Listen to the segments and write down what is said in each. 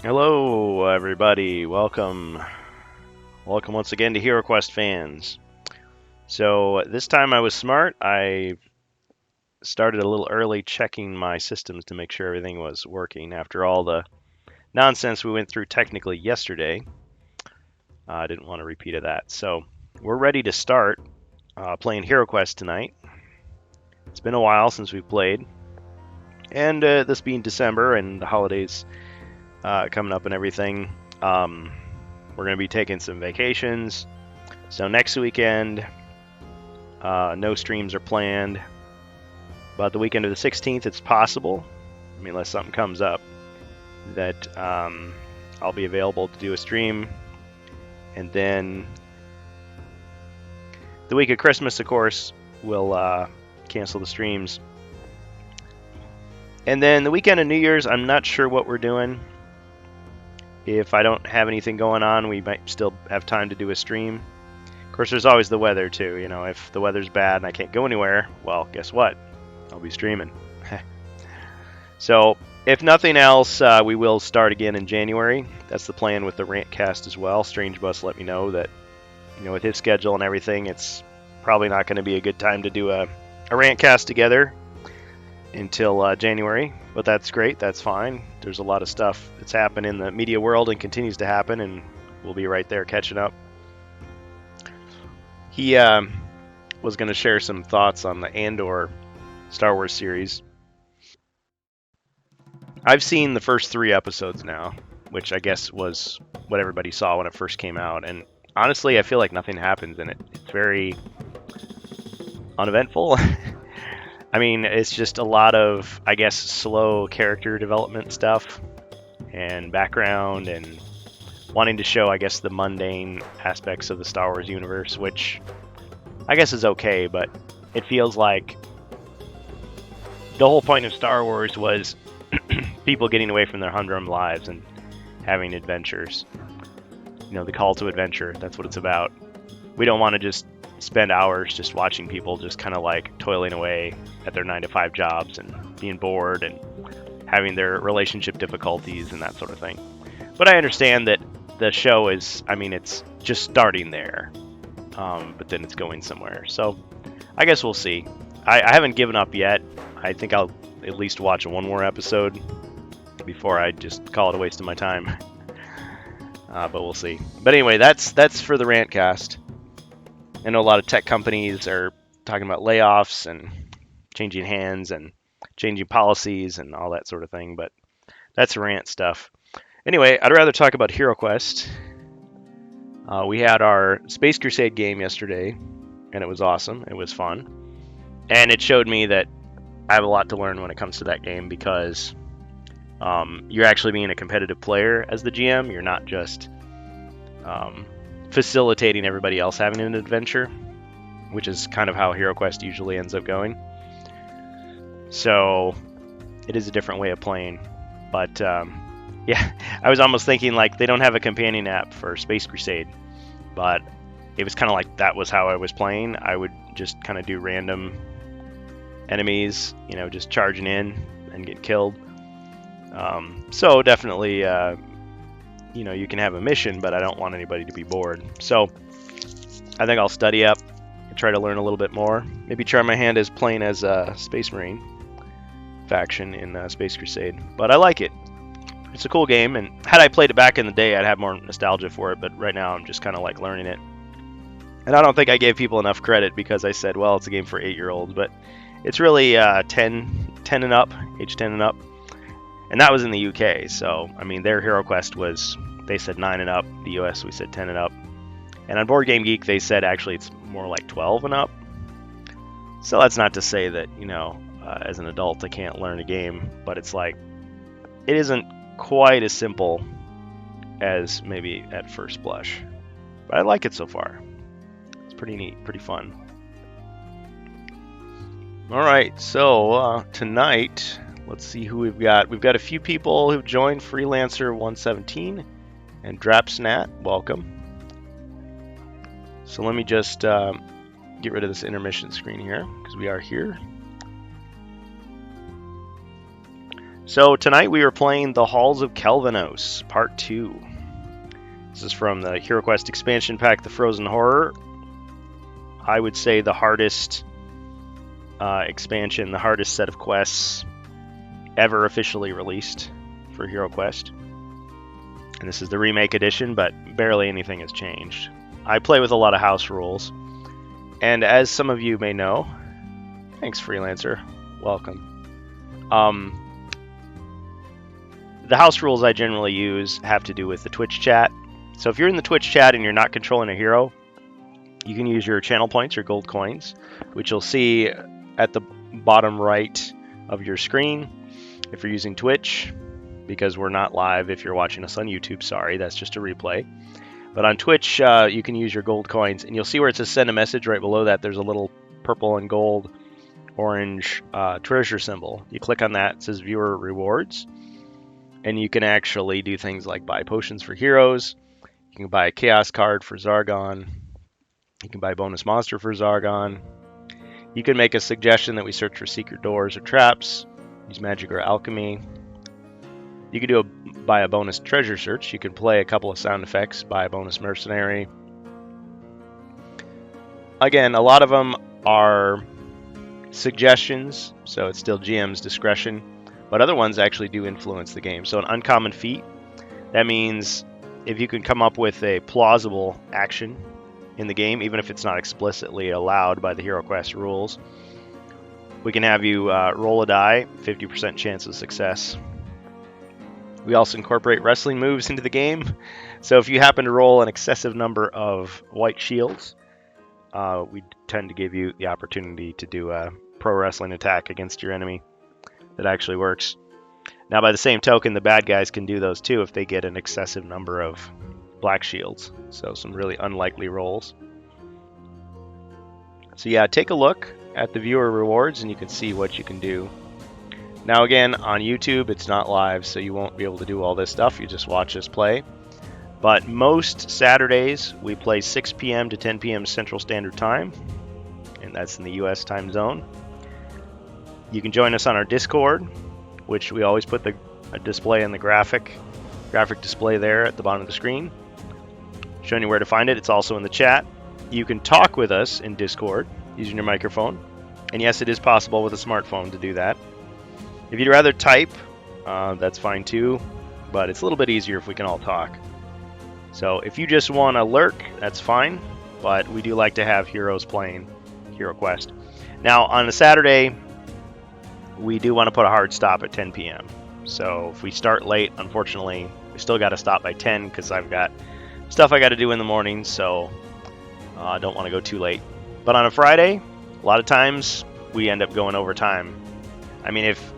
Hello, everybody. Welcome. Welcome once again to HeroQuest fans. So this time I was smart. I started a little early checking my systems to make sure everything was working after all the nonsense we went through technically yesterday. I didn't want to repeat of that. So we're ready to start playing HeroQuest tonight. It's been a while since we've played. And this being December and the holidays coming up and everything, we're going to be taking some vacations. So next weekend, no streams are planned. But the weekend of the 16th, it's possible, unless something comes up, that I'll be available to do a stream. And then the week of Christmas, of course, we'll cancel the streams. And then the weekend of New Year's, I'm not sure what we're doing. If I don't have anything going on, we might still have time to do a stream. Of course, there's always the weather, too. You know, if the weather's bad and I can't go anywhere, well, guess what? I'll be streaming. So, if nothing else, we will start again in January. That's the plan with the Rantcast as well. Strange Bus let me know that, with his schedule and everything, it's probably not going to be a good time to do a Rantcast together until January. But that's great. That's fine. There's a lot of stuff that's happened in the media world and continues to happen, and we'll be right there catching up. He was going to share some thoughts on the Andor Star Wars series. I've seen the first 3 episodes now, which I guess was what everybody saw when it first came out, and honestly, I feel like nothing happens in it. It's very uneventful. I mean, it's just a lot of, I guess, slow character development stuff and background and wanting to show, I guess, the mundane aspects of the Star Wars universe, which I guess is okay, but it feels like the whole point of Star Wars was people getting away from their humdrum lives and having adventures. The call to adventure, that's what it's about. We don't want to just spend hours just watching people just kind of like toiling away at their 9-to-5 jobs and being bored and having their relationship difficulties and that sort of thing. But I understand that the show is, it's just starting there, but then it's going somewhere. So I guess we'll see. I haven't given up yet. I think I'll at least watch one more episode before I just call it a waste of my time. But we'll see. But anyway, that's for the Rantcast. I know a lot of tech companies are talking about layoffs and changing hands and changing policies and all that sort of thing, but that's rant stuff. Anyway, I'd rather talk about HeroQuest. We had our Space Crusade game yesterday, and it was awesome. It was fun. And it showed me that I have a lot to learn when it comes to that game because you're actually being a competitive player as the GM. You're not just facilitating everybody else having an adventure, which is kind of how HeroQuest usually ends up going. So it is a different way of playing. But yeah, I was almost thinking like they don't have a companion app for Space Crusade, but it was kind of like that was how I was playing. I would just kind of do random enemies, just charging in and get killed. So definitely, you can have a mission, but I don't want anybody to be bored. So I think I'll study up and try to learn a little bit more. Maybe try my hand as playing as a Space Marine faction in Space Crusade. But I like it. It's a cool game, and had I played it back in the day, I'd have more nostalgia for it, but right now I'm just kind of like learning it. And I don't think I gave people enough credit because I said, well, it's a game for 8-year-olds, but it's really 10 and up, age 10 and up. And that was in the UK, so, their HeroQuest was, they said 9 and up. The US, we said 10 and up. And on Board Game Geek, they said actually it's more like 12 and up. So that's not to say that, as an adult I can't learn a game, but it's like, it isn't quite as simple as maybe at first blush. But I like it so far. It's pretty neat, pretty fun. Alright, so tonight, let's see who we've got. We've got a few people who've joined. Freelancer117 and Drapsnat, welcome. So let me just get rid of this intermission screen here, because we are here. So tonight we are playing The Halls of Kelvanos, Part 2. This is from the HeroQuest expansion pack, The Frozen Horror. I would say the hardest expansion, the hardest set of quests ever officially released for HeroQuest. And this is the remake edition, but barely anything has changed. I play with a lot of house rules. And as some of you may know, thanks Freelancer, welcome. The house rules I generally use have to do with the Twitch chat. So if you're in the Twitch chat and you're not controlling a hero, you can use your channel points or gold coins, which you'll see at the bottom right of your screen if you're using Twitch, because we're not live if you're watching us on YouTube. Sorry, that's just a replay. But on Twitch, you can use your gold coins, and you'll see where it says send a message. Right below that, there's a little purple and gold orange treasure symbol. You click on that, it says viewer rewards, and you can actually do things like buy potions for heroes. You can buy a chaos card for Zargon. You can buy a bonus monster for Zargon. You can make a suggestion that we search for secret doors or traps, use magic or alchemy. You can buy a bonus treasure search. You can play a couple of sound effects, buy a bonus mercenary. Again, a lot of them are suggestions, so it's still GM's discretion, but other ones actually do influence the game. So an uncommon feat, that means if you can come up with a plausible action in the game, even if it's not explicitly allowed by the HeroQuest rules, we can have you roll a die, 50% chance of success. We also incorporate wrestling moves into the game. So if you happen to roll an excessive number of white shields, we tend to give you the opportunity to do a pro wrestling attack against your enemy that actually works. Now, by the same token, the bad guys can do those too if they get an excessive number of black shields. So some really unlikely rolls. So yeah, take a look at the viewer rewards and you can see what you can do. Now again, on YouTube, it's not live, so you won't be able to do all this stuff. You just watch us play. But most Saturdays, we play 6 p.m. to 10 p.m. Central Standard Time, and that's in the U.S. time zone. You can join us on our Discord, which we always put a display in the graphic display there at the bottom of the screen, showing you where to find it. It's also in the chat. You can talk with us in Discord using your microphone, and yes, it is possible with a smartphone to do that. If you'd rather type, that's fine too, but it's a little bit easier if we can all talk. So if you just want to lurk, that's fine, but we do like to have heroes playing HeroQuest. Now, on a Saturday, we do want to put a hard stop at 10 p.m. So if we start late, unfortunately, we still got to stop by 10 because I've got stuff I got to do in the morning, so I don't want to go too late. But on a Friday, a lot of times we end up going over time. I mean, if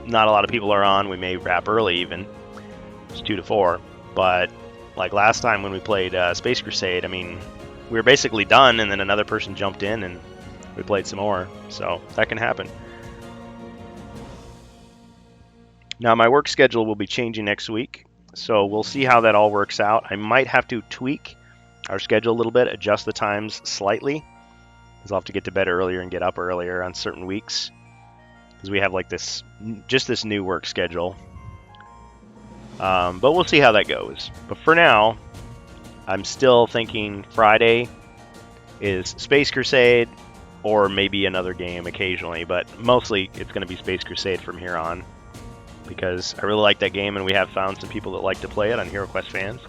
not a lot of people are on, we may wrap early even. It's 2 to 4. But like last time when we played Space Crusade, I mean, we were basically done and then another person jumped in and we played some more. So that can happen. Now my work schedule will be changing next week, so we'll see how that all works out. I might have to tweak our schedule a little bit, adjust the times slightly, because I'll have to get to bed earlier and get up earlier on certain weeks, because we have like this new work schedule. But we'll see how that goes. But for now, I'm still thinking Friday is Space Crusade, or maybe another game occasionally, but mostly it's going to be Space Crusade from here on, because I really like that game and we have found some people that like to play it on HeroQuest fans.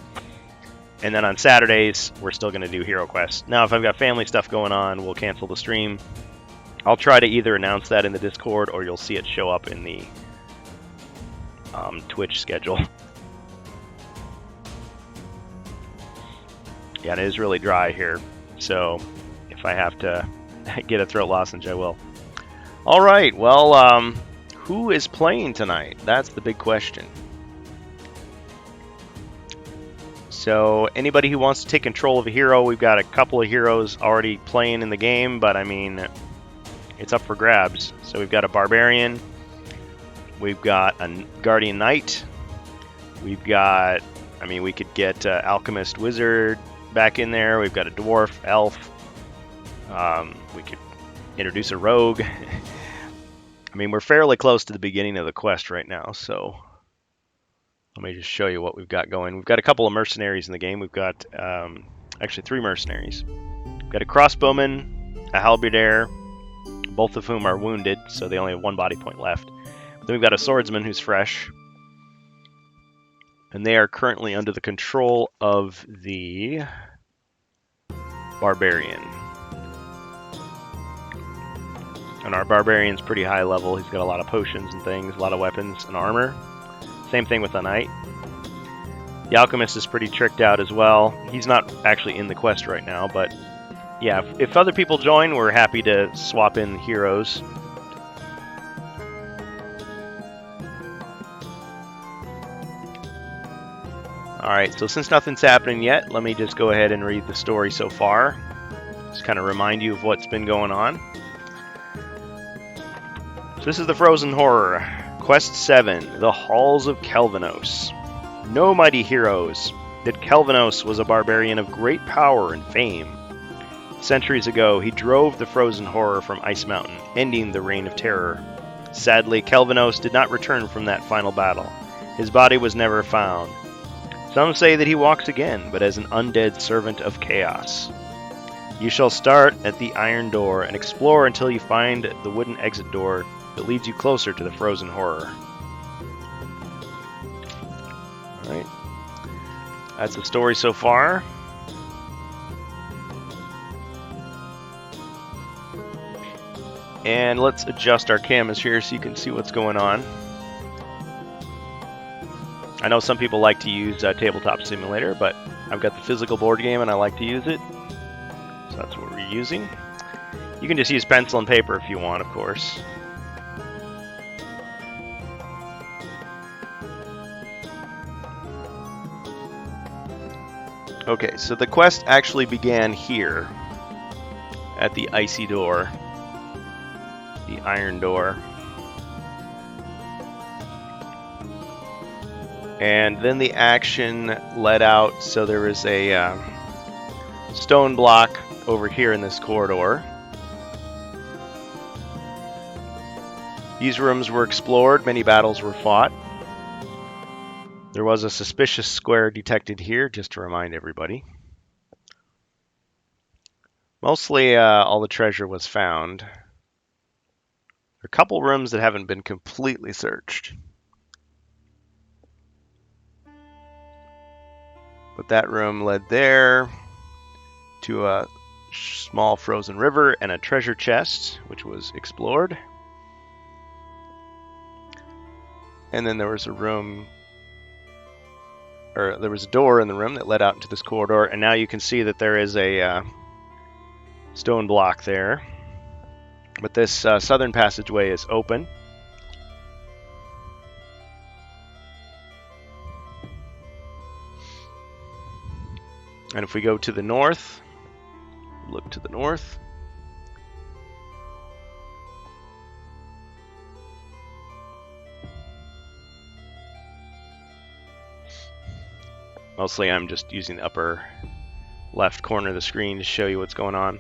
And then on Saturdays, we're still going to do HeroQuest. Now, if I've got family stuff going on, we'll cancel the stream. I'll try to either announce that in the Discord or you'll see it show up in the Twitch schedule. Yeah, it is really dry here, so if I have to get a throat lozenge, I will. All right, well, who is playing tonight? That's the big question. So anybody who wants to take control of a hero, we've got a couple of heroes already playing in the game, but I mean, it's up for grabs. So we've got a Barbarian, we've got a Guardian Knight, we've got, I mean, we could get Alchemist Wizard back in there, we've got a Dwarf, Elf, we could introduce a Rogue. I mean, we're fairly close to the beginning of the quest right now, so let me just show you what we've got going. We've got a couple of mercenaries in the game. We've got actually 3 mercenaries. We've got a crossbowman, a halberdier, both of whom are wounded, so they only have 1 body point left. Then we've got a swordsman who's fresh, and they are currently under the control of the barbarian. And our barbarian's pretty high level. He's got a lot of potions and things, a lot of weapons and armor. Same thing with the knight. The alchemist is pretty tricked out as well. He's not actually in the quest right now, but yeah, if other people join, we're happy to swap in heroes. Alright, so since nothing's happening yet, let me just go ahead and read the story so far. Just kind of remind you of what's been going on. So this is the Frozen Horror. Quest 7, The Halls of Kelvanos. Know, mighty heroes, that Kelvanos was a barbarian of great power and fame. Centuries ago, he drove the Frozen Horror from Ice Mountain, ending the Reign of Terror. Sadly, Kelvanos did not return from that final battle. His body was never found. Some say that he walks again, but as an undead servant of chaos. You shall start at the Iron Door and explore until you find the wooden exit door that leads you closer to the Frozen Horror. Alright. That's the story so far. And let's adjust our cameras here so you can see what's going on. I know some people like to use Tabletop Simulator, but I've got the physical board game and I like to use it. So that's what we're using. You can just use pencil and paper if you want, of course. Okay, so the quest actually began here at the Icy Door, the Iron Door. And then the action led out, so there was a stone block over here in this corridor. These rooms were explored, many battles were fought. There was a suspicious square detected here, just to remind everybody. Mostly all the treasure was found. There are a couple rooms that haven't been completely searched. But that room led there to a small frozen river and a treasure chest, which was explored. And then there was a room, or there was a door in the room that led out into this corridor, and now you can see that there is a stone block there. But this southern passageway is open. And if we go to the north, look to the north, mostly I'm just using the upper left corner of the screen to show you what's going on.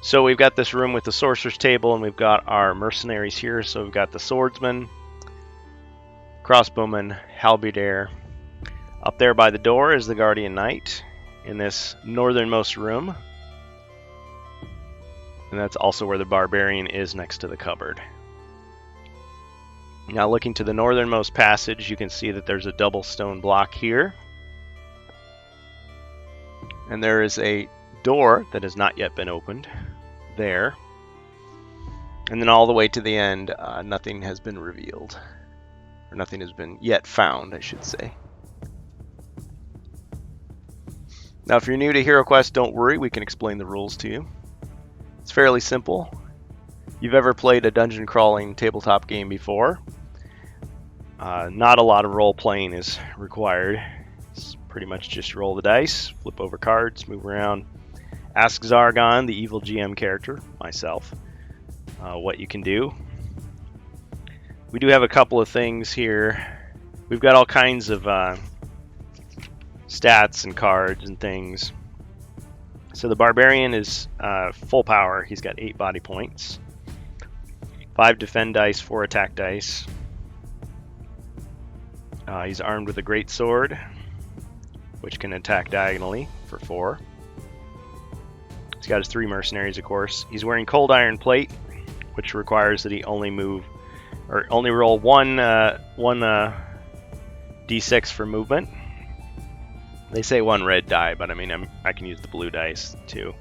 So we've got this room with the sorcerer's table, and we've got our mercenaries here. So we've got the swordsman, crossbowman, halberdier. Up there by the door is the guardian knight in this northernmost room. And that's also where the barbarian is, next to the cupboard. Now looking to the northernmost passage, you can see that there's a double stone block here. And there is a door that has not yet been opened there. And then all the way to the end, nothing has been revealed. Or nothing has been yet found, I should say. Now if you're new to HeroQuest, don't worry, we can explain the rules to you. It's fairly simple. If you've ever played a dungeon crawling tabletop game before, not a lot of role playing is required. It's pretty much just roll the dice, flip over cards, move around, ask Zargon, the evil GM character, myself, what you can do. We do have a couple of things here. We've got all kinds of stats and cards and things. So the barbarian is full power. He's got 8 body points. 5 defend dice, 4 attack dice. He's armed with a great sword, which can attack diagonally for 4. He's got his 3 mercenaries, of course. He's wearing cold iron plate, which requires that he only roll one d6 for movement. They say 1 red die, but I mean I can use the blue dice too.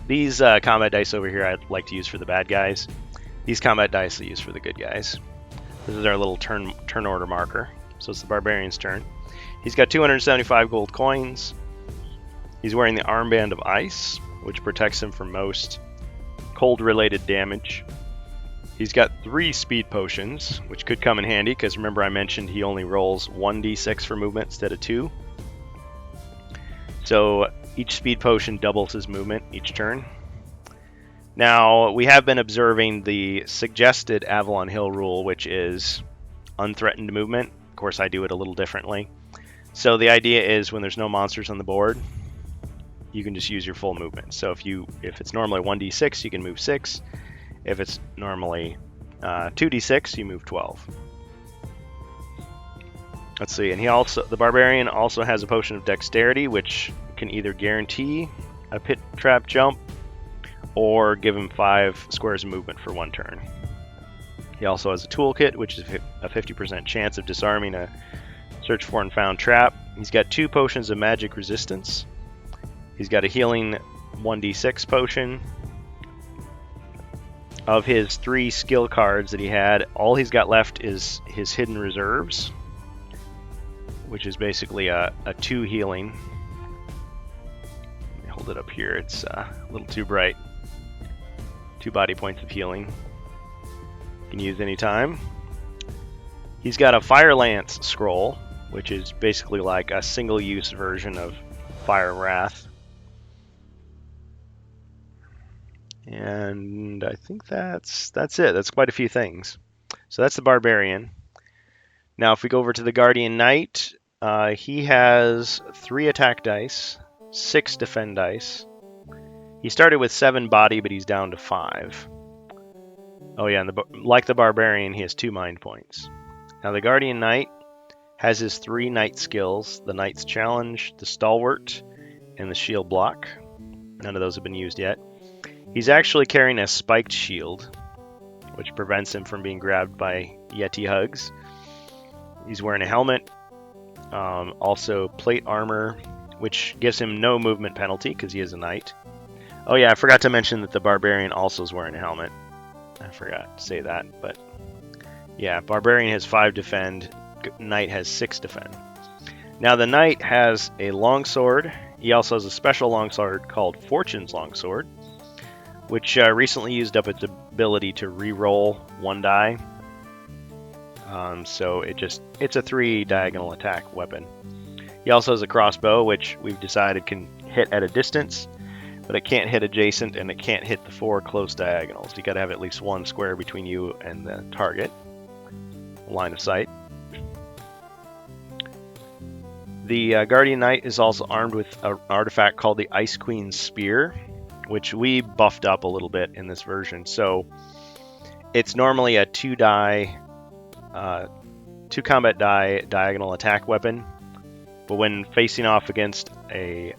These combat dice over here I'd like to use for the bad guys. These combat dice I use for the good guys. This is our little turn order marker. So it's the barbarian's turn. He's got 275 gold coins. He's wearing the armband of ice, which protects him from most cold-related damage. He's got 3 speed potions, which could come in handy, because remember I mentioned he only rolls 1d6 for movement instead of 2. So each speed potion doubles his movement each turn. Now, we have been observing the suggested Avalon Hill rule, which is unthreatened movement. Of course, I do it a little differently. So the idea is when there's no monsters on the board, you can just use your full movement. So if it's normally 1d6, you can move 6. If it's normally 2d6, you move 12. Let's see, and the barbarian also has a potion of dexterity, which can either guarantee a pit trap jump or give him 5 squares of movement for 1 turn. He also has a toolkit, which is a 50% chance of disarming a search for and found trap. He's got 2 potions of magic resistance. He's got a healing 1d6 potion. Of his 3 skill cards that he had, all he's got left is his hidden reserves, which is basically a 2 healing. Let me hold it up here. It's a little too bright. 2 body points of healing. You can use anytime. He's got a Fire Lance scroll, which is basically like a single-use version of Fire Wrath. And I think that's it. That's quite a few things. So that's the Barbarian. Now if we go over to the Guardian Knight, he has 3 attack dice, 6 defend dice. He started with 7 body, but he's down to 5. Oh yeah, and like the Barbarian, he has 2 mind points. Now the Guardian Knight has his 3 Knight skills, the Knight's Challenge, the Stalwart, and the Shield Block. None of those have been used yet. He's actually carrying a spiked shield, which prevents him from being grabbed by Yeti hugs. He's wearing a helmet, also plate armor, which gives him no movement penalty because he is a knight. Oh yeah, I forgot to mention that the Barbarian also is wearing a helmet. I forgot to say that, but yeah, Barbarian has 5 defend, Knight has 6 defend. Now the Knight has a longsword. He also has a special longsword called Fortune's Longsword, which recently used up its ability to re-roll 1 die. So it's a 3 diagonal attack weapon. He also has a crossbow, which we've decided can hit at a distance, but it can't hit adjacent and it can't hit the 4 close diagonals. You got to have at least 1 square between you and the target, line of sight. The Guardian Knight is also armed with an artifact called the Ice Queen's Spear, which we buffed up a little bit in this version. So it's normally a 2 combat die diagonal attack weapon, but when facing off against a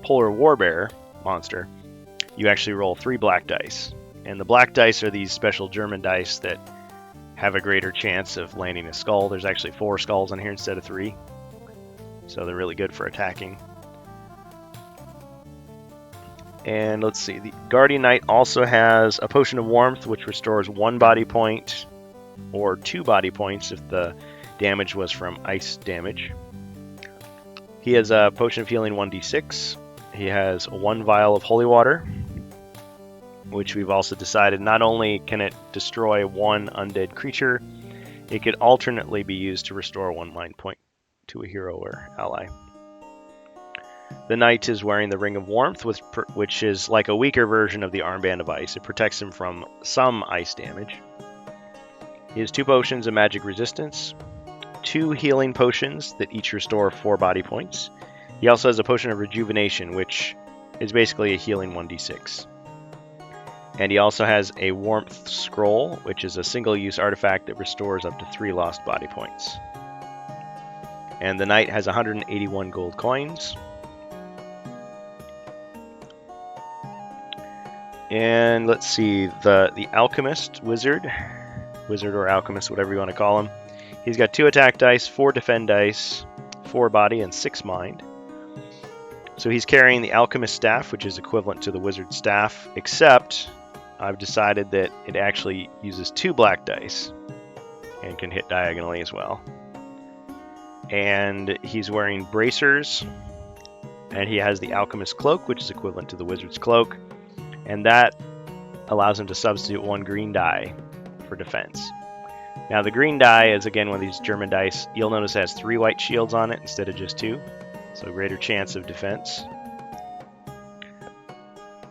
Polar Warbear monster, you actually roll 3 black dice. And the black dice are these special German dice that have a greater chance of landing a skull. There's actually 4 skulls on here instead of 3. So they're really good for attacking. And let's see, the Guardian Knight also has a Potion of Warmth, which restores 1 body point or 2 body points if the damage was from ice damage. He has a Potion of Healing 1d6. He has 1 vial of holy water, which we've also decided not only can it destroy 1 undead creature, it could alternately be used to restore 1 mind point to a hero or ally. The Knight is wearing the Ring of Warmth, which is like a weaker version of the Armband of Ice. It protects him from some ice damage. He has 2 potions of magic resistance, 2 healing potions that each restore 4 body points. He also has a Potion of Rejuvenation, which is basically a healing 1d6. And he also has a Warmth Scroll, which is a single-use artifact that restores up to 3 lost body points. And the Knight has 181 gold coins. And let's see, the Alchemist Wizard or Alchemist, whatever you want to call him. He's got 2 attack dice, 4 defend dice, 4 body, and 6 mind. So he's carrying the Alchemist Staff, which is equivalent to the Wizard Staff, except I've decided that it actually uses 2 black dice and can hit diagonally as well. And he's wearing bracers, and he has the Alchemist Cloak, which is equivalent to the Wizard's Cloak, and that allows him to substitute 1 green die for defense. Now the green die is again one of these German dice. You'll notice it has 3 white shields on it instead of just 2, so greater chance of defense.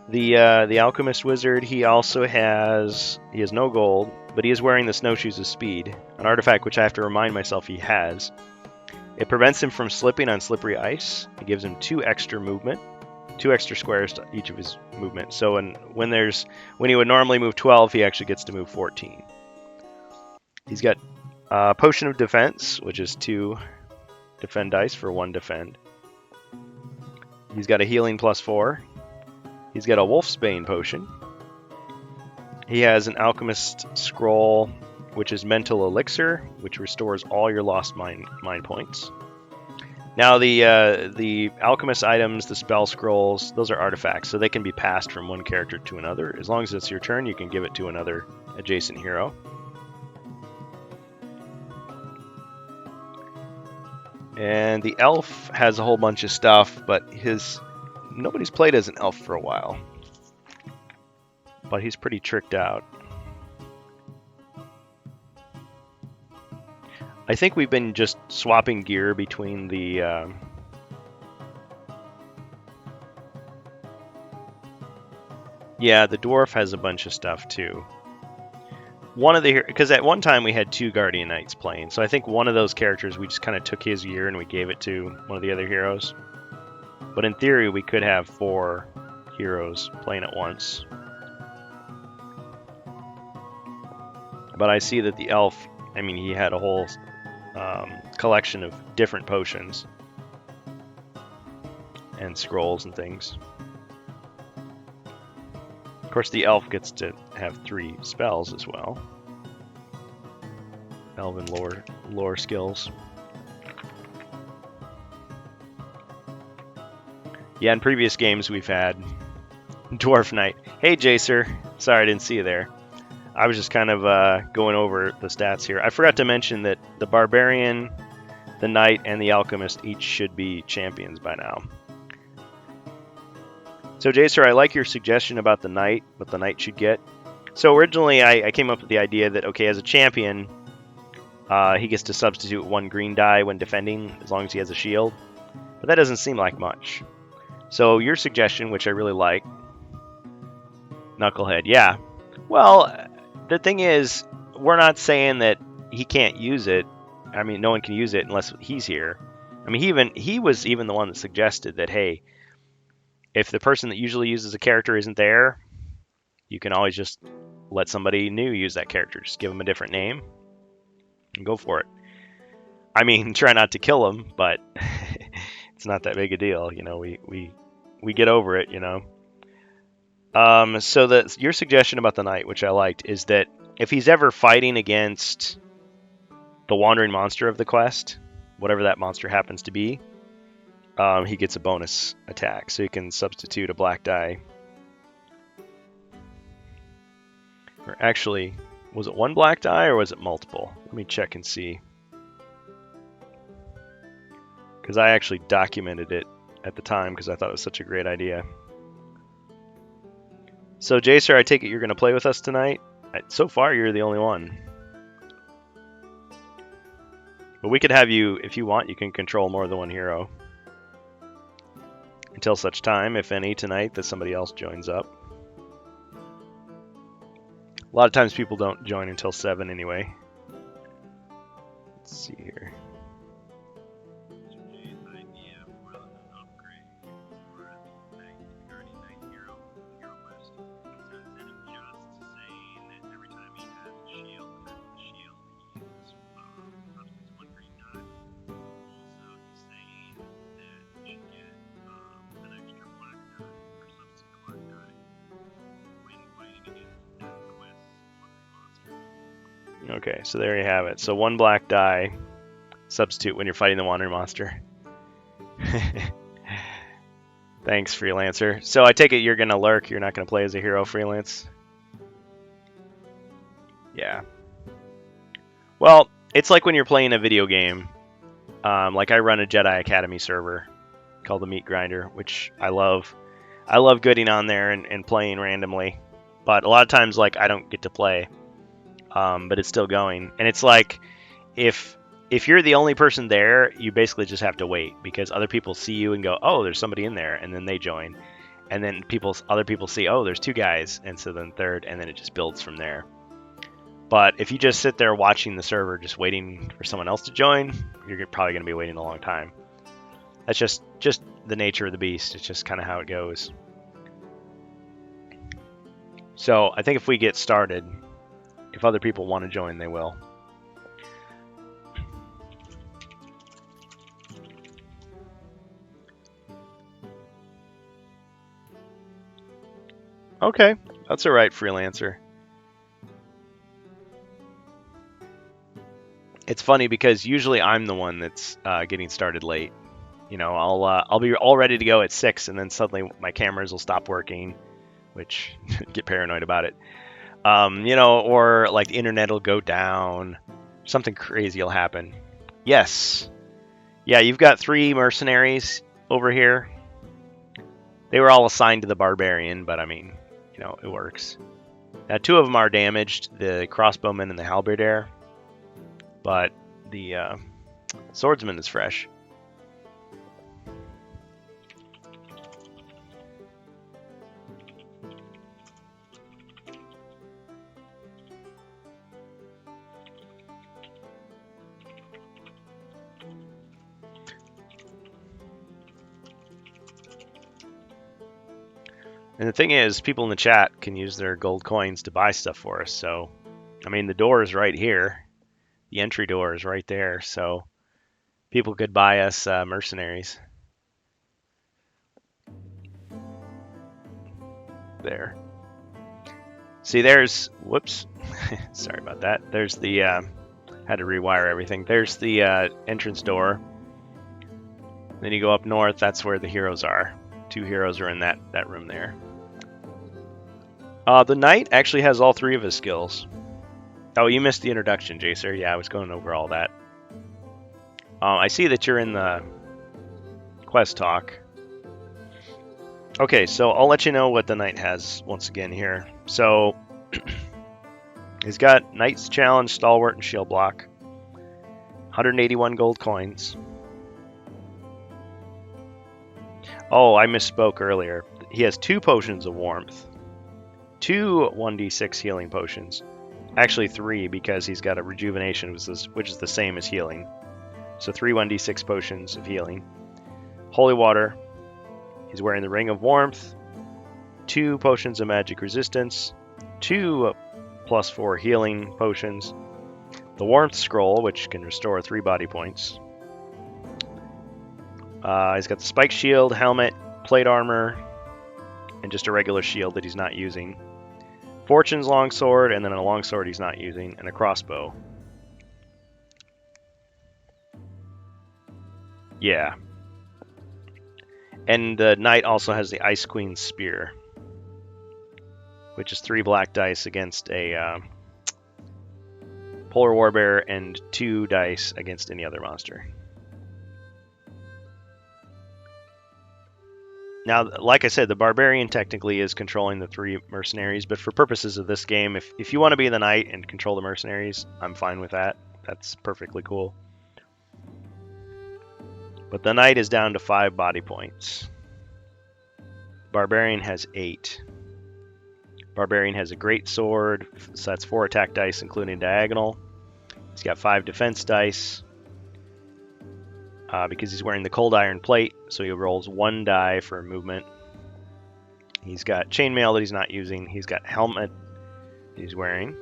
The Alchemist Wizard, he has no gold, but he is wearing the Snowshoes of Speed, an artifact which I have to remind myself he has. It prevents him from slipping on slippery ice. It gives him 2 extra movement, 2 extra squares to each of his movements. So when he would normally move 12, he actually gets to move 14. He's got Potion of Defense, which is 2 defend dice for 1 defend. He's got a Healing +4. He's got a Wolfsbane Potion. He has an Alchemist Scroll, which is Mental Elixir, which restores all your lost mind points. Now the Alchemist items, the Spell Scrolls, those are artifacts, so they can be passed from one character to another. As long as it's your turn, you can give it to another adjacent hero. And the Elf has a whole bunch of stuff, but nobody's played as an elf for a while. But he's pretty tricked out. I think we've been just swapping gear between the yeah, the dwarf has a bunch of stuff too. Because at one time we had 2 Guardian Knights playing, so I think one of those characters we just kind of took his gear and we gave it to one of the other heroes. But in theory, we could have 4 heroes playing at once. But I see that the elf, he had a whole collection of different potions and scrolls and things. Of course, the elf gets to have 3 spells as well. Elven lore skills. Yeah, in previous games we've had Dwarf Knight. Hey, Jacer. Sorry I didn't see you there. I was just kind of going over the stats here. I forgot to mention that the Barbarian, the Knight, and the Alchemist each should be champions by now. So, Jacer, I like your suggestion about the Knight, what the Knight should get. So originally I came up with the idea that, okay, as a champion, he gets to substitute 1 green die when defending, as long as he has a shield. But that doesn't seem like much. So your suggestion, which I really like, Knucklehead, yeah. Well, the thing is, we're not saying that he can't use it. No one can use it unless he's here. He was even the one that suggested that, hey, if the person that usually uses a character isn't there, you can always just let somebody new use that character. Just give them a different name and go for it. Try not to kill them, but it's not that big a deal. We get over it, So your suggestion about the Knight, which I liked, is that if he's ever fighting against the wandering monster of the quest, whatever that monster happens to be, he gets a bonus attack. So he can substitute a black die. Or actually, was it 1 black die or was it multiple? Let me check and see. Because I actually documented it at the time because I thought it was such a great idea. So, Jacer, I take it you're going to play with us tonight? So far, you're the only one. But we could have you, if you want, you can control more than one hero. Until such time, if any, tonight, that somebody else joins up. A lot of times people don't join until 7 anyway. Let's see here. Okay, so there you have it. So 1 black die, substitute when you're fighting the wandering monster. Thanks, Freelancer. So I take it you're gonna lurk. You're not gonna play as a hero, Freelance. Yeah. Well, it's like when you're playing a video game. Like I run a Jedi Academy server called the Meat Grinder, which I love. I love getting on there and playing randomly, but a lot of times like I don't get to play, but it's still going. And it's like if you're the only person there, you basically just have to wait because other people see you and go, oh, there's somebody in there, and then they join, and then other people see, oh, there's 2 guys, and so then third, and then it just builds from there. But if you just sit there watching the server, just waiting for someone else to join, you're probably going to be waiting a long time. That's just the nature of the beast. It's just kind of how it goes. So I think if we get started, if other people want to join, they will. Okay, that's all right, Freelancer. It's funny because usually I'm the one that's getting started late. You know, I'll be all ready to go at 6, and then suddenly my cameras will stop working, which get paranoid about it. You know, or like the internet will go down, something crazy will happen. Yes, yeah, you've got 3 mercenaries over here. They were all assigned to the barbarian, but I mean, you know, it works. Now 2 of them are damaged, the crossbowman and the halberdier, but the swordsman is fresh. And the thing is, people in the chat can use their gold coins to buy stuff for us. So, I mean, the door is right here. The entry door is right there. So, people could buy us mercenaries. There. See, there's... Whoops. Sorry about that. There's the... had to rewire everything. There's the entrance door. Then you go up north. That's where the heroes are. 2 heroes are in that room there. The knight actually has all 3 of his skills. Oh, you missed the introduction, Jacer. Yeah, I was going over all that. I see that you're in the quest talk. Okay, so I'll let you know what the knight has once again here. So, he's got Knight's Challenge, Stalwart, and Shield Block. 181 gold coins. Oh, I misspoke earlier. He has 2 potions of warmth. 2 1d6 healing potions. Actually 3 because he's got a rejuvenation, which is the same as healing. So 3 1d6 potions of healing. Holy water. He's wearing the Ring of Warmth. 2 potions of magic resistance. 2 +4 healing potions. The Warmth Scroll, which can restore 3 body points. He's got the spike shield, helmet, plate armor, and just a regular shield that he's not using. Fortune's longsword, and then a longsword he's not using, and a crossbow. Yeah. And the knight also has the Ice Queen's spear, which is 3 black dice against a polar warbear and 2 dice against any other monster. Now, like I said, the barbarian technically is controlling the 3 mercenaries, but for purposes of this game, if you want to be the knight and control the mercenaries, I'm fine with that. That's perfectly cool. But the knight is down to 5 body points. Barbarian has 8. Barbarian has a great sword, so that's 4 attack dice, including diagonal. He's got 5 defense dice. Because he's wearing the cold iron plate, so he rolls 1 die for movement. He's got chainmail that he's not using. He's got helmet he's wearing.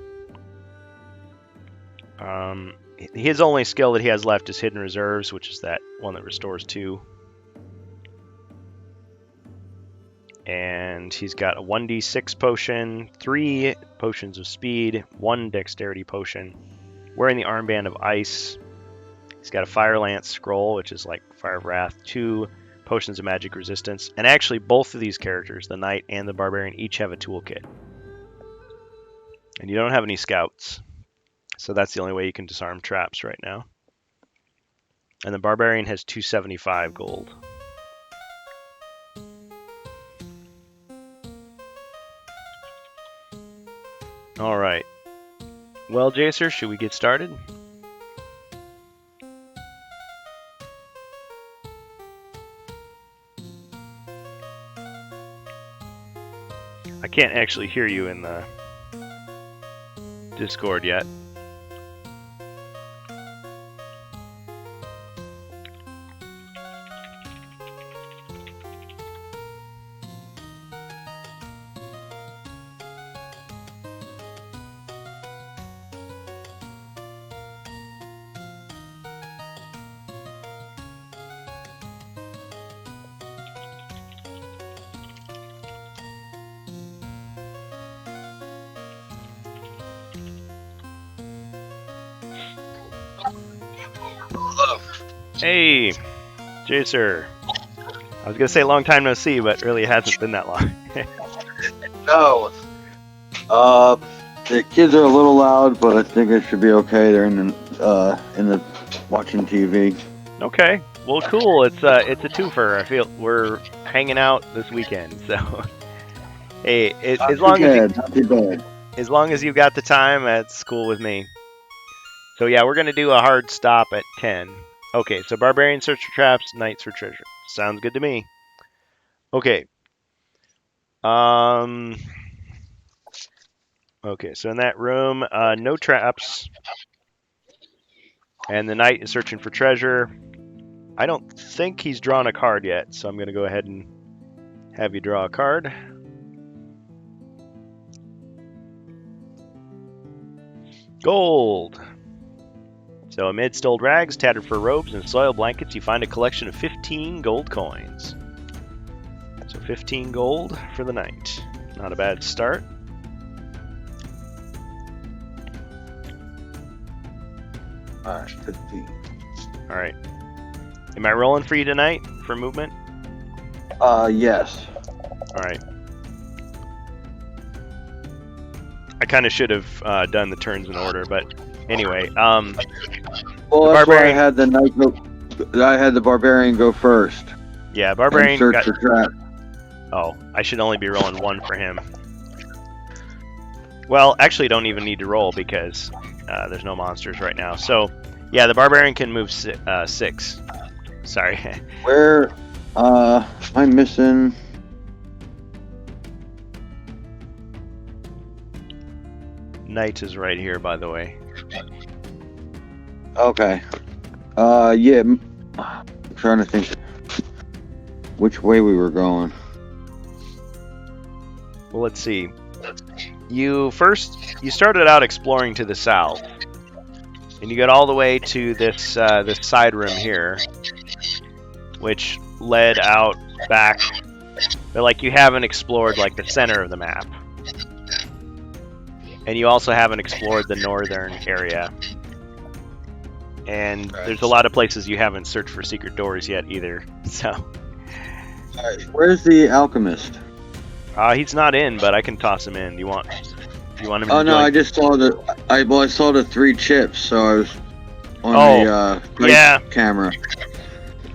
His only skill that he has left is Hidden Reserves, which is that one that restores 2. And he's got a 1d6 potion, 3 potions of speed, 1 dexterity potion, wearing the armband of ice. He's got a Fire Lance scroll, which is like Fire of Wrath, 2 potions of magic resistance. And actually, both of these characters, the Knight and the Barbarian, each have a toolkit. And you don't have any scouts. So that's the only way you can disarm traps right now. And the Barbarian has 275 gold. All right. Well, Jacer, should we get started? I can't actually hear you in the Discord yet. Hey, Jacer. I was gonna say long time no see, but really it hasn't been that long. No. The kids are a little loud, but I think it should be okay. They're in the watching TV. Okay. Well, cool. It's a twofer. I feel we're hanging out this weekend, so hey, as long as you've got the time, that's cool with me. So yeah, we're gonna do a hard stop at 10. Okay, so Barbarian search for traps, Knights for treasure. Sounds good to me. Okay. Okay, so in that room, no traps. And the Knight is searching for treasure. I don't think he's drawn a card yet, so I'm going to go ahead and have you draw a card. Gold. So amidst old rags, tattered fur robes, and soiled blankets, you find a collection of 15 gold coins. So 15 gold for the Knight. Not a bad start. Alright, 15. Alright. Am I rolling for you tonight for movement? Yes. Alright. I kind of should have done the turns in order, but anyway, well, that's why I had the Knight go. I had the Barbarian go first. Yeah, Barbarian search for trap. Oh, I should only be rolling 1 for him. Well, actually, don't even need to roll because there's no monsters right now. So, yeah, the Barbarian can move 6. Sorry. Where? I'm missing. Knight is right here, by the way. Okay. Yeah. I'm trying to think which way we were going. Well, let's see. You started out exploring to the south, and you got all the way to this this side room here, which led out back. But like you haven't explored like the center of the map, and you also haven't explored the northern area. And there's a lot of places you haven't searched for secret doors yet either. So. Alright, where's the alchemist? He's not in, but I can toss him in. Do you want him? Oh no, I just saw I saw the 3 chips, so I was on the camera.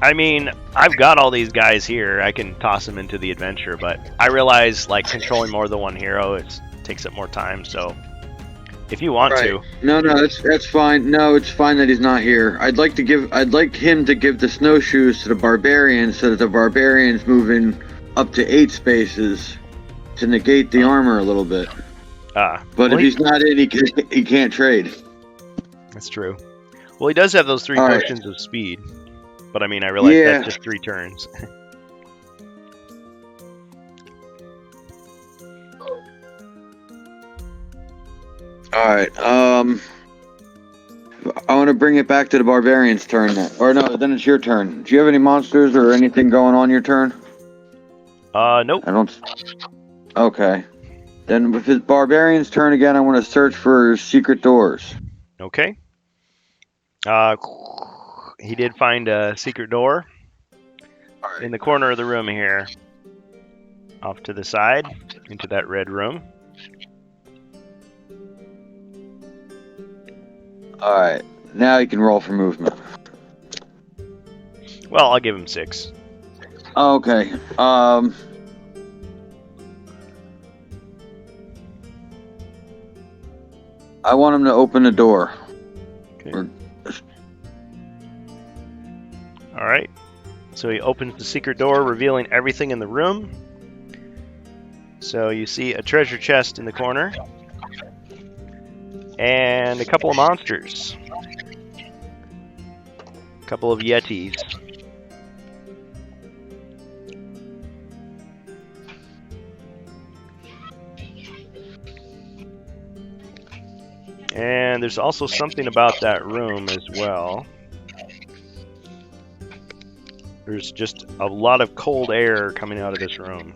I mean, I've got all these guys here. I can toss them into the adventure, but I realize like controlling more than one hero takes up more time. So if you want to, no, that's fine. No, it's fine that he's not here. I'd like him to give the snowshoes to the Barbarian, so that the Barbarian's moving up to 8 spaces to negate the armor a little bit. But if he's not in, he can't trade. That's true. Well, he does have those 3 potions of speed. But I mean, I realize that's just 3 turns. Alright, I want to bring it back to the Barbarian's turn then. Or no, then it's your turn. Do you have any monsters or anything going on your turn? Nope. I don't. Okay. Then with his barbarian's turn again, I want to search for secret doors. Okay. He did find a secret door in the corner of the room here. Off to the side, into that red room. Alright. Now you can roll for movement. Well, I'll give him 6. Okay. I want him to open the door. Okay. Or- Alright. So he opens the secret door, revealing everything in the room. So you see a treasure chest in the corner. And a couple of monsters. A couple of yetis. And there's also something about that room as well. There's just a lot of cold air coming out of this room.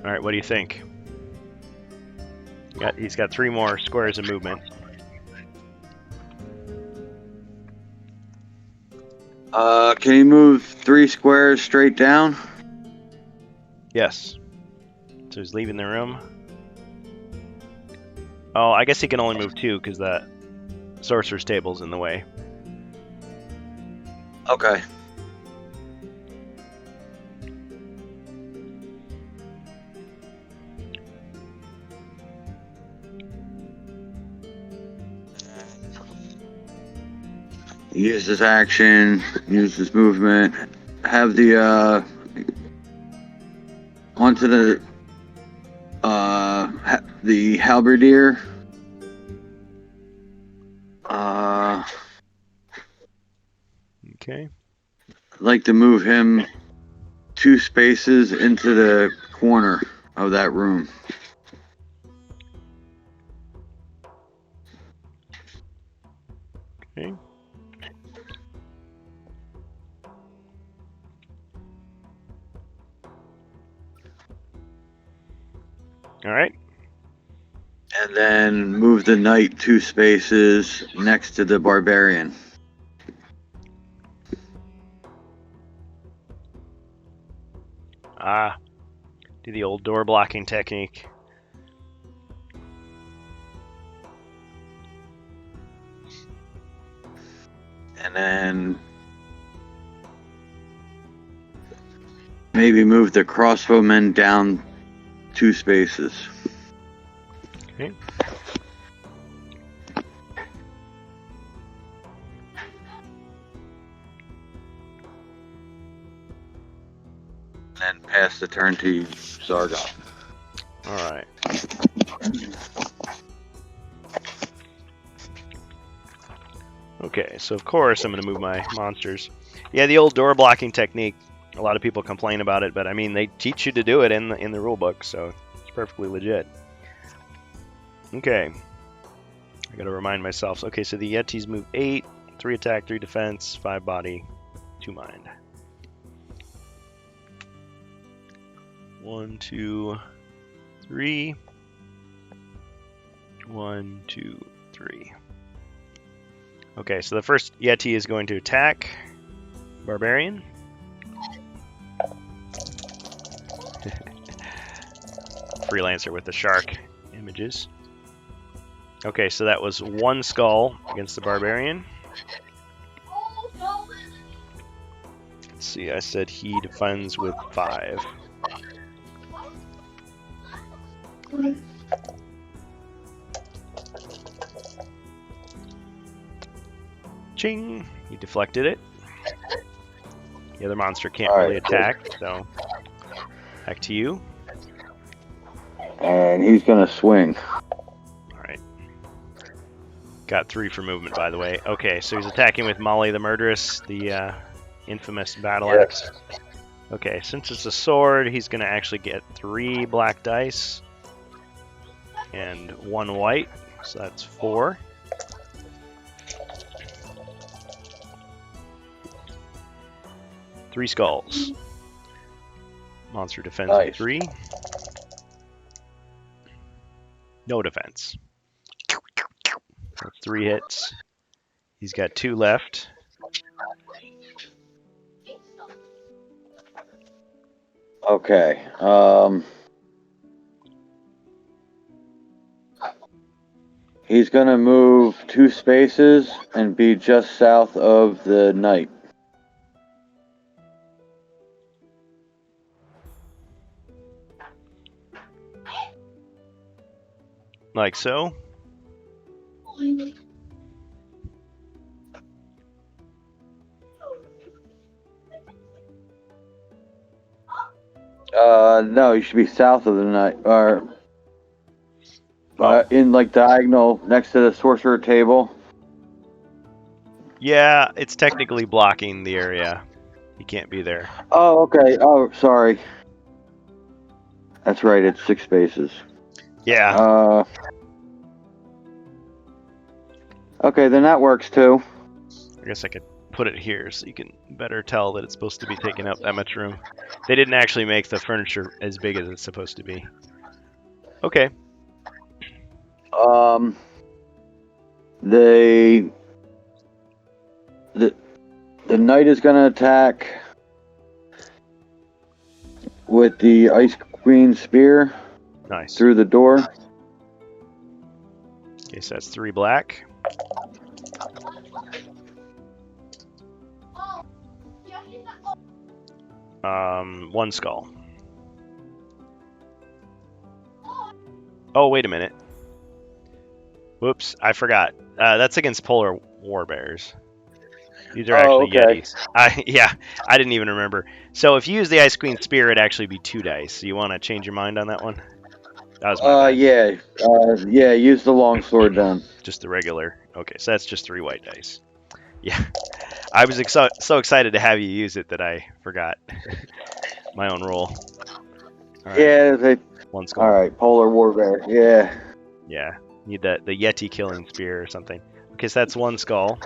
Alright, what do you think? He's got 3 more squares of movement. Can he move 3 squares straight down? Yes. So he's leaving the room. Oh, I guess he can only move 2 because that sorcerer's table's in the way. Okay. Use his action, use his movement, have the, onto the halberdier. Okay. I'd like to move him 2 spaces into the corner of that room. Okay. Alright. And then move the knight 2 spaces next to the barbarian. Do the old door blocking technique. And then maybe move the crossbowmen down 2 spaces. Okay. And then pass the turn to Zargoth. Alright. Okay, so of course I'm going to move my monsters. Yeah, the old door blocking technique. A lot of people complain about it, but I mean they teach you to do it in the rule book, so it's perfectly legit. Okay. I got to remind myself. Okay, so the Yetis move 8, 3 attack, 3 defense, 5 body, 2 mind. 1, 2, 3. 1, 2, 3. Okay, so the first Yeti is going to attack Barbarian. Freelancer with the shark images. Okay, so that was 1 skull against the Barbarian. Let's see, I said he defends with 5. Ching! He deflected it. The other monster can't really attack, so back to you. And he's gonna swing. Alright. Got 3 for movement, by the way. Okay, so he's attacking with Molly the Murderess, the infamous battle axe. Okay, since it's a sword, he's gonna actually get 3 black dice and 1 white. So that's 4. Three skulls. Monster defense Nice. 3. No defense. That's 3 hits. He's got 2 left. Okay. He's gonna move 2 spaces and be just south of the knight. Like so. No, you should be south of the knight, or in like diagonal next to the sorcerer table. Yeah, it's technically blocking the area. He can't be there. Oh, okay. Oh, sorry. That's right. It's 6 spaces. Yeah. Okay, then that works too. I guess I could put it here so you can better tell that it's supposed to be taking up that much room. They didn't actually make the furniture as big as it's supposed to be. Okay. The knight is gonna attack with the Ice Queen spear Nice. through the door. Okay, so that's 3 black. One skull. Oh, wait a minute. Whoops, I forgot. That's against polar war bears. These are actually okay. Yetis. I didn't even remember. So if you use the Ice Queen Spear, it'd actually be 2 dice. So you want to change your mind on that one? That was my bad. yeah. Use the long sword then. Just the regular. Okay, so that's just 3 white dice. Yeah, I was so excited to have you use it that I forgot my own roll. All right. Yeah. 1 skull. All right. Polar war bear. Yeah. Yeah, need the Yeti killing spear or something. Okay, so that's 1 skull.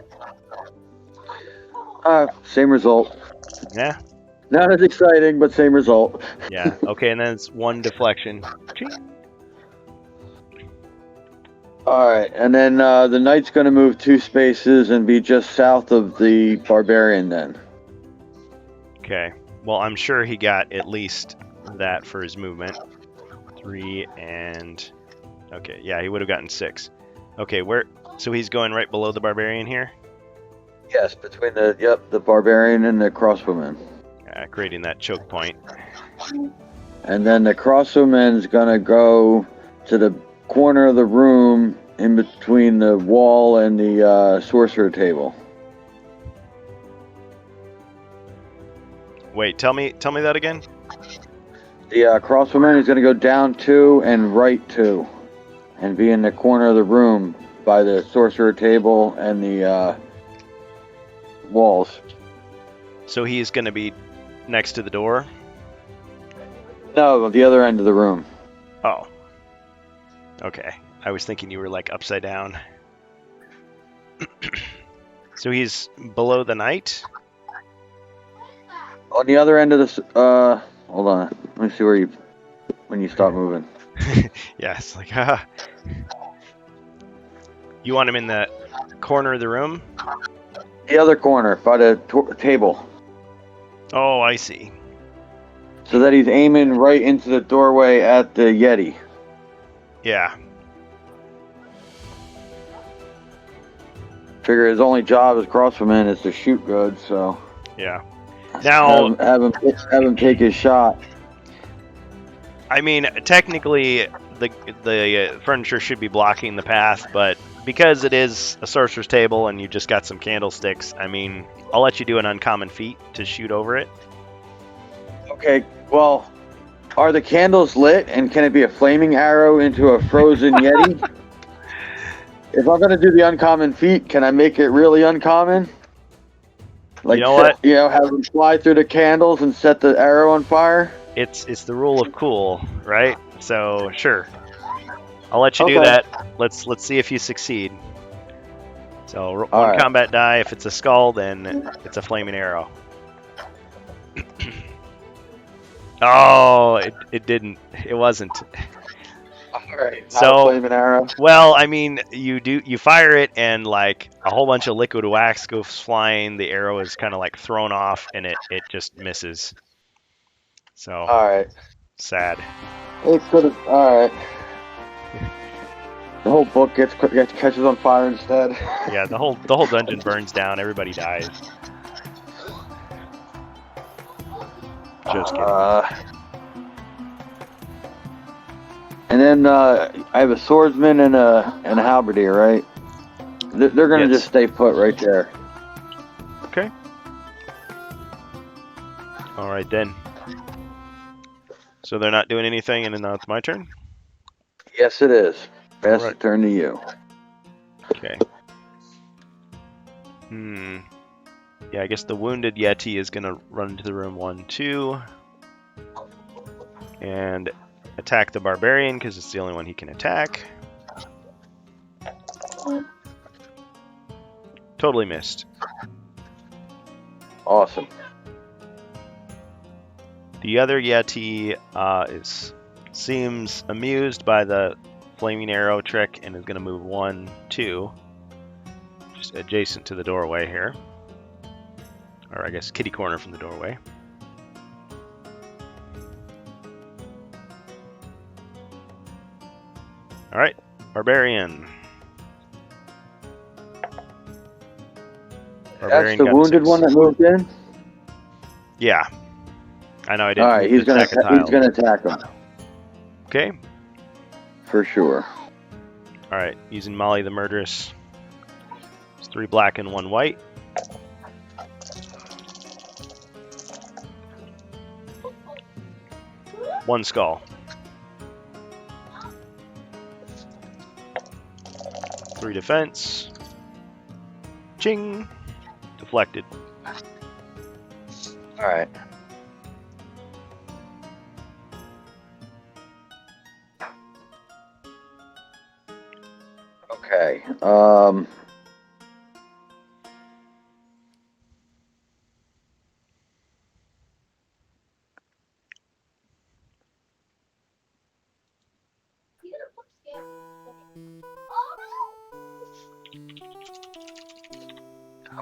Same result. Yeah. Not as exciting, but same result. Yeah. Okay, and then it's 1 deflection. Ching. Alright, and then the knight's going to move 2 spaces and be just south of the barbarian then. Okay. Well, I'm sure he got at least that for his movement. 3 and... Okay, yeah, he would have gotten 6. Okay, so he's going right below the barbarian here? Yes, between the barbarian and the crossbowman. Creating that choke point. And then the crossbowman's going to go to the corner of the room in between the wall and the sorcerer table. Wait, tell me that again? The crossbowman is going to go down 2 and right 2 and be in the corner of the room by the sorcerer table and the walls. So he's going to be next to the door? No, the other end of the room. Oh. Okay. I was thinking you were like upside down. So he's below the knight? On the other end of this, hold on. Let me see when you stop moving. Yeah, it's like, You want him in the corner of the room? The other corner, by the table. Oh, I see. So that he's aiming right into the doorway at the Yeti. Yeah. Figure his only job as crossbowman is to shoot good, so... Yeah. Now... Have him take his shot. I mean, technically, the furniture should be blocking the path, but because it is a sorcerer's table and you just got some candlesticks, I mean, I'll let you do an uncommon feat to shoot over it. Okay, well, are the candles lit, and can it be a flaming arrow into a frozen Yeti? If I'm gonna do the uncommon feat, can I make it really uncommon? Like, you know what? Have him fly through the candles and set the arrow on fire? It's the rule of cool, right? So, sure. I'll let you do Okay. that. Let's see if you succeed. So one right. combat die. If it's a skull, then it's a flaming arrow. Oh, it didn't. It wasn't. All right. Not a So, flaming arrow. well, I mean, you fire it, and like a whole bunch of liquid wax goes flying. The arrow is kind of like thrown off, and it just misses. So All right. sad. It could have. All right. The whole book gets catches on fire instead. Yeah, the whole dungeon burns down. Everybody dies. Just kidding. And then I have a swordsman and a halberdier, right? They're gonna Yes. just stay put right there. Okay. All right then. So they're not doing anything, and then now it's my turn. Yes, it is. Pass Alright. the turn to you. Okay. Yeah, I guess the wounded Yeti is gonna run into the room 1, 2, and attack the barbarian because it's the only one he can attack. Totally missed. Awesome. The other Yeti seems amused by the flaming arrow trick and is gonna move 1, 2, just adjacent to the doorway here, or I guess kitty corner from the doorway. All right, barbarian. That's the got wounded 6. one that moved in. Yeah, I know I didn't. All right, move he's to gonna attack a tile. he's gonna attack him Okay. for sure. All right, using Molly the Murderess. It's 3 black and 1 white. One skull. 3 defense. Ching. Deflected. All right. Okay. I'm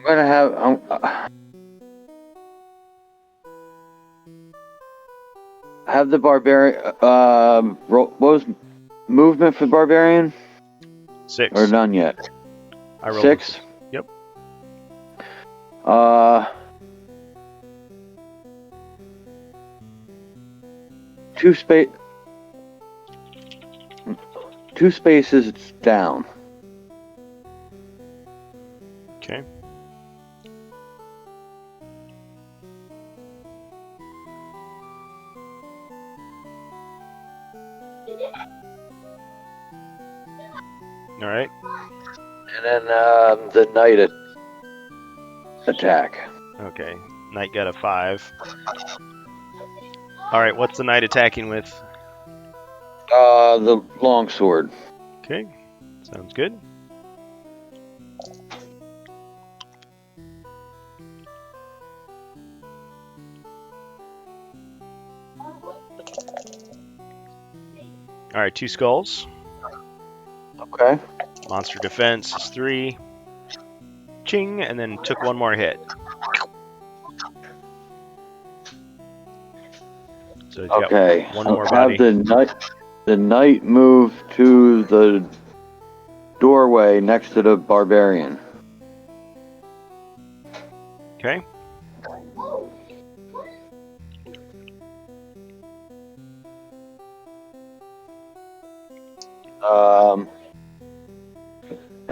gonna have the barbarian. What was movement for the barbarian? 6. Or none yet? I rolled 6. Yep. Two spaces down. Okay. All right. And then the knight attack. Okay. Knight got a 5. All right. What's the knight attacking with? The longsword. Okay. Sounds good. All right. 2 skulls. Okay. Monster defense is 3. Ching, and then took 1 more hit. So he's got Okay. one more Have body. the knight move to the doorway next to the barbarian. Okay.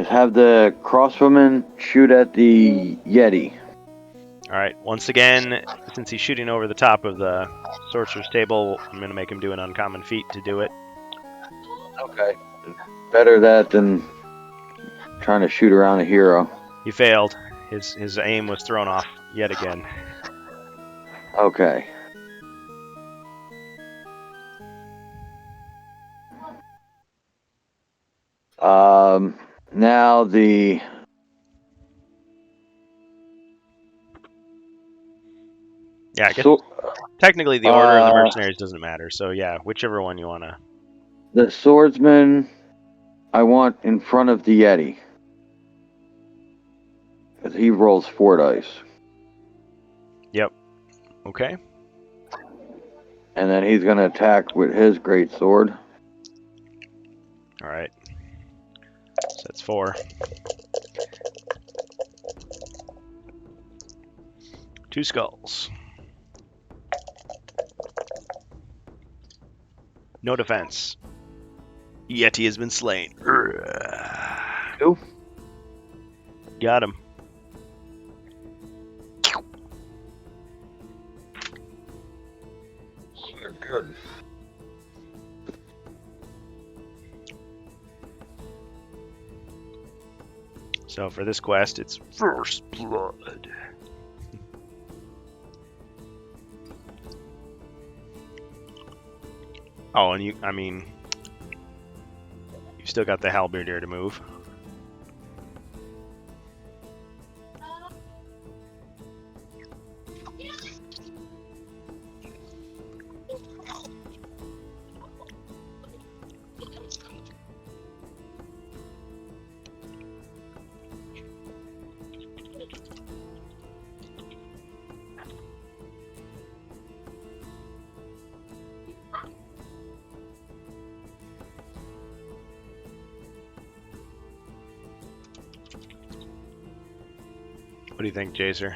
Have the crossbowman shoot at the Yeti. All right. Once again, since he's shooting over the top of the sorcerer's table, I'm going to make him do an uncommon feat to do it. Okay. Better that than trying to shoot around a hero. He failed. His aim was thrown off yet again. Okay. Now the Yeah, I guess so, technically the order of the mercenaries doesn't matter. So yeah, whichever one you wanna. the swordsman I want in front of the Yeti. Because he rolls 4 dice. Yep. Okay. And then he's going to attack with his great sword. All right. So that's 4. 2 skulls. No defense. Yeti has been slain. Two. Got him. Good. So for this quest, it's first blood. Oh, and you still got the halberdier to move. What do you think, Jacer?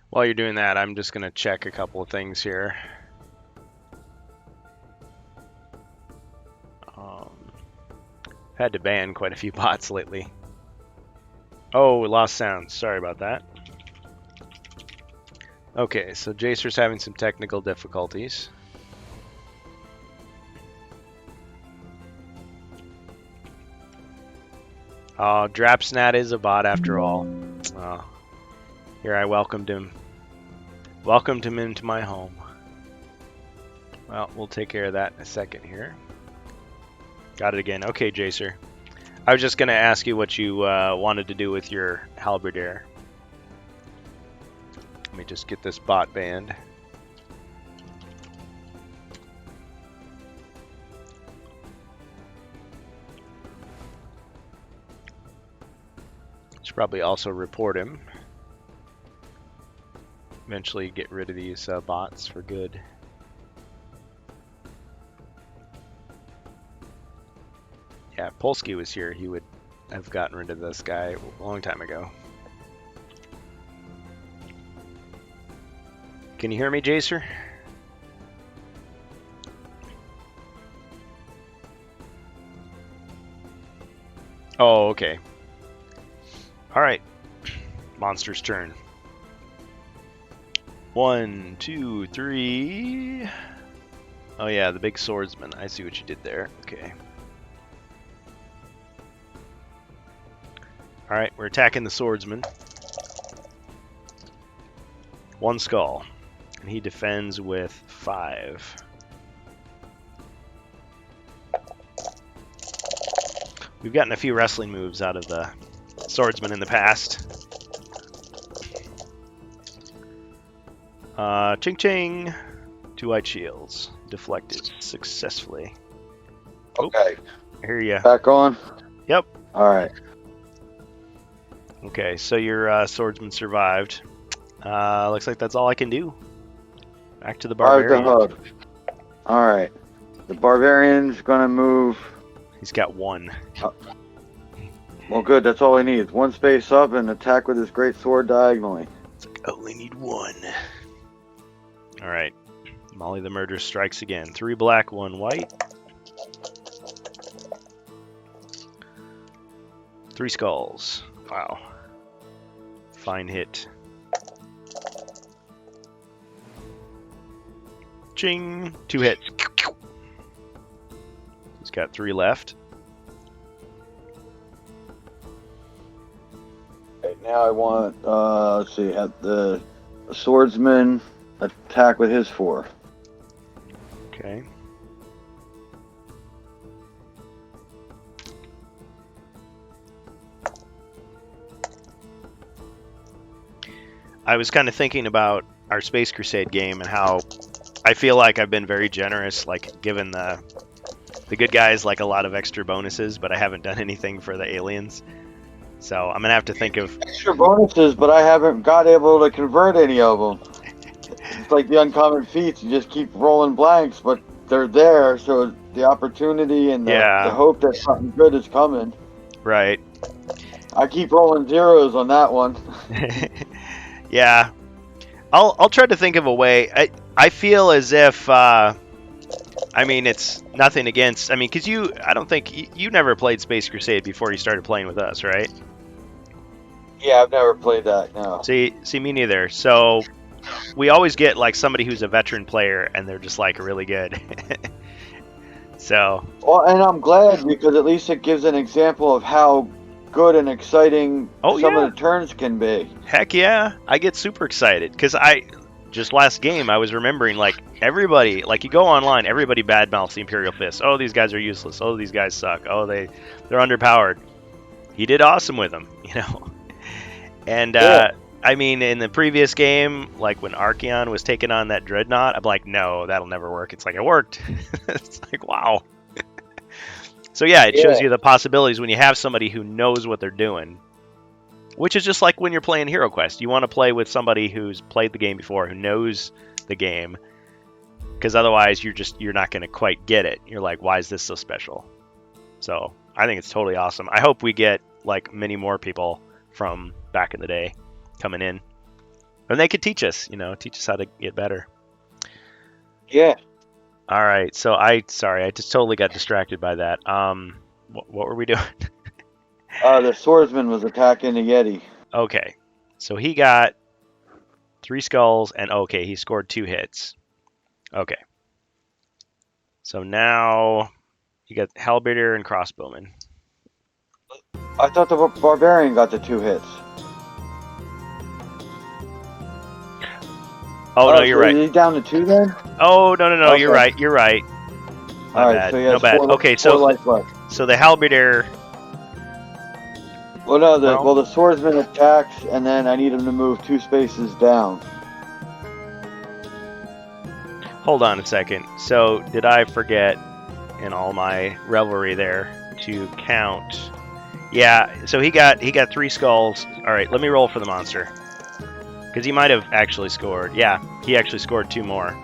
While you're doing that, I'm just going to check a couple of things here. Had to ban quite a few bots lately. Oh, we lost sound. Sorry about that. Okay, so Jacer's having some technical difficulties. Drapsnat is a bot after all. Here I welcomed him. Welcomed him into my home. Well, we'll take care of that in a second here. Got it again. Okay, Jacer. I was just going to ask you what you wanted to do with your halberdier. Let me just get this bot banned. Should probably also report him. Eventually get rid of these bots for good. Yeah, if Polsky was here, he would have gotten rid of this guy a long time ago. Can you hear me, Jacer? Oh, okay. Alright. Monster's turn. 1, 2, 3. Oh yeah, the big swordsman. I see what you did there. Okay. Alright, we're attacking the swordsman. 1 skull. And he defends with 5. We've gotten a few wrestling moves out of the swordsman in the past. Ching ching! 2 white shields. Deflected successfully. Okay. I hear ya. Back on? Yep. Alright. Okay, so your swordsman survived. Looks like that's all I can do. Back to the barbarian. Alright. The barbarian's gonna move. He's got 1. Well, good. That's all he needs. 1 space up and attack with his great sword diagonally. It's like, I only need 1. Alright. Molly the Murderer strikes again. 3 black, 1 white. 3 skulls. Wow. Fine hit. Ching. 2 hits. He's got 3 left. Okay, now I want, let's see, have the swordsman attack with his 4. Okay. I was kind of thinking about our Space Crusade game and how I feel like I've been very generous, like given the good guys like a lot of extra bonuses, but I haven't done anything for the aliens. So I'm gonna have to think of Extra bonuses, but I haven't got able to convert any of them. It's like the uncommon feats, you just keep rolling blanks, but they're there, so the opportunity and the hope that something good is coming. right. I keep rolling zeros on that one. Yeah, I'll try to think of a way. I feel as if I mean, it's nothing against. I mean, because I don't think you never played Space Crusade before you started playing with us, right? Yeah, I've never played that. No. See, me neither. So we always get like somebody who's a veteran player, and they're just like really good. So. Well, and I'm glad because at least it gives an example of how good and exciting some of the turns can be. Heck yeah, I get super excited because just last game I was remembering like everybody, like you go online, everybody badmouths the Imperial Fist. Oh, these guys are useless. Oh, these guys suck. Oh, they're underpowered. He did awesome with them, you know. And I mean, in the previous game, like when Archeon was taking on that Dreadnought, I'm like, no, that'll never work. It's like it worked. It's like wow. So yeah, it shows you the possibilities when you have somebody who knows what they're doing. Which is just like when you're playing Hero Quest. You want to play with somebody who's played the game before, who knows the game. Because otherwise you're not going to quite get it. You're like, why is this so special? So I think it's totally awesome. I hope we get like many more people from back in the day coming in. And they could teach us how to get better. Yeah. All right, so I just totally got distracted by that. What were we doing? The swordsman was attacking the Yeti. Okay, so he got 3 skulls, and okay, he scored 2 hits. Okay, so now you got halberdier and crossbowman. I thought the barbarian got the 2 hits. Oh, no, you're right. Is he down to 2 then? Oh, no, Okay. you're right. You're right. All right, so he has no bad. 4, Okay, 4 life left. So the halberdier. Well, no, the swordsman attacks, and then I need him to move 2 spaces down. Hold on a second. So did I forget in all my revelry there to count? Yeah. So he got 3 skulls. All right. Let me roll for the monster. Because he might have actually scored. Yeah, he actually scored 2 more.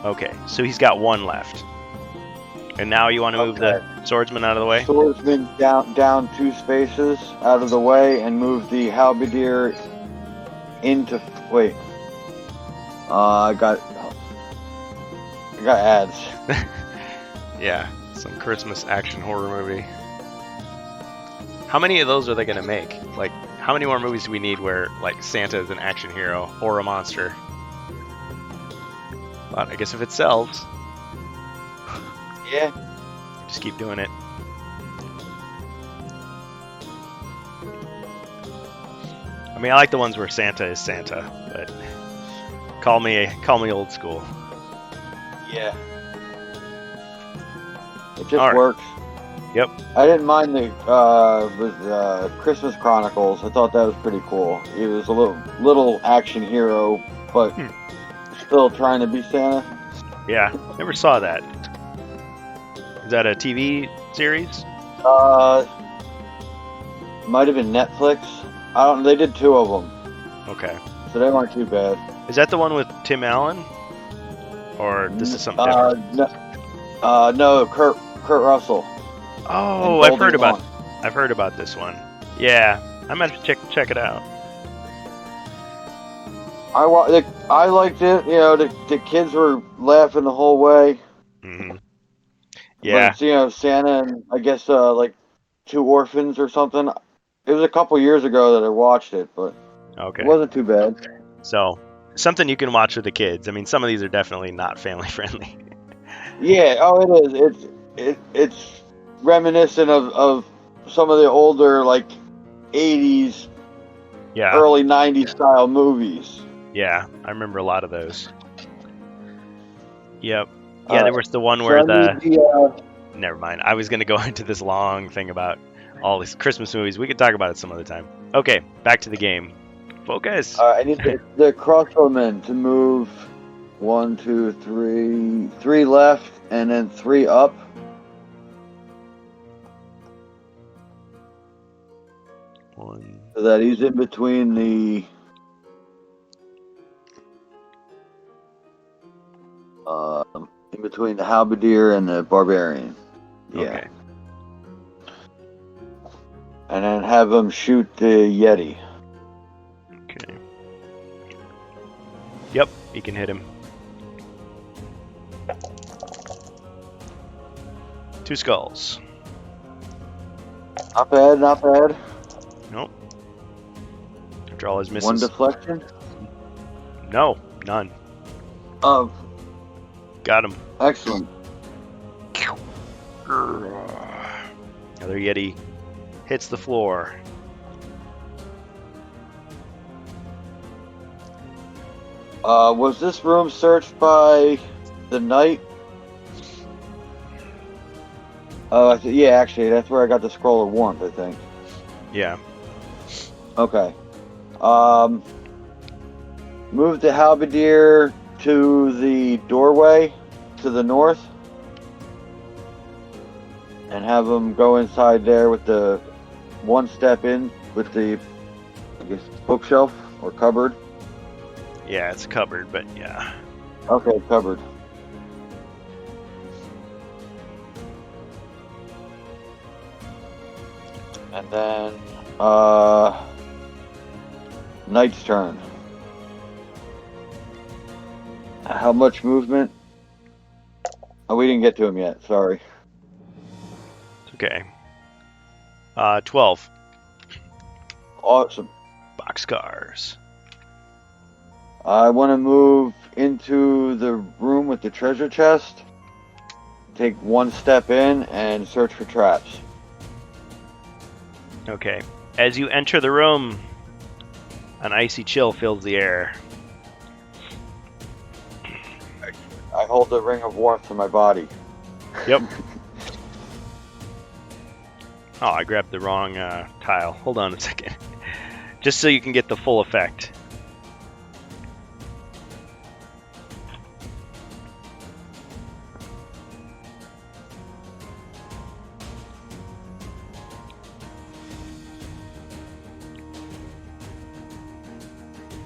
Okay, so he's got 1 left. And now you want to move the swordsman out of the way? Swordsman down 2 spaces out of the way and move the halberdier into... Wait. I got ads. Yeah, some Christmas action horror movie. How many of those are they going to make? Like, how many more movies do we need where, like, Santa is an action hero or a monster? But I guess if it sells... Yeah. Just keep doing it. I mean, I like the ones where Santa is Santa, but call me old school. Yeah. It just works. Yep. I didn't mind the Christmas Chronicles. I thought that was pretty cool. He was a little action hero, but still trying to be Santa. Yeah, never saw that. Is that a TV series? Might have been Netflix. I don't. They did 2 of them. Okay. So they weren't too bad. Is that the one with Tim Allen? Or this is something different? No, Kurt Russell. Oh, I've heard about this one. Yeah, I might have to check it out. I liked it. You know, the kids were laughing the whole way. Mm-hmm. Yeah. But, Santa and I guess like 2 orphans or something. It was a couple years ago that I watched it, but okay. It wasn't too bad. So something you can watch with the kids. I mean, some of these are definitely not family friendly. Yeah. Oh, it is. It's reminiscent of some of the older like 80s, Yeah. early 90s style movies. Yeah, I remember a lot of those. Yep. Yeah, there was the one where Never mind. I was going to go into this long thing about all these Christmas movies. We could talk about it some other time. Okay, back to the game. Focus. I need the crossbowmen to move 1, 2, 3, 3 left, and then 3 up. One. So that he's in between the halberdier and the barbarian. Yeah. Okay. And then have him shoot the Yeti. Okay. Yep, you can hit him. 2 skulls. Not bad, not bad. Nope. After all his misses. 1 deflection? No, none. Oh, Got him. excellent. Another Yeti hits the floor. Was this room searched by the knight? Oh, yeah, actually, that's where I got the scroll of warmth, I think. Yeah. Okay. Move the halberdier to the doorway to the north. And have him go inside there with the 1 step in with the, I guess, bookshelf or cupboard. Yeah, it's a cupboard, but yeah. Okay, cupboard. And then, knight's turn. How much movement? Oh, we didn't get to him yet, sorry. Okay. 12. Awesome. Boxcars. I want to move into the room with the treasure chest. Take 1 step in and search for traps. Okay. As you enter the room, an icy chill fills the air. I hold the ring of warmth to my body. Yep. Oh, I grabbed the wrong tile. Hold on a second. Just so you can get the full effect.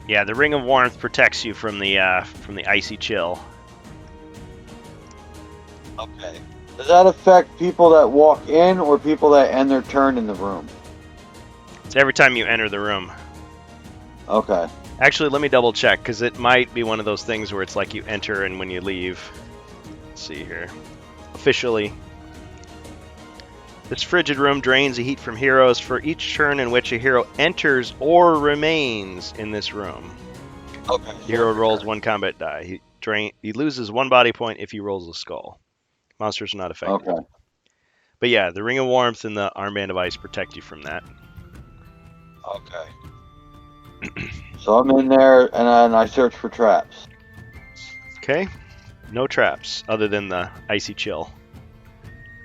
Yeah, the ring of warmth protects you from the icy chill. Okay. Does that affect people that walk in or people that end their turn in the room? It's every time you enter the room. Okay. Actually, let me double check, because it might be one of those things where it's like you enter and when you leave. Let's see here. Officially, this frigid room drains the heat from heroes for each turn in which a hero enters or remains in this room. Okay. The hero rolls 1 combat die. He loses 1 body point if he rolls a skull. Monsters are not affected. Okay. But yeah, the ring of warmth and the armband of ice protect you from that. Okay. So I'm in there and then I search for traps. Okay. No traps other than the icy chill,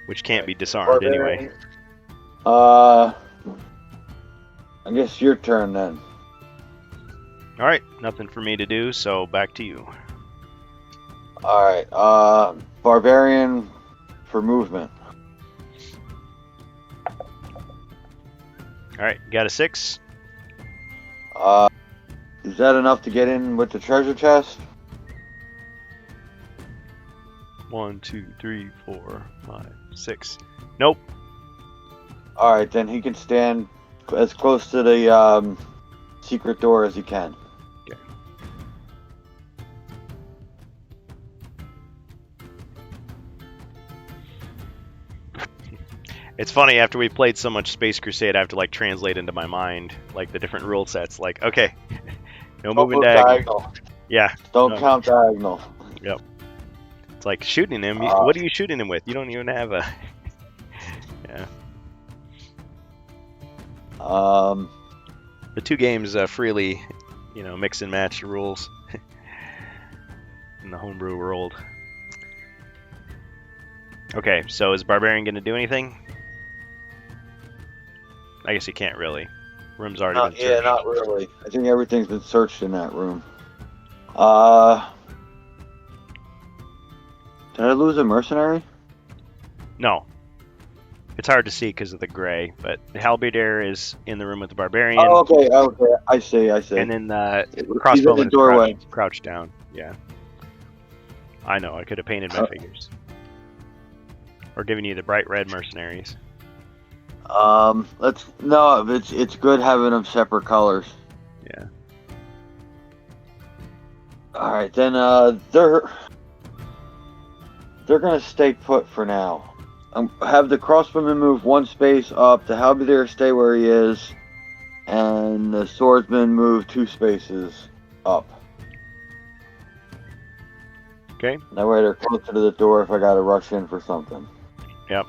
which can't be disarmed anyway. I guess your turn then. All right, nothing for me to do, so back to you. All right. Barbarian for movement. All right, got a 6. Is that enough to get in with the treasure chest? 1, 2, 3, 4, 5, 6. Nope. All right, then he can stand as close to the secret door as he can. Okay. It's funny, after we played so much Space Crusade, I have to like translate into my mind like the different rule sets. Like, okay, no moving diagonal. Yeah. Don't No. count diagonal. Yep. It's like shooting him. Uh, What are you shooting him with? You don't even have a. Yeah. The two games freely, mix and match the rules in the homebrew world. Okay, so is Barbarian going to do anything? I guess he can't really. Room's already been searched. Yeah, not really. I think everything's been searched in that room. Did I lose a mercenary? No. It's hard to see because of the gray, but the Halberdier is in the room with the Barbarian. Oh, okay. I see. And then the He's in the crossbowman doorway. is crouched down. Yeah. I know. I could have painted my figures. Or given you the bright red mercenaries. It's good having them separate colors. Yeah. All right, then they're gonna stay put for now. Have the crossbowman move one space up, the halberdier stay where he is, and the swordsman move 2 spaces up. Okay. That way they're closer to the door if I gotta rush in for something. Yep.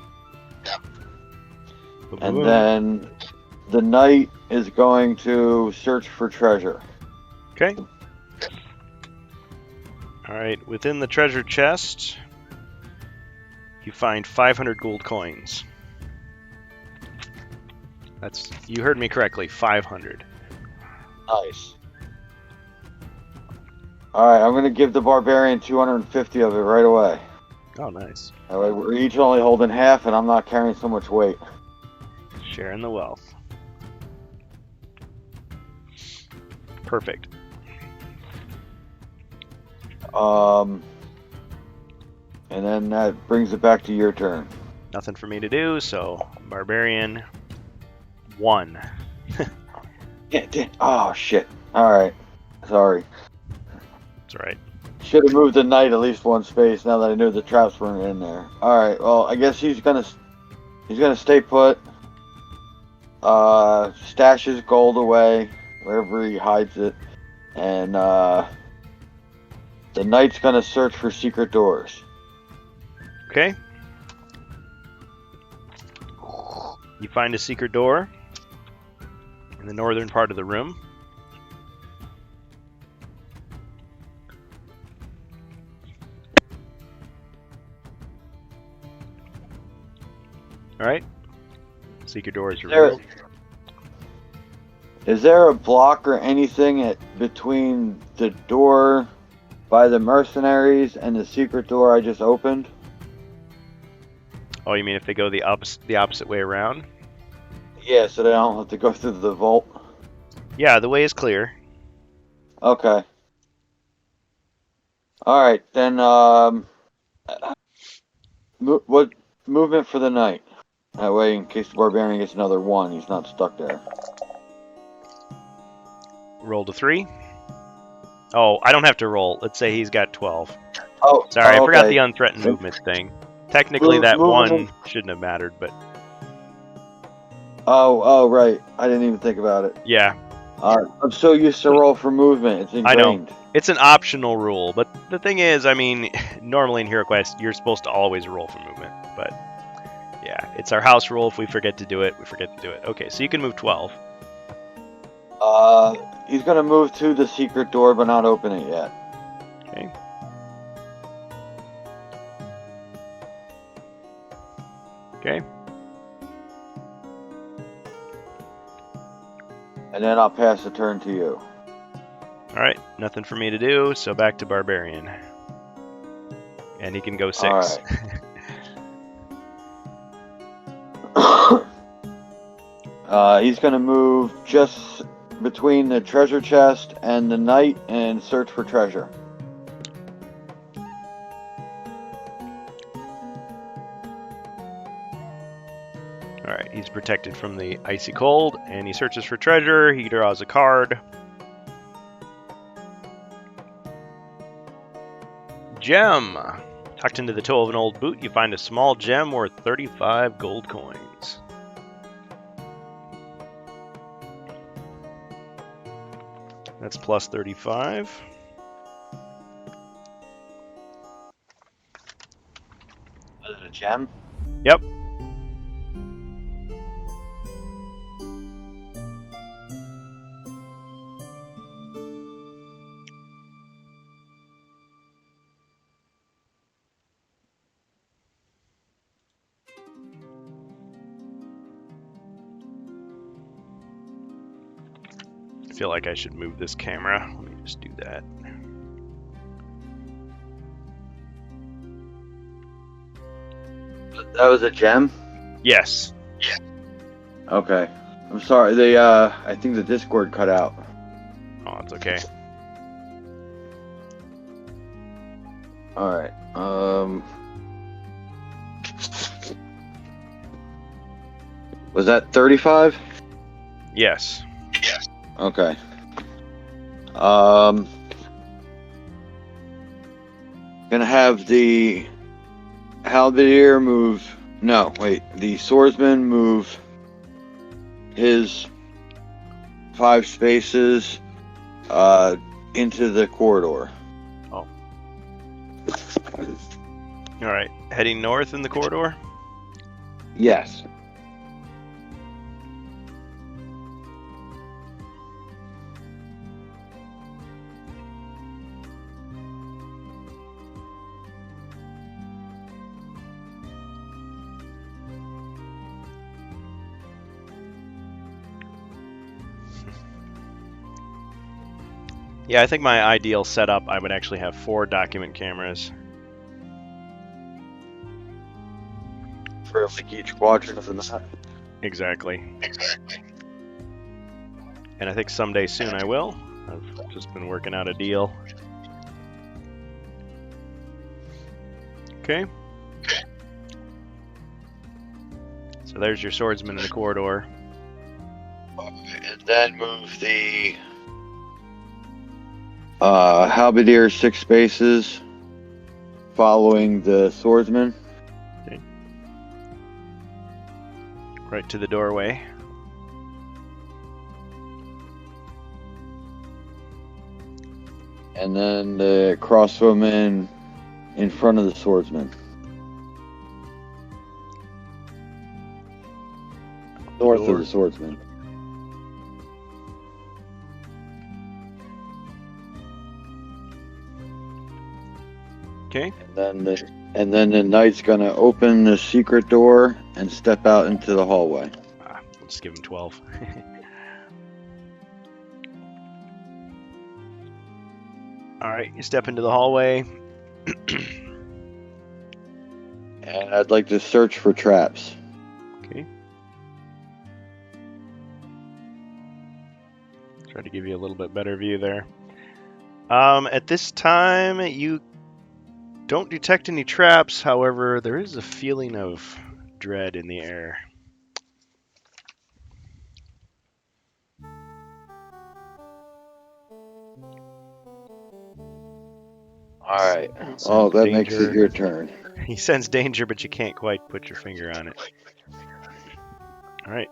And then the knight is going to search for treasure. Okay. Alright, within the treasure chest, you find 500 gold coins. You heard me correctly, 500. Nice. Alright, I'm going to give the barbarian 250 of it right away. Oh, nice. That way we're each only holding half and I'm not carrying so much weight. Sharing the wealth. Perfect. And then that brings it back to your turn. Nothing for me to do, so Barbarian 1. Oh, shit. Alright. Sorry. That's right. Should have moved the knight at least 1 space now that I knew the traps weren't in there. Alright, well, I guess he's gonna stay put. Stash his gold away wherever he hides it. And the knight's gonna search for secret doors. Okay. You find a secret door in the northern part of the room. Alright. Secret door is revealed. Is there a block or anything between the door by the mercenaries and the secret door I just opened? Oh, you mean if they go the opposite way around? Yeah, so they don't have to go through the vault? Yeah, the way is clear. Okay. Alright, then, what movement for the knight? That way, in case the barbarian gets another 1, he's not stuck there. Roll to 3. Oh, I don't have to roll. Let's say he's got 12. Oh, sorry, I forgot okay. the unthreatened movement thing. Technically, that 1 shouldn't have mattered, but... Oh, right. I didn't even think about it. Yeah. I'm so used to roll for movement. It's ingrained. I know. It's an optional rule, but the thing is, I mean, normally in HeroQuest, you're supposed to always roll for movement, but... Yeah, it's our house rule. If we forget to do it, we forget to do it. Okay, so you can move 12. He's gonna move to the secret door, but not open it yet. Okay. Okay. And then I'll pass the turn to you. Alright, nothing for me to do, so back to Barbarian. And he can go 6. Alright. He's gonna move just between the treasure chest and the knight and search for treasure. Alright, he's protected from the icy cold, and he searches for treasure. He draws a card. Gem! Tucked into the toe of an old boot, you find a small gem worth 35 gold coins. That's plus 35. a gem? Yep. I feel like I should move this camera. Let me just do that. That was a gem? Yes. Okay. I'm sorry, I think the Discord cut out. Oh, it's okay. Alright, was that 35? Yes. Okay. Gonna have the halberdier move. No, wait. The swordsman move his 5 spaces into the corridor. Oh. All right. Heading north in the corridor? Yes. Yeah, I think my ideal setup, I would actually have 4 document cameras. For like each quadrant of the map. Exactly. And I think someday soon I will. I've just been working out a deal. Okay. So there's your swordsman in the corridor. And then move the halberdier 6 spaces following the swordsman. Okay. Right to the doorway. And then the crossbowman in front of the swordsman. North of the swordsman. Okay. And then the knight's gonna open the secret door and step out into the hallway. Let's give him 12. All right, you step into the hallway. And I'd like to search for traps. Okay. Try to give you a little bit better view there. At this time, you don't detect any traps. However, there is a feeling of dread in the air. Alright. Oh, that makes Danger. it your turn. You sense danger, but you can't quite put your finger on it. All right.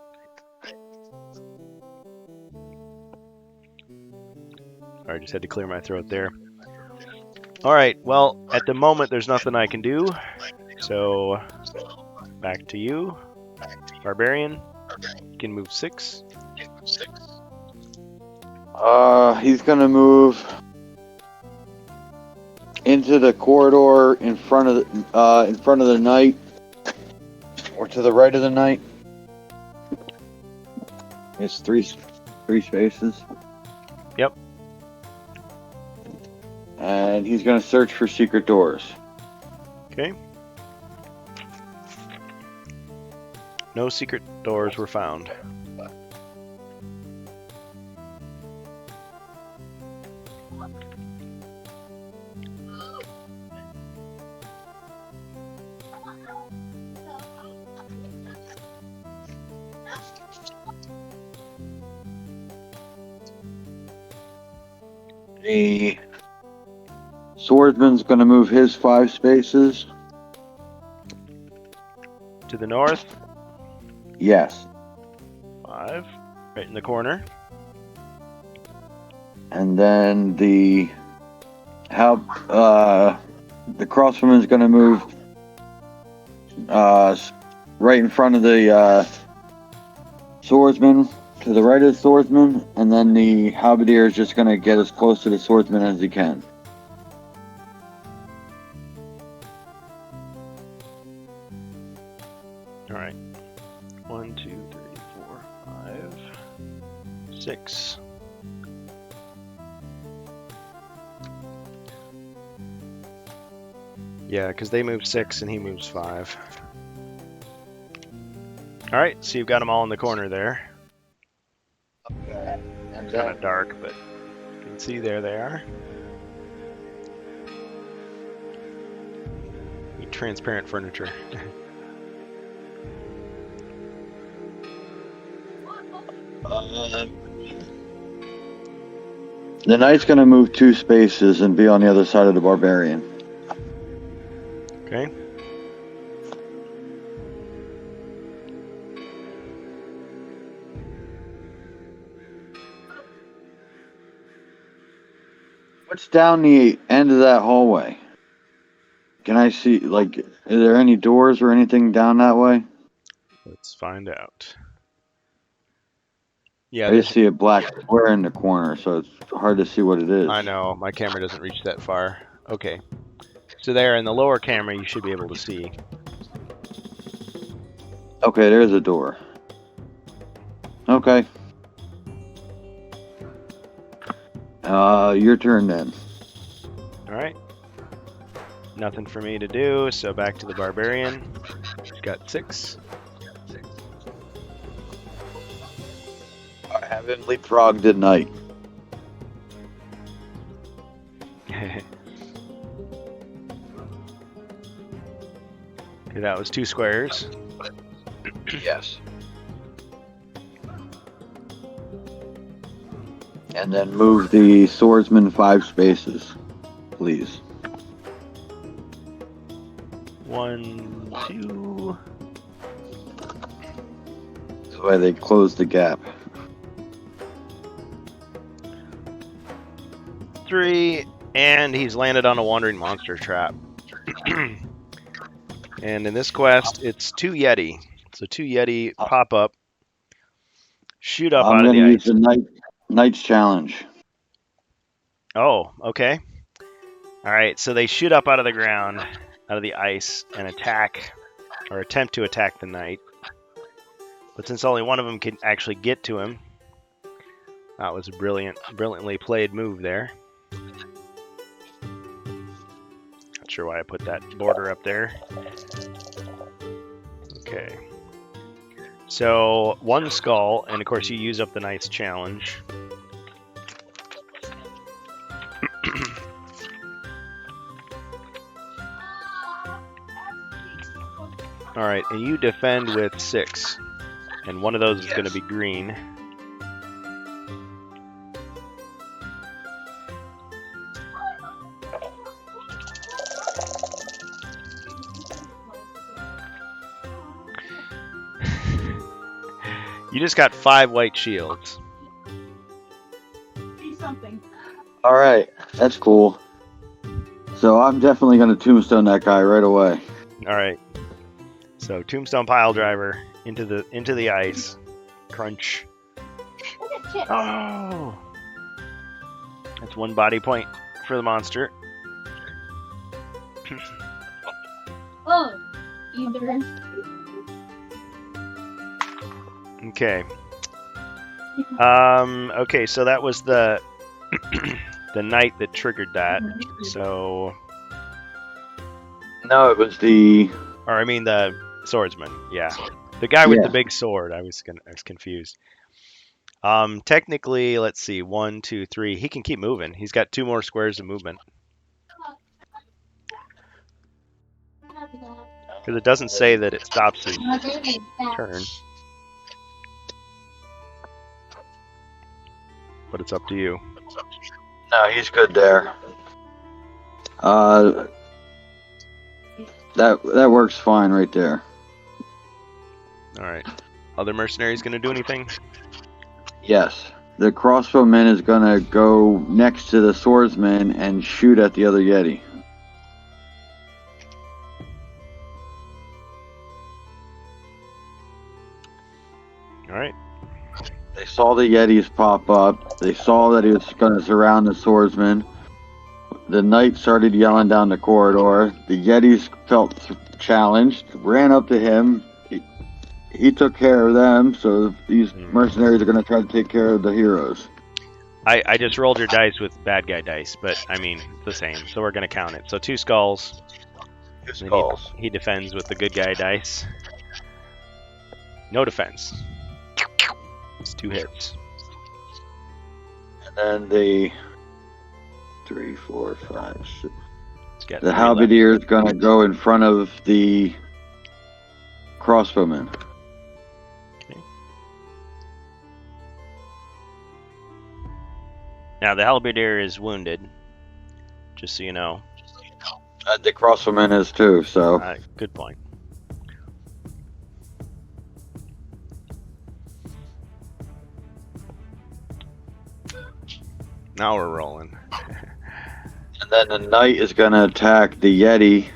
Sorry, just had to clear my throat there. All right. Well, at the moment, there's nothing I can do. So, back to you, Barbarian. You can move 6. He's gonna move into the corridor in front of the knight, or to the right of the knight. It's three spaces. Yep. And he's gonna search for secret doors. Okay. No secret doors were found. The swordsman's gonna move his 5 spaces. To the north. Yes. 5. Right in the corner. And then the crossbowman's gonna move right in front of the swordsman, to the right of the swordsman, and then the halberdier is just going to get as close to the swordsman as he can. All right. 1, 2, 3, 4, 5, 6. Yeah, because they move 6 and he moves 5. All right, so you've got them all in the corner there. Okay. And Kind of dark, but you can see there they are. Transparent furniture. The knight's going to move 2 spaces and be on the other side of the barbarian. Okay. What's down the end of that hallway? Can I see, like, are there any doors or anything down that way? Let's find out. Yeah, I just see a black square in the corner, so it's hard to see what it is. I know, my camera doesn't reach that far. Okay. So there in the lower camera you should be able to see. Okay, there's a door. Okay. Your turn then. Alright. Nothing for me to do, so back to the barbarian. He's got 6. I have him leapfrog the knight. Okay, that was 2 squares. Yes. And then move the swordsman 5 spaces, please. 1, 2. That's why they close the gap. 3, and he's landed on a wandering monster trap. And in this quest, it's 2 Yeti. So 2 Yeti pop up, shoot up I'm out of going the to use ice. the knight's challenge. Oh, okay. All right, so they shoot up out of the ground, out of the ice, and attack, or attempt to attack the knight. But since only one of them can actually get to him, that was a brilliantly played move there. Not sure why I put that border up there. Okay. So 1 skull, and of course you use up the knight's challenge. All right, and you defend with 6, and one of those is going to be green. You just got 5 white shields. All right, that's cool. So I'm definitely going to tombstone that guy right away. All right. So tombstone pile driver into the ice. Crunch. Oh. That's 1 body point for the monster. Oh, either. Okay. Okay, so that was the the knight that triggered that. So, No, it was the... or I mean the swordsman. Yeah, the guy with the big sword. I was confused. Technically, let's see. 1, 2, 3. He can keep moving. He's got 2 more squares of movement. Because it doesn't say that it stops his turn. But it's up to you. No, he's good there. That works fine right there. All right. Other mercenaries going to do anything? Yes. The crossbowman is going to go next to the swordsman and shoot at the other Yeti. saw the Yetis pop up. They saw that he was going to surround the swordsman. The knight started yelling down the corridor. The Yetis felt challenged, ran up to him. He took care of them, so these mercenaries are going to try to take care of the heroes. I just rolled your dice with bad guy dice, but I mean, it's the same, so we're going to count it. So 2 skulls. 2 And skulls. He defends with the good guy dice. No defense. It's 2 hits. And then the 3, 4, 5, 6. The halberdier is going to go in front of the crossbowman. Okay. Now the halberdier is wounded, just so you know. The crossbowman is too, so. Good point. Now we're rolling. And then the knight is going to attack the Yeti.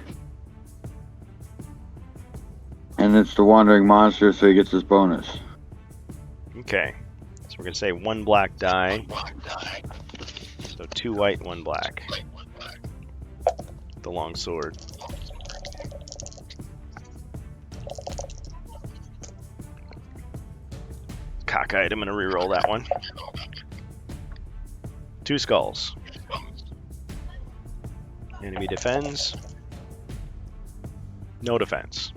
And it's the wandering monster, so he gets his bonus. Okay. So we're going to say 1 black die. So 2 white, 1 black. The long sword. Cockeyed, I'm going to reroll that one. 2 skulls. Enemy defends. No defense.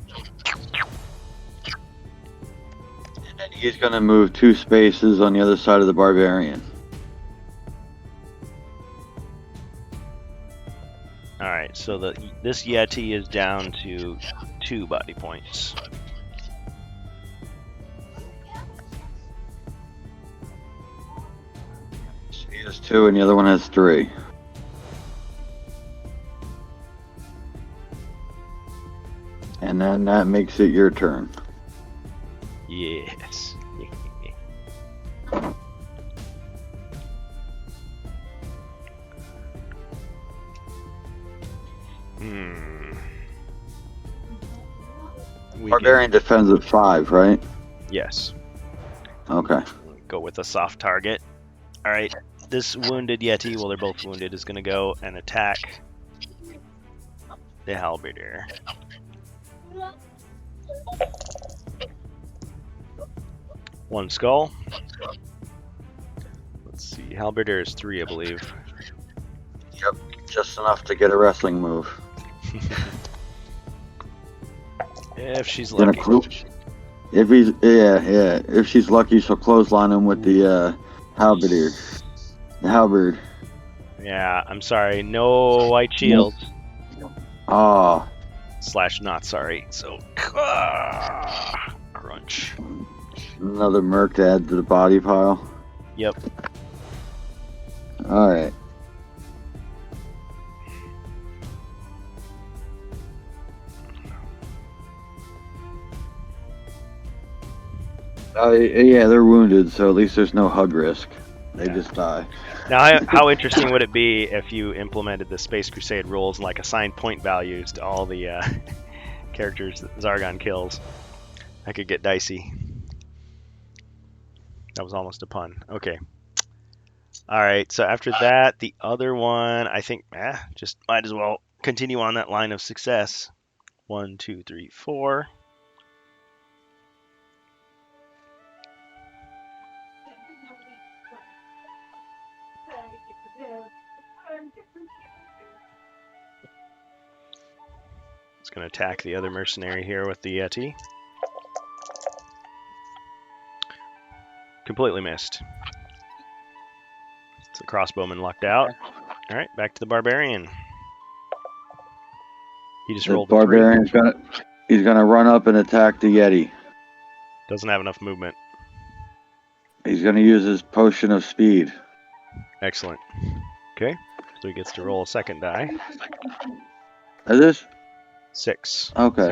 And he's going to move 2 spaces on the other side of the barbarian. Alright, so this Yeti is down to 2 body points. He has 2 and the other one has 3. And then that makes it your turn. Yes. Barbarian defends at 5, right? Yes. Okay. Go with a soft target. Alright, this wounded Yeti, well they're both wounded, is going to go and attack the halberdier. One skull. Let's see, halberdier is 3, I believe. Yep, just enough to get a wrestling move. If she's lucky. If she's lucky, she'll clothesline him with the halberdier. The halberd. Yeah, I'm sorry. No white shields. Ah. / not sorry. So, crunch. Another merc to add to the body pile. Yep. Alright. Yeah, they're wounded, so at least there's no hug risk. They just die. Now, how interesting would it be if you implemented the Space Crusade rules and like assigned point values to all the characters that Zargon kills? That could get dicey. That was almost a pun. Okay. All right. So after that, the other one, I think, just might as well continue on that line of success. 1, 2, 3, 4. It's going to attack the other mercenary here with the Yeti. Completely missed. It's the crossbowman lucked out. All right, back to the barbarian. He just rolled a 3. He's gonna run up and attack the Yeti. Doesn't have enough movement. He's gonna use his potion of speed. Excellent. Okay, so he gets to roll a second die. Is this? 6. Okay.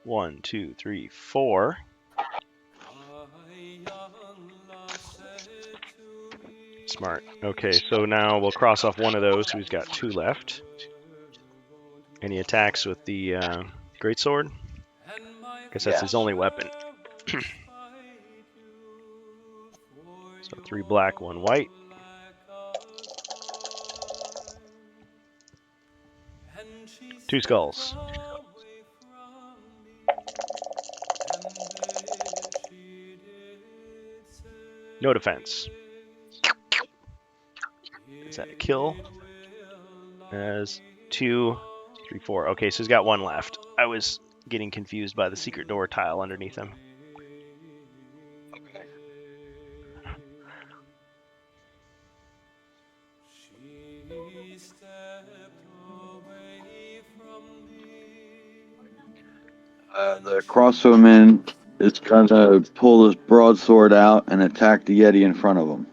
1, 2, 3, 4. Smart. Okay, so now we'll cross off one of those, so he's got 2 left. And he attacks with the greatsword. I guess that's his only weapon. So 3 black, 1 white. Two skulls. No defense. Is that a kill? As 2, 3, 4. Okay, so he's got 1 left. I was getting confused by the secret door tile underneath him. The crossbowman is gonna pull his broadsword out and attack the Yeti in front of him.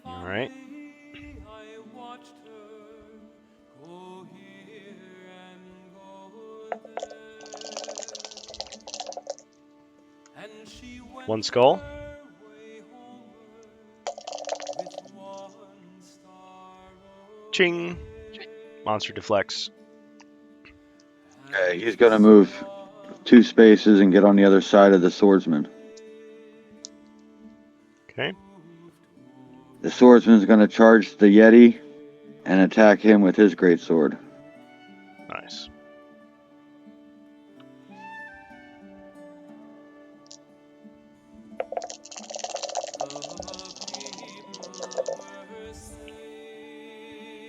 All right. One skull. Ching. Monster deflects. Okay, he's gonna move 2 spaces and get on the other side of the swordsman. Okay. The swordsman's gonna charge the Yeti and attack him with his greatsword. Nice.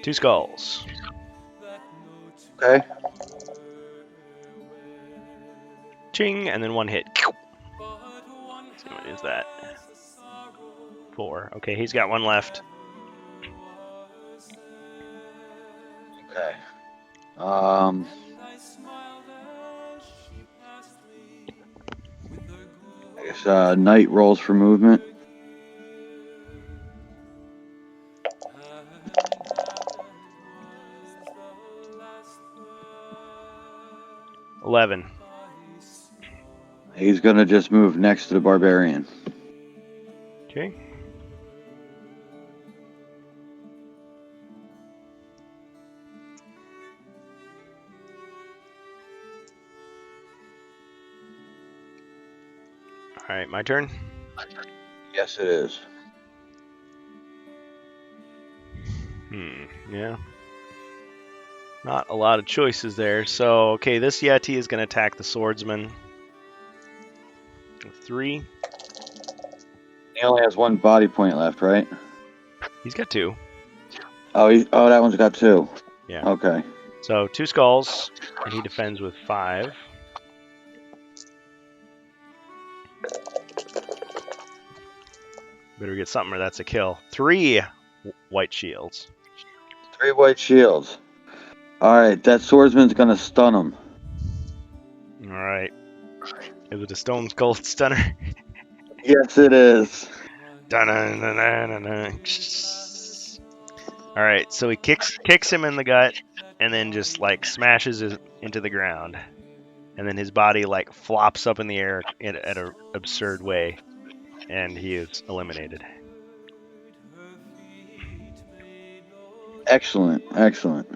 Two skulls. Okay. Ching, and then 1 hit. Let's see, what is that? 4. Okay, he's got 1 left. Okay. I guess Knight rolls for movement. $11. He's gonna just move next to the barbarian. Okay. All right, my turn. Yes, it is. Yeah. Not a lot of choices there. So, okay, this Yeti is going to attack the swordsman. 3. He only has 1 body point left, right? He's got 2. Oh, that one's got 2. Yeah. Okay. So 2 skulls, and he defends with 5. Better get something or that's a kill. 3 white shields. 3 white shields. Alright, that swordsman's gonna stun him. Alright. Is it a stone skull stunner? Yes, it is. Alright, so he kicks him in the gut and then just like smashes it into the ground. And then his body like flops up in the air at an absurd way. And he is eliminated. Excellent, excellent.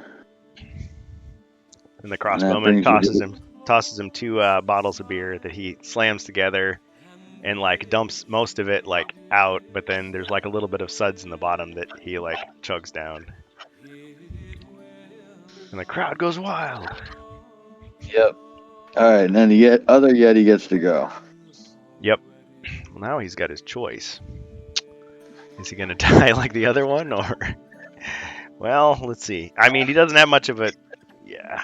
And the crossbowman tosses him 2 bottles of beer that he slams together and like dumps most of it like out, but then there's like a little bit of suds in the bottom that he like chugs down. And the crowd goes wild. Yep. Alright, and then the other Yeti gets to go. Yep. Well, now he's got his choice. Is he going to die like the other one, or... Well, let's see. I mean, he doesn't have much of a... Yeah.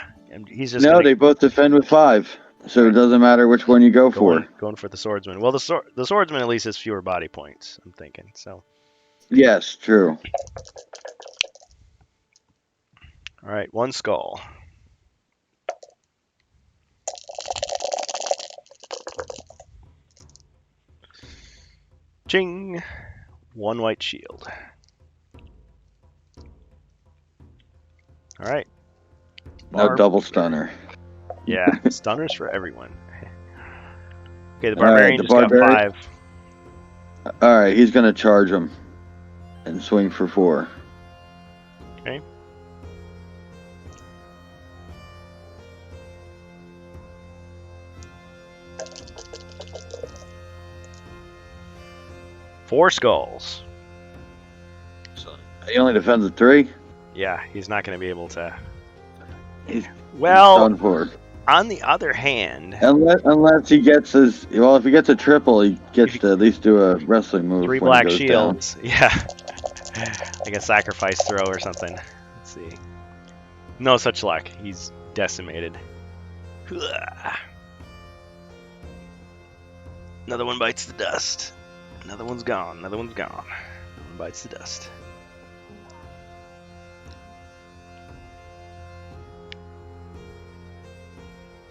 He's just They both defend with 5. So it doesn't matter which one you go for. Going for the swordsman. Well, the swordsman at least has fewer body points, I'm thinking, so... Yes, true. Alright, 1 skull. Ching! 1 white shield. Alright. No double stunner. Yeah, stunners for everyone. Okay, the barbarian just got 5. Alright, he's gonna charge him and swing for 4. Okay. 4 skulls. So he only defends at 3. Yeah, he's not going to be able to. He's Well, done for. on the other hand, Unless he gets his. Well, if he gets a triple, he gets to at least do a wrestling move. 3 when he black goes shields. Yeah. Like a sacrifice throw or something. Let's see. No such luck. He's decimated. Another one bites the dust. Another one's gone. Another one's gone. Another one bites the dust.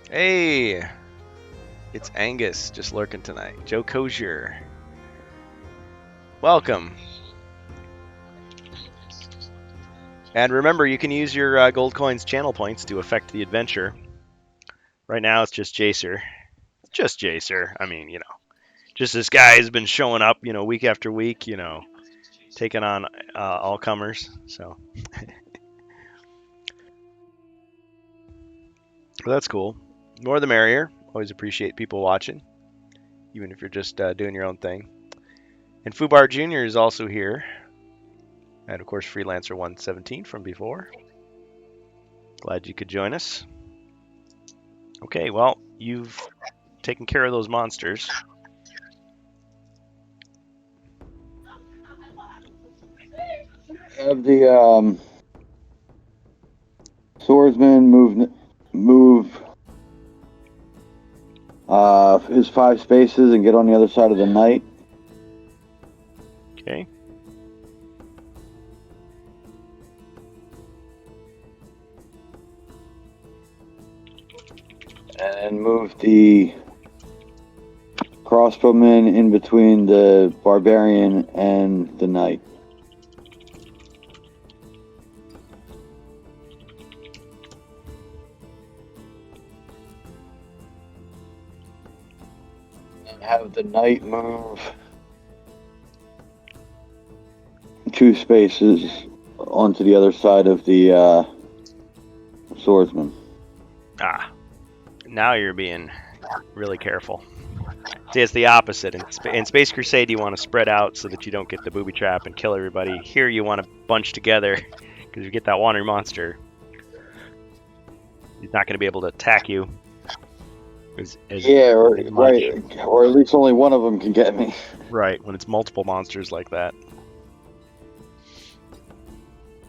Hey! It's Angus just lurking tonight. Joe Kozier. Welcome. And remember, you can use your gold coins channel points to affect the adventure. Right now, it's just Jacer. Just Jacer. I mean, just this guy has been showing up, week after week, taking on all comers. So well, that's cool. More the merrier. Always appreciate people watching, even if you're just doing your own thing. And Fubar Jr. is also here. And of course, Freelancer 117 from before. Glad you could join us. Okay, well, you've taken care of those monsters. Have the swordsman move his 5 spaces and get on the other side of the knight. Okay. And move the crossbowman in between the barbarian and the knight. And have the knight move 2 spaces onto the other side of the swordsman. Now you're being really careful. See, it's the opposite. In Space Crusade, you want to spread out so that you don't get the booby trap and kill everybody. Here, you want to bunch together because you get that wandering monster. He's not going to be able to attack you. Right. Or at least only one of them can get me. Right, when it's multiple monsters like that.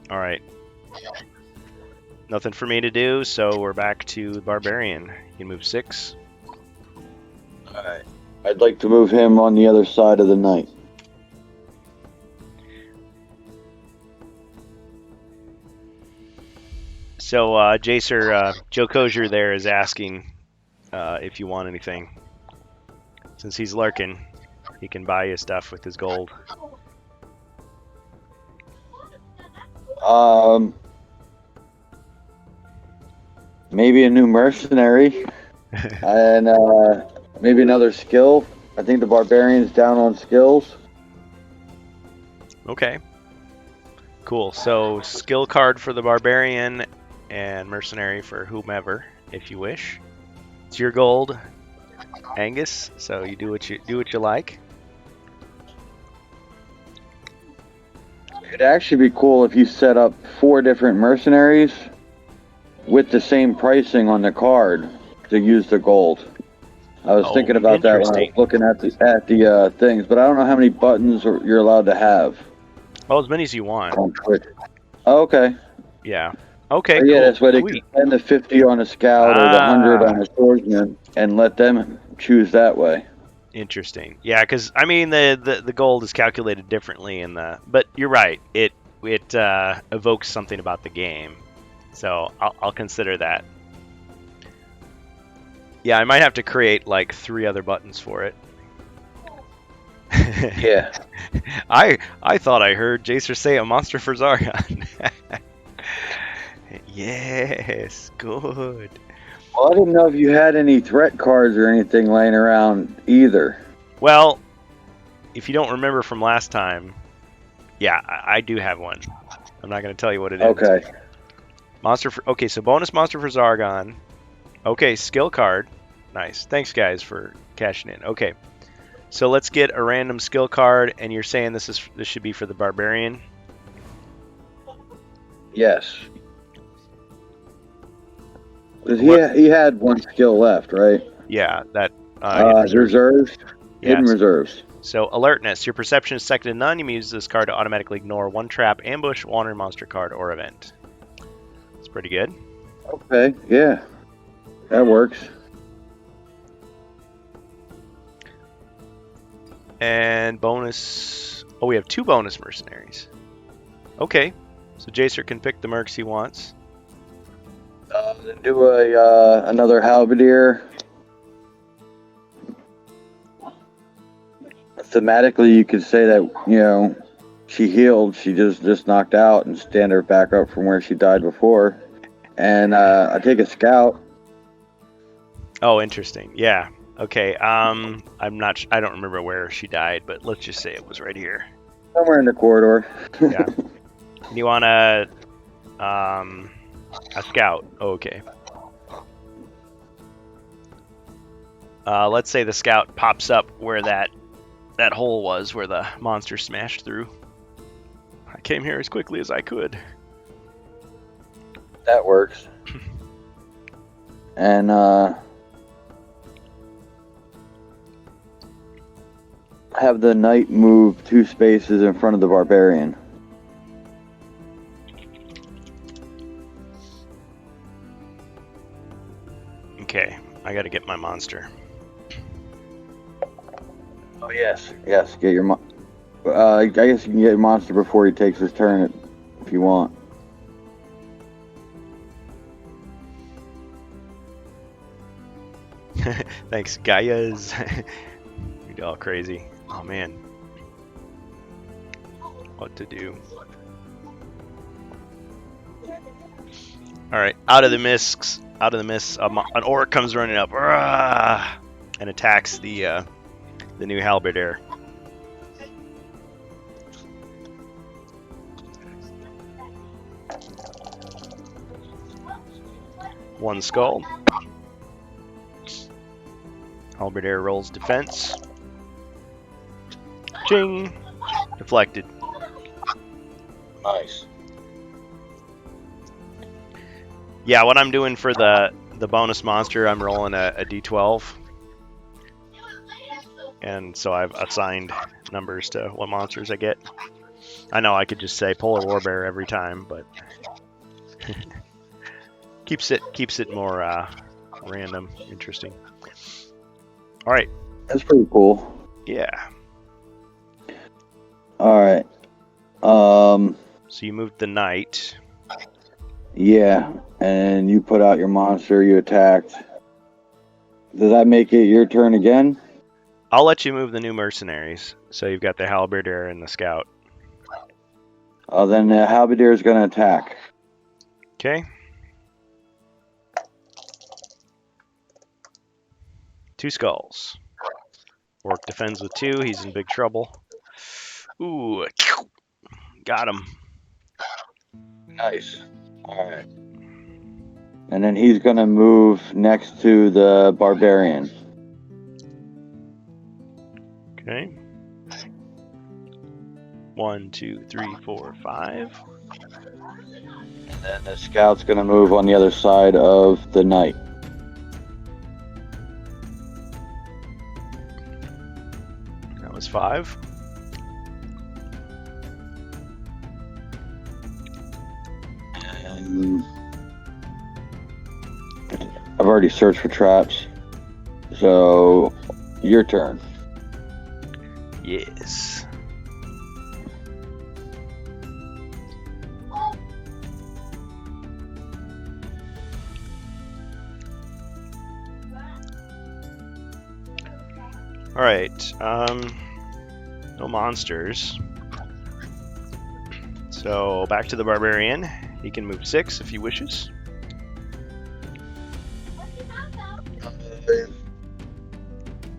All right. Nothing for me to do, so we're back to Barbarian. You can move 6. Alright. I'd like to move him on the other side of the knight. So, Jacer, Joe Kozier there is asking if you want anything. Since he's lurking, he can buy you stuff with his gold. Maybe a new mercenary. And maybe another skill. I think the barbarian's down on skills. Okay. Cool. So, skill card for the barbarian and mercenary for whomever, if you wish. It's your gold, Angus. So you do what you like. It'd actually be cool if you set up 4 different mercenaries with the same pricing on the card to use the gold. I was thinking about that when I was looking at the things, but I don't know how many buttons you're allowed to have. Oh, as many as you want. Oh, okay. Yeah. Okay. Yeah, cool. that's why they can spend the 50 on a scout or the 100 on a swordsman and let them choose that way. Interesting. Yeah, because I mean the gold is calculated differently but you're right. It evokes something about the game, so I'll consider that. Yeah, I might have to create like 3 other buttons for it. Yeah. I thought I heard Jacer say a monster for Zargon. Yes, good. Well, I didn't know if you had any threat cards or anything laying around either. Well, if you don't remember from last time, yeah, I do have one. I'm not going to tell you what it is. Okay. Okay, so bonus monster for Zargon. Okay, skill card. Nice. Thanks, guys, for cashing in. Okay. So let's get a random skill card, and you're saying this should be for the barbarian? Yes. Because he had one skill left, right? Yeah, that reserves. Yes. Hidden reserves. So alertness. Your perception is second to none. You may use this card to automatically ignore one trap, ambush, wandering monster card, or event. It's pretty good. Okay, yeah. That works. And bonus... Oh, we have 2 bonus mercenaries. Okay. So Jacer can pick the mercs he wants. Then do another halberdier. Thematically, you could say that, you know, she healed. She just knocked out and stand her back up from where she died before. And I take a scout. Oh, interesting. Yeah. Okay. I'm not. I don't remember where she died, but let's just say it was right here. Somewhere in the corridor. Yeah. You want a scout? Oh, okay. Let's say the scout pops up where that hole was, where the monster smashed through. I came here as quickly as I could. That works. And have the knight move 2 spaces in front of the barbarian. Okay, I gotta get my monster. Oh yes, get your I guess you can get your monster before he takes his turn if you want. Thanks, Gaia's. You're all crazy. Oh man, what to do? All right, out of the mists, an orc comes running up, and attacks the new halberdier. One skull. Halberdier rolls defense. Ching! Deflected. Nice. Yeah, what I'm doing for the bonus monster, I'm rolling a d12. And so I've assigned numbers to what monsters I get. I know I could just say Polar Warbear every time, but keeps it more random, interesting. All right. That's pretty cool. Yeah. All right. So you moved the knight. Yeah, and you put out your monster. You attacked. Does that make it your turn again? I'll let you move the new mercenaries. So you've got the halberdier and the scout. Then the halberdier is going to attack. Okay. 2 skulls. Orc defends with 2. He's in big trouble. Ooh, got him. Nice. All right. And then he's going to move next to the barbarian. Okay. 1, 2, 3, 4, 5. And then the scout's going to move on the other side of the knight. That was 5. And I've already searched for traps. So, your turn. Yes. All right. No monsters. So back to the barbarian. He can move 6 if he wishes.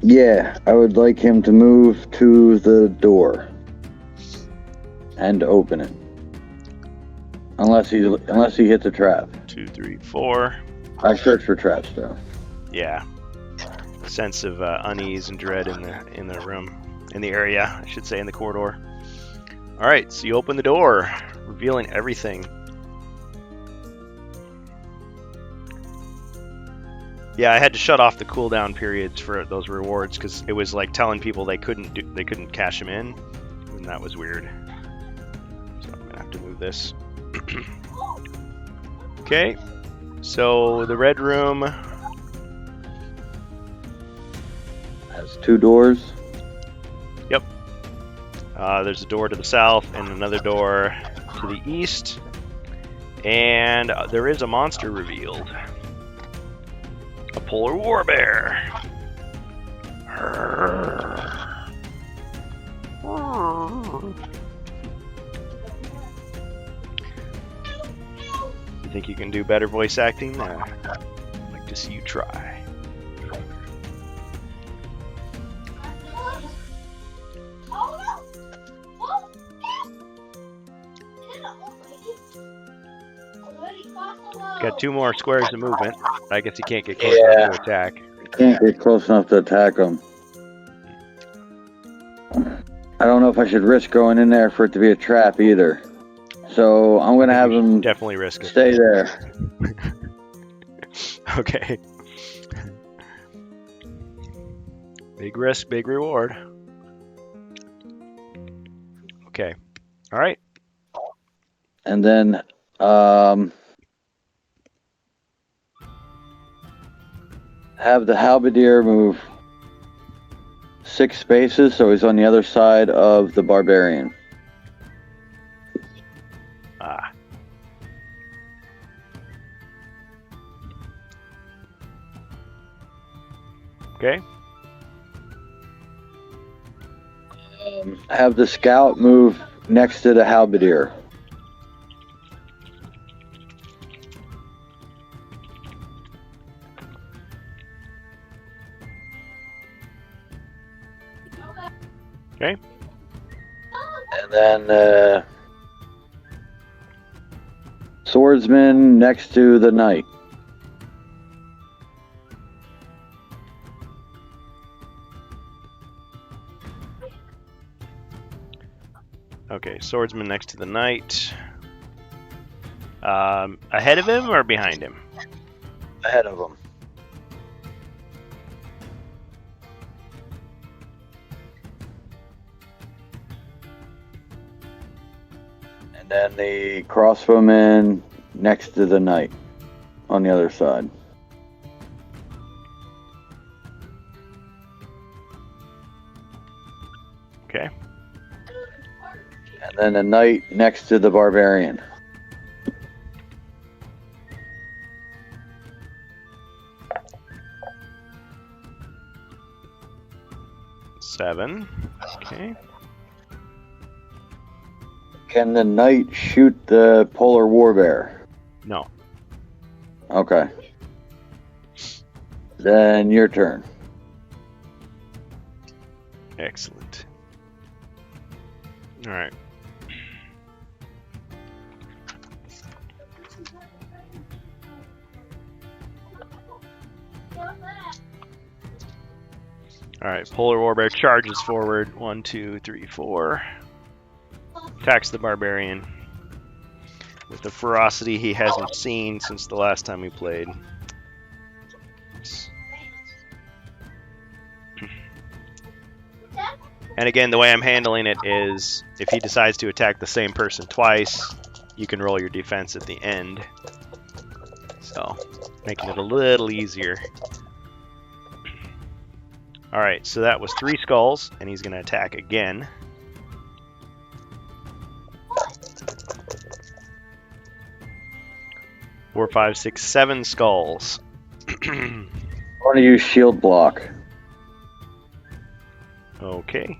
Yeah, I would like him to move to the door and open it. Unless he hits a trap. 2, 3, 4. I searched for traps though. Yeah. sense of unease and dread in the room, in the area, I should say, in the corridor. All right, so you open the door, revealing everything. Yeah, I had to shut off the cooldown periods for those rewards because it was like telling people they couldn't cash them in, and that was weird. So I'm gonna have to move this. Okay, so the red room Has 2 doors. there's a door to the south and another door to the east, and there is a monster revealed. A polar war bear. You think you can do better voice acting? I'd like to see you try. Got 2 more squares of movement. I guess you can't get close enough to attack. Can't get close enough to attack them. I don't know if I should risk going in there for it to be a trap either. So I'm gonna have him Definitely risk it. stay there. Okay. Big risk, big reward. Okay. All right. And then have the halberdier move 6 spaces so he's on the other side of the barbarian. Ah. Okay. Have the scout move next to the halberdier. Okay. And then swordsman next to the knight. Okay, swordsman next to the knight. Ahead of him or behind him? Ahead of him. And then the crossbowman next to the knight on the other side. Okay. And then the knight next to the barbarian. Seven. Okay. Can the knight shoot the polar warbear? No. Okay. Then your turn. Excellent. All right. All right. Polar warbear charges forward. 1, 2, 3, 4. Attacks the barbarian with the ferocity he hasn't seen since the last time we played. And again, the way I'm handling it is if he decides to attack the same person twice, you can roll your defense at the end. So, making it a little easier. Alright, so that was 3 skulls, and he's going to attack again. Four, 5, 6, 7 skulls. I want to use shield block. Okay,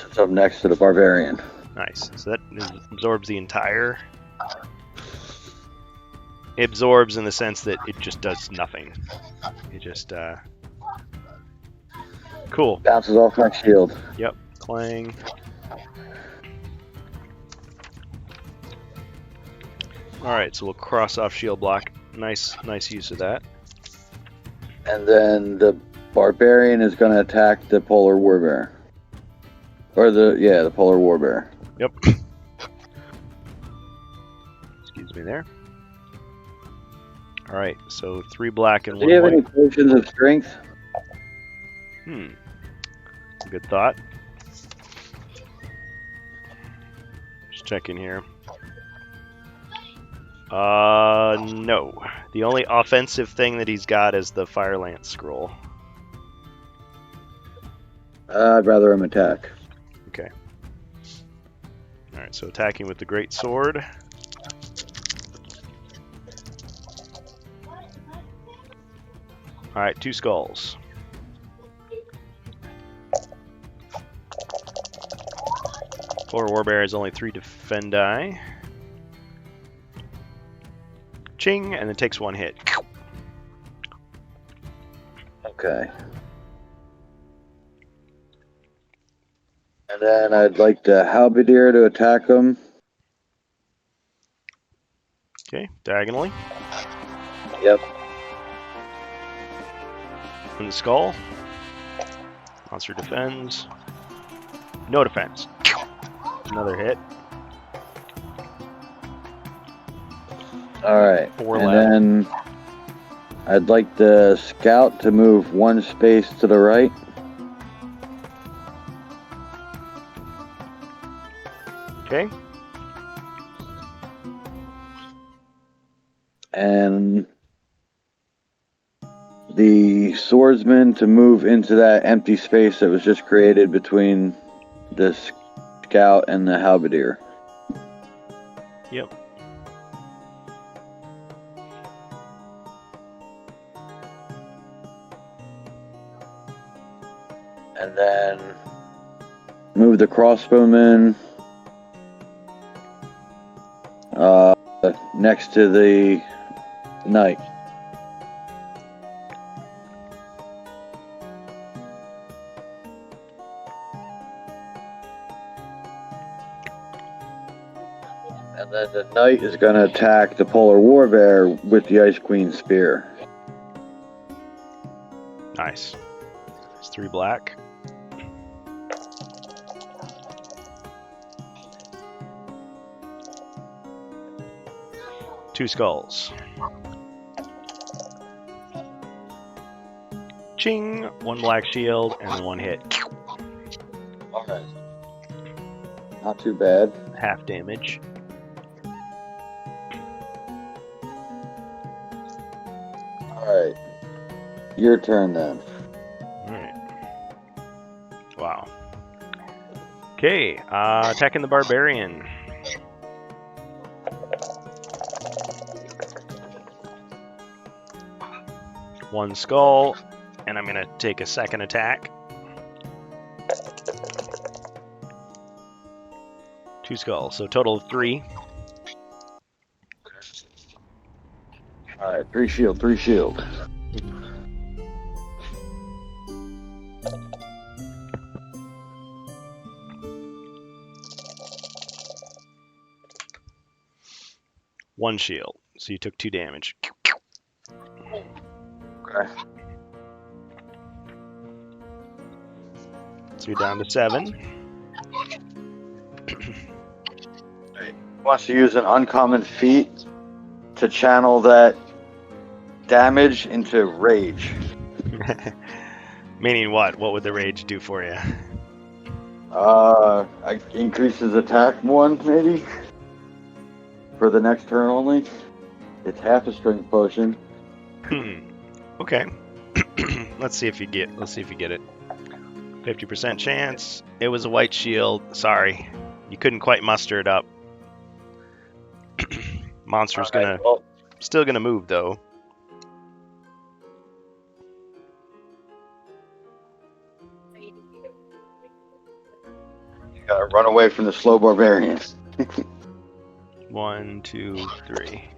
It's up next to the barbarian. nice. So that absorbs the entire... It absorbs in the sense that it just does nothing. It just, Cool. Bounces off my shield. Yep, clang. Alright, so we'll cross off shield block. Nice use of that. And then the Barbarian is going to attack the Polar Warbear. Or the Polar Warbear. Yep. Excuse me there. All right, so 3 black and Do 1 you have any white. potions of strength? Good thought. Just checking here. No. The only offensive thing that he's got is the Fire Lance scroll. I'd rather him attack. Okay. All right, so attacking with the great sword. All right, 2 skulls. Polar Warbear has only 3 defendi. Ching, and then takes 1 hit. Okay. And then I'd like the Halberdier to attack him. Okay, diagonally. Yep. In the skull. Monster defends. No defense. Another hit. Alright. 4 And left. then I'd like the scout to move 1 space to the right. Okay. And the swordsman to move into that empty space that was just created between the scout and the halberdier. Yep. And then move the crossbowman next to the knight. And then the knight is going to attack the Polar Warbear with the Ice Queen spear. Nice. It's 3 black. Two skulls. Ching! 1 black shield and 1 hit. Alright. Not too bad. Half damage. Alright. Your turn then. Alright. Wow. Okay, attacking the barbarian. One skull, and I'm gonna take a second attack. 2 skulls, so total of 3. Alright, 3 shield, 3 shield. One shield, so you took 2 damage. Okay. So you're down to 7. Wants to use an uncommon feat to channel that damage into rage. Meaning what? What would the rage do for you? Increases attack 1, maybe? For the next turn only. It's half a strength potion. Okay. Let's see if you get it. 50% chance. It was a white shield. Sorry. You couldn't quite muster it up. Monster's still gonna move though. You gotta run away from the slow barbarians. 1, 2, 3.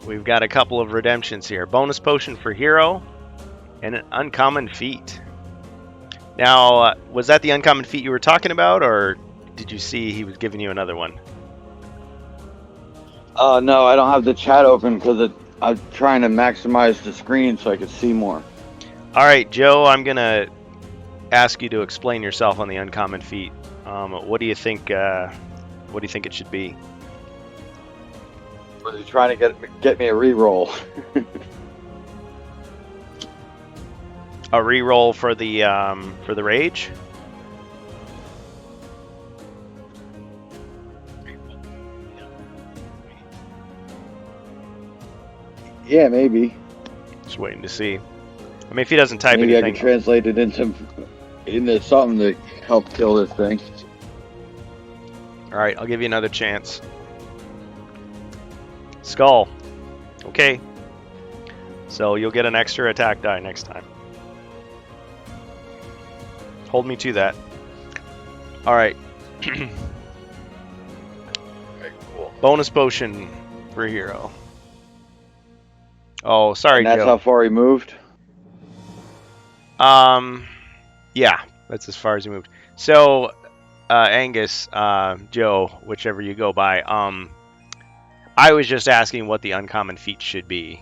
We've got a couple of redemptions here. Bonus potion for hero and an uncommon feat. Now, was that the uncommon feat you were talking about, or did you see he was giving you another one? Oh no, I don't have the chat open because I'm trying to maximize the screen so I can see more. All right, Joe, I'm gonna ask you to explain yourself on the uncommon feat. What do you think? What do you think it should be? Was he trying to get me a re-roll? A reroll for the rage? Yeah, maybe. Just waiting to see. I mean, if he doesn't type Maybe I anything, can translate it into something to help kill this thing. all right, I'll give you another chance. Skull. Okay. So you'll get an extra attack die next time. Hold me to that. All right. Okay, cool. Bonus potion for hero. Oh, sorry, And that's Joe. how far he moved? Yeah, that's as far as he moved. So, Angus, Joe, whichever you go by, I was just asking what the uncommon feat should be.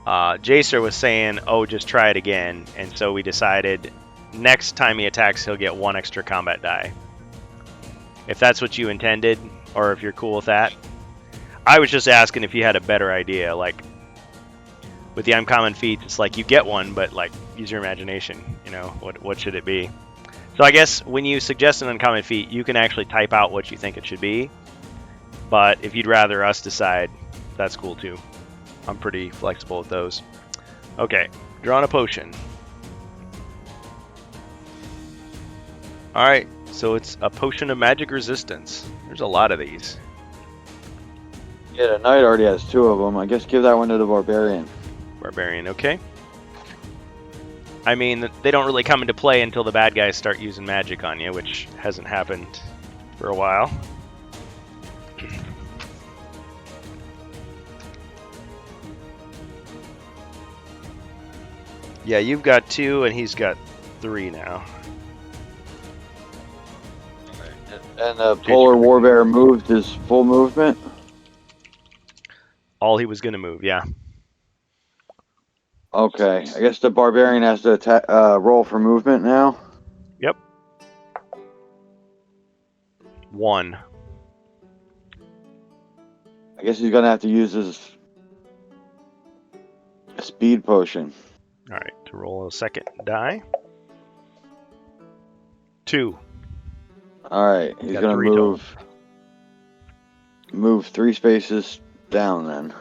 Jacer was saying, oh, just try it again, and so we decided next time he attacks, he'll get 1 extra combat die. If that's what you intended, or if you're cool with that. I was just asking if you had a better idea, like, with the uncommon feat, it's like you get one, but like use your imagination. You know, what should it be? So I guess when you suggest an uncommon feat, you can actually type out what you think it should be. But if you'd rather us decide, that's cool too. I'm pretty flexible with those. Okay, drawing a potion. All right, so it's a potion of magic resistance. There's a lot of these. Yeah, the knight already has 2 of them. I guess give that one to the barbarian. Barbarian, okay. I mean, they don't really come into play until the bad guys start using magic on you, which hasn't happened for a while. Yeah, you've got 2 and he's got 3 now. And the polar warbear moved his full movement? All he was going to move, yeah. Okay, I guess the barbarian has to attack, roll for movement now? Yep. 1. I guess he's gonna have to use his speed potion. Alright, to roll a second die. 2. Alright, he's Got gonna 3 total. move 3 spaces down then.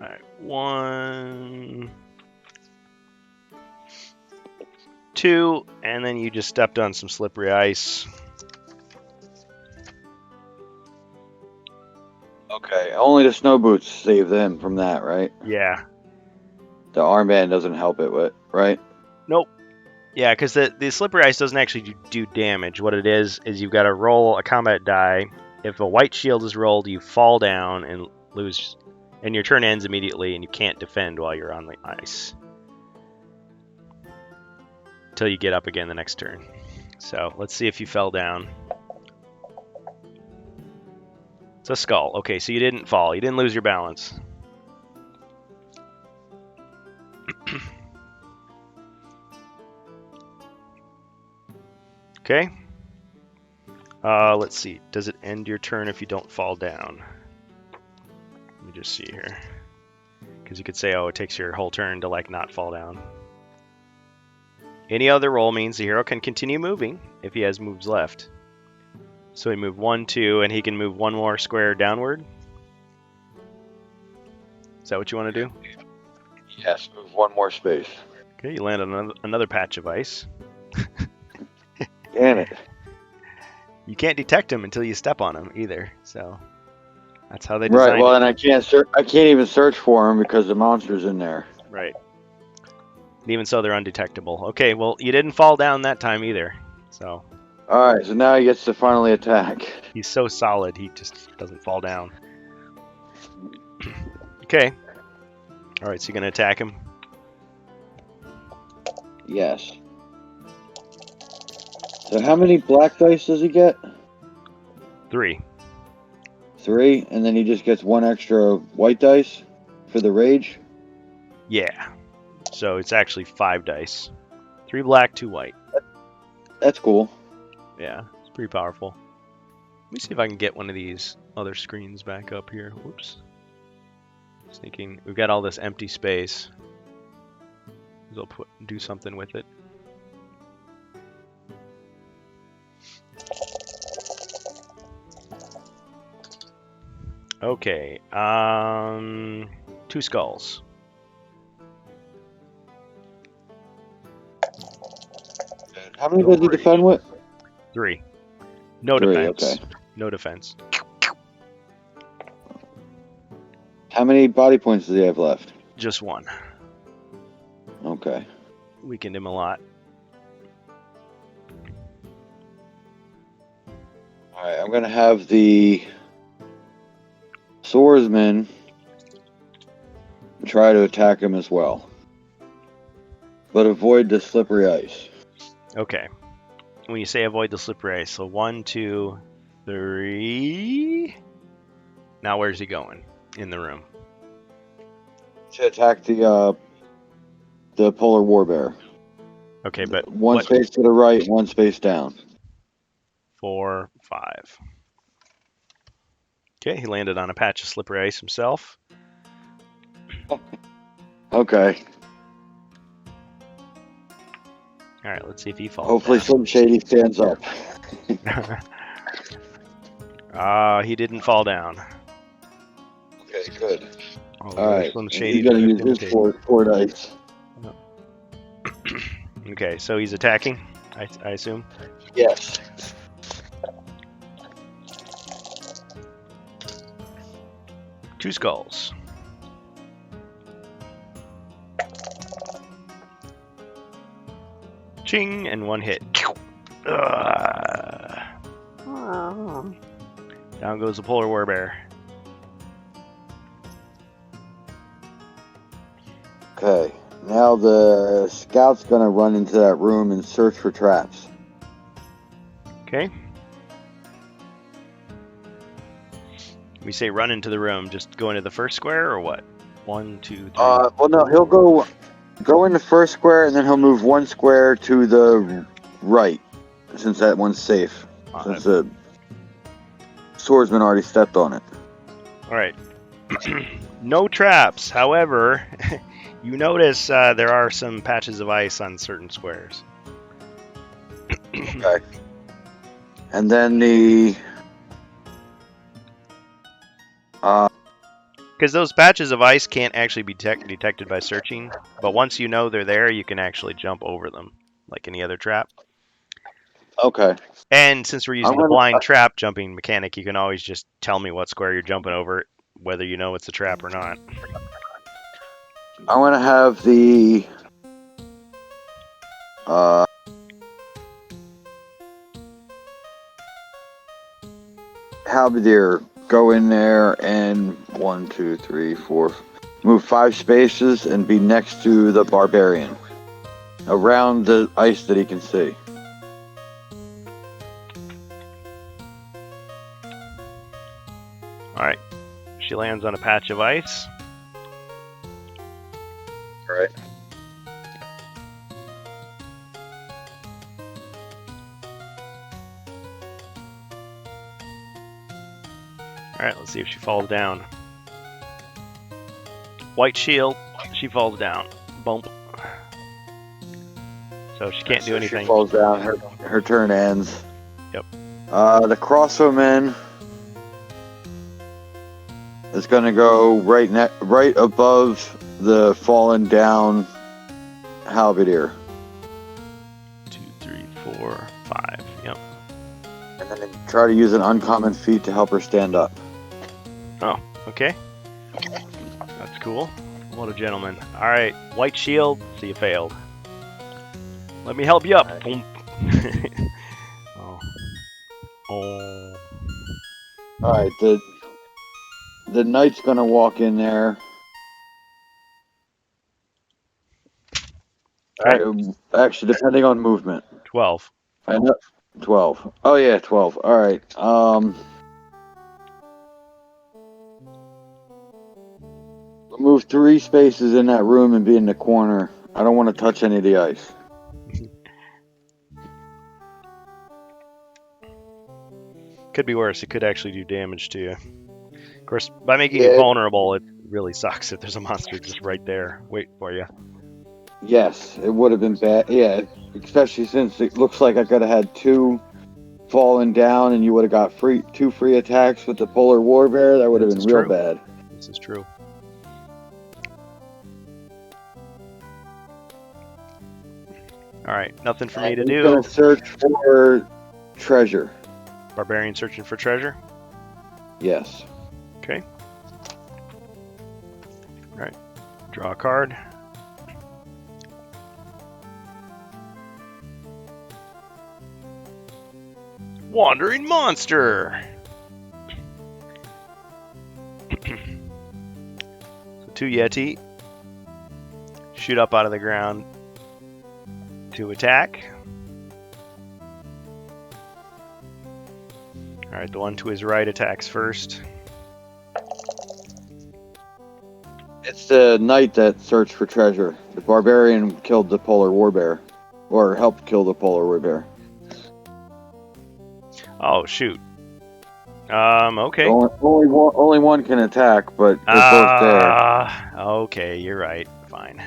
Alright, 1, 2, and then you just stepped on some slippery ice. Okay, only the snow boots save them from that, right? Yeah. The armband doesn't help it with, right? Nope. Yeah, because the slippery ice doesn't actually do damage. What it is you've got to roll a combat die. If a white shield is rolled, you fall down and lose, and your turn ends immediately, and you can't defend while you're on the ice until you get up again the next turn. So let's see if you fell down. It's a skull. Okay, so you didn't fall. You didn't lose your balance. Okay. Let's see. Does it end your turn if you don't fall down? Let me just see here. Because you could say, oh, it takes your whole turn to, like, not fall down. Any other roll means the hero can continue moving if he has moves left. So he moved 1, 2, and he can move 1 more square downward. Is that what you want to do? Yes, move 1 more space. Okay, you land on another patch of ice. Damn it. You can't detect him until you step on him either, so that's how they designed Right, well, it. and I can't even search for him because the monster's in there. Right. And even so, they're undetectable. Okay, well, you didn't fall down that time either, so Alright, so now he gets to finally attack. he's so solid, he just doesn't fall down. Okay. Alright, so you're going to attack him? Yes. So how many black dice does he get? 3. 3, and then he just gets 1 extra white dice for the rage. Yeah. So it's actually 5 dice. 3 black, 2 white. That's cool. Yeah, it's pretty powerful. Let me see if I can get one of these other screens back up here. Whoops. Thinking we've got all this empty space. I'll do something with it. Okay. 2 skulls. How many does he defend with? 3. No 3, defense. okay. No defense. How many body points does he have left? Just 1. Okay. Weakened him a lot. Alright, I'm gonna have the swordsman try to attack him as well. But avoid the slippery ice. Okay. When you say avoid the slippery ice, so 1, 2, 3. Now where's he going in the room? To attack the polar warbear. Okay, but One what? space to the right, 1 space down. 4, 5. Okay, he landed on a patch of slippery ice himself. Okay. All right, let's see if he falls. Hopefully Slim Shady stands up. He didn't fall down. Okay, good. Oh, Alright, Slim he's Shady's gonna gonna use his imitate. 4 dice. Okay, so he's attacking, I assume. Yes. Two skulls. Ching, and 1 hit. Down goes the polar warbear. Okay. Now the scout's gonna run into that room and search for traps. Okay. We say run into the room, just go into the first square or what? 1, 2, 3. Well, no, he'll go in the first square and then he'll move 1 square to the right, since that one's safe. Since the swordsman already stepped on it. All right. No traps. However, you notice there are some patches of ice on certain squares. Okay. And then the Because those patches of ice can't actually be detected by searching, but once you know they're there, you can actually jump over them, like any other trap. okay. And since we're using I'm the gonna- blind trap jumping mechanic, you can always just tell me what square you're jumping over, whether you know it's a trap or not. I want to have the halberdier go in there and 1, 2, 3, 4, move 5 spaces and be next to the barbarian, around the ice that he can see. All right. She lands on a patch of ice. All right. All right, let's see if she falls down. White shield, she falls down. Bump. So she can't do anything. She falls down. Her turn ends. Yep. The crossbowman is going to go right above the fallen down halberdier. 2, 3, 4, 5. Yep. And then try to use an uncommon feat to help her stand up. Oh, okay. That's cool. What a gentleman. All right, white shield. So you failed. Let me help you up. Right. Boom. Oh. Oh. Alright, the knight's going to walk in there. Actually, depending on movement. 12. I know. 12. Oh, yeah, 12. Alright. move 3 spaces in that room and be in the corner. I don't want to touch any of the ice. Could be worse. It could actually do damage to you. Of course, by making you vulnerable, it really sucks if there's a monster just right there waiting for you. Yes, it would have been bad. Yeah, especially since it looks like I could have had 2 falling down and you would have got 2 free attacks with the Polar War Bear. That would have been real bad. This is true. All right, nothing for me to do. I'm gonna search for treasure. Barbarian searching for treasure? Yes. Okay. All right, draw a card. Wandering monster! So 2 Yeti. Shoot up out of the ground to attack. Alright, the one to his right attacks first. It's the knight that searched for treasure. The barbarian killed the Polar War Bear. Or helped kill the Polar War Bear. Oh, shoot. Okay. Only one can attack, but they're both there. Okay, you're right. Fine.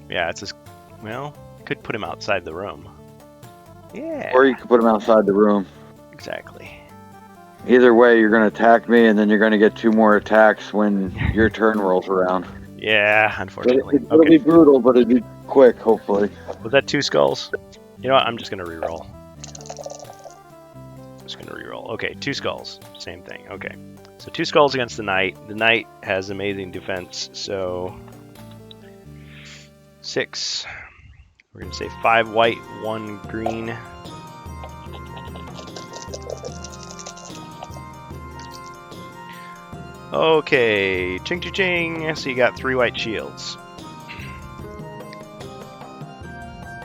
Yeah, it's just... Well, could put him outside the room. Yeah. Or you could put him outside the room. Exactly. Either way, you're going to attack me, and then you're going to get 2 more attacks when your turn rolls around. Yeah, unfortunately. It'll be brutal, but it'll be quick, hopefully. Was that 2 skulls? You know what? I'm just going to reroll. Just going to reroll. Okay, 2 skulls. Same thing. Okay. So 2 skulls against the knight. The knight has amazing defense, so... 6. We're going to say 5 white, 1 green. Okay, ching ching ching. So you got 3 white shields.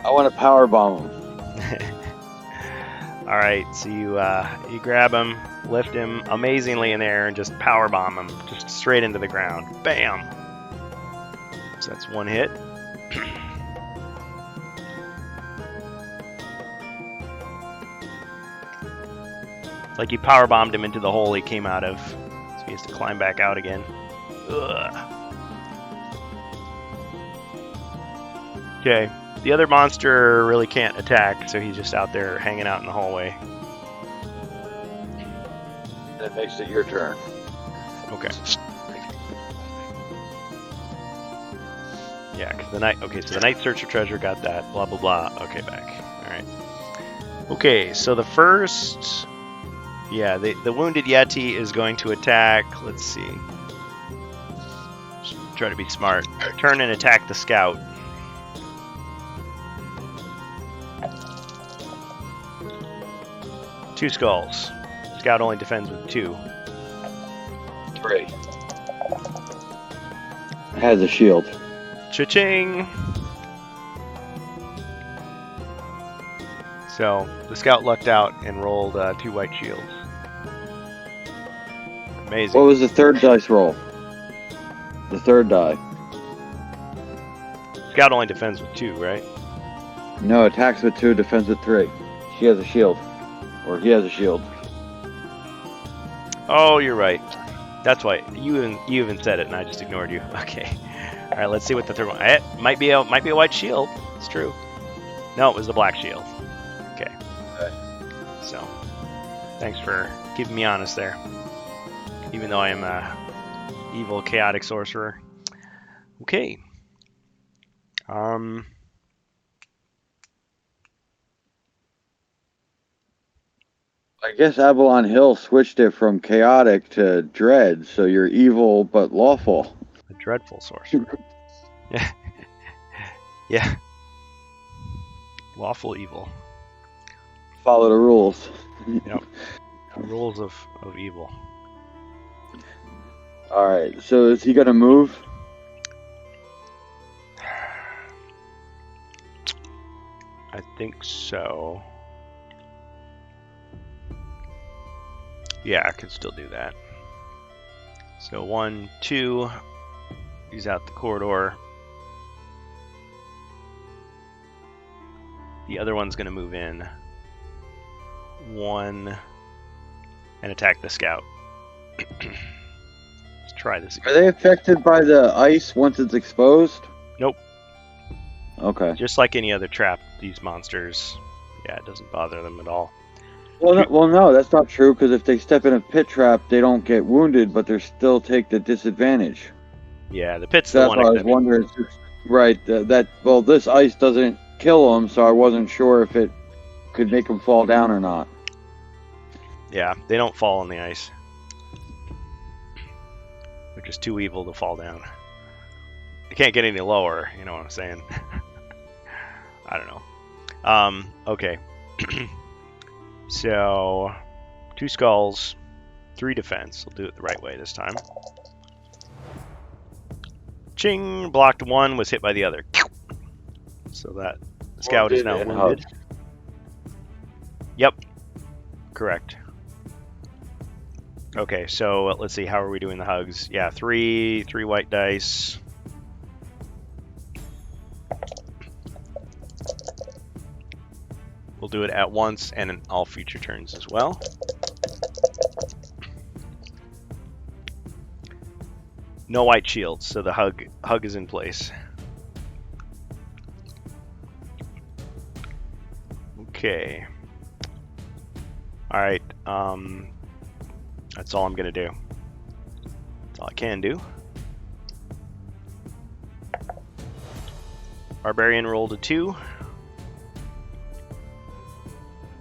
I want to power bomb him. All right, so you grab him, lift him amazingly in the air, and just power bomb him, just straight into the ground. Bam. So that's 1 hit. It's like you power bombed him into the hole he came out of. So he has to climb back out again. Ugh. Okay. The other monster really can't attack, so he's just out there hanging out in the hallway. That makes it your turn. Okay. Yeah, because the knight... Okay, so the knight search for treasure, got that. Blah, blah, blah. Okay, back. Alright. Okay, so the first... Yeah, the wounded Yeti is going to attack. Let's see. Just try to be smart. Turn and attack the scout. Two skulls. Scout only defends with 2. 3. Has a shield. Cha-ching! So, the scout lucked out and rolled 2 white shields. Amazing. What was the third dice roll? The third die. Scout only defends with 2, right? No, attacks with 2, defends with 3. She has a shield. Or he has a shield. Oh, you're right. That's why you even said it, and I just ignored you. Okay. All right, let's see what the third one. It might be a white shield. It's true. No, it was the black shield. Okay. So, thanks for keeping me honest there. Even though I am a evil, chaotic sorcerer. Okay. I guess Avalon Hill switched it from chaotic to dread, so you're evil but lawful. A dreadful sorcerer. Yeah. Yeah. Lawful evil. Follow the rules. Yep. Rules of evil. Alright, so is he gonna move? I think so. Yeah, I can still do that. So 1, 2. He's out the corridor. The other one's going to move in. 1. And attack the scout. Let's try this again. Are they affected by the ice once it's exposed? Nope. Okay. Just like any other trap, these monsters, yeah, it doesn't bother them at all. Well, no, that's not true, because if they step in a pit trap, they don't get wounded, but they still take the disadvantage. Yeah, the pit's So the that's one why I was exception. wondering. Right, well, this ice doesn't kill them, so I wasn't sure if it could make them fall down or not. Yeah, they don't fall on the ice. They're just too evil to fall down. They can't get any lower, you know what I'm saying? I don't know. Okay. So, 2 skulls, 3 defense. We'll do it the right way this time. Ching! Blocked 1, was hit by the other. So that scout is now wounded. Yep. Correct. Okay, so let's see, how are we doing the hugs? Yeah, 3 white dice. We'll do it at once and in all future turns as well. No white shields, so the hug is in place. Okay. All right. That's all I'm gonna do. That's all I can do. Barbarian rolled a 2.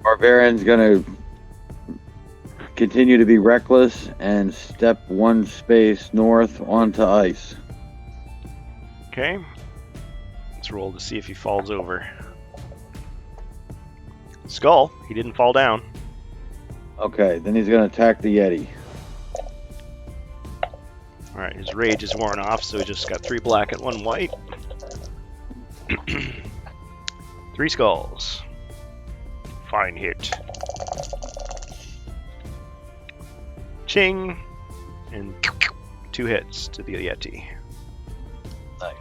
Barbarian's gonna continue to be reckless and step 1 space north onto ice. Okay. Let's roll to see if he falls over. Skull. He didn't fall down. Okay, then he's gonna attack the Yeti. Alright, his rage is worn off, so he just got 3 black and 1 white. 3 skulls. Fine hit. Ching! And 2 hits to the Yeti. Nice.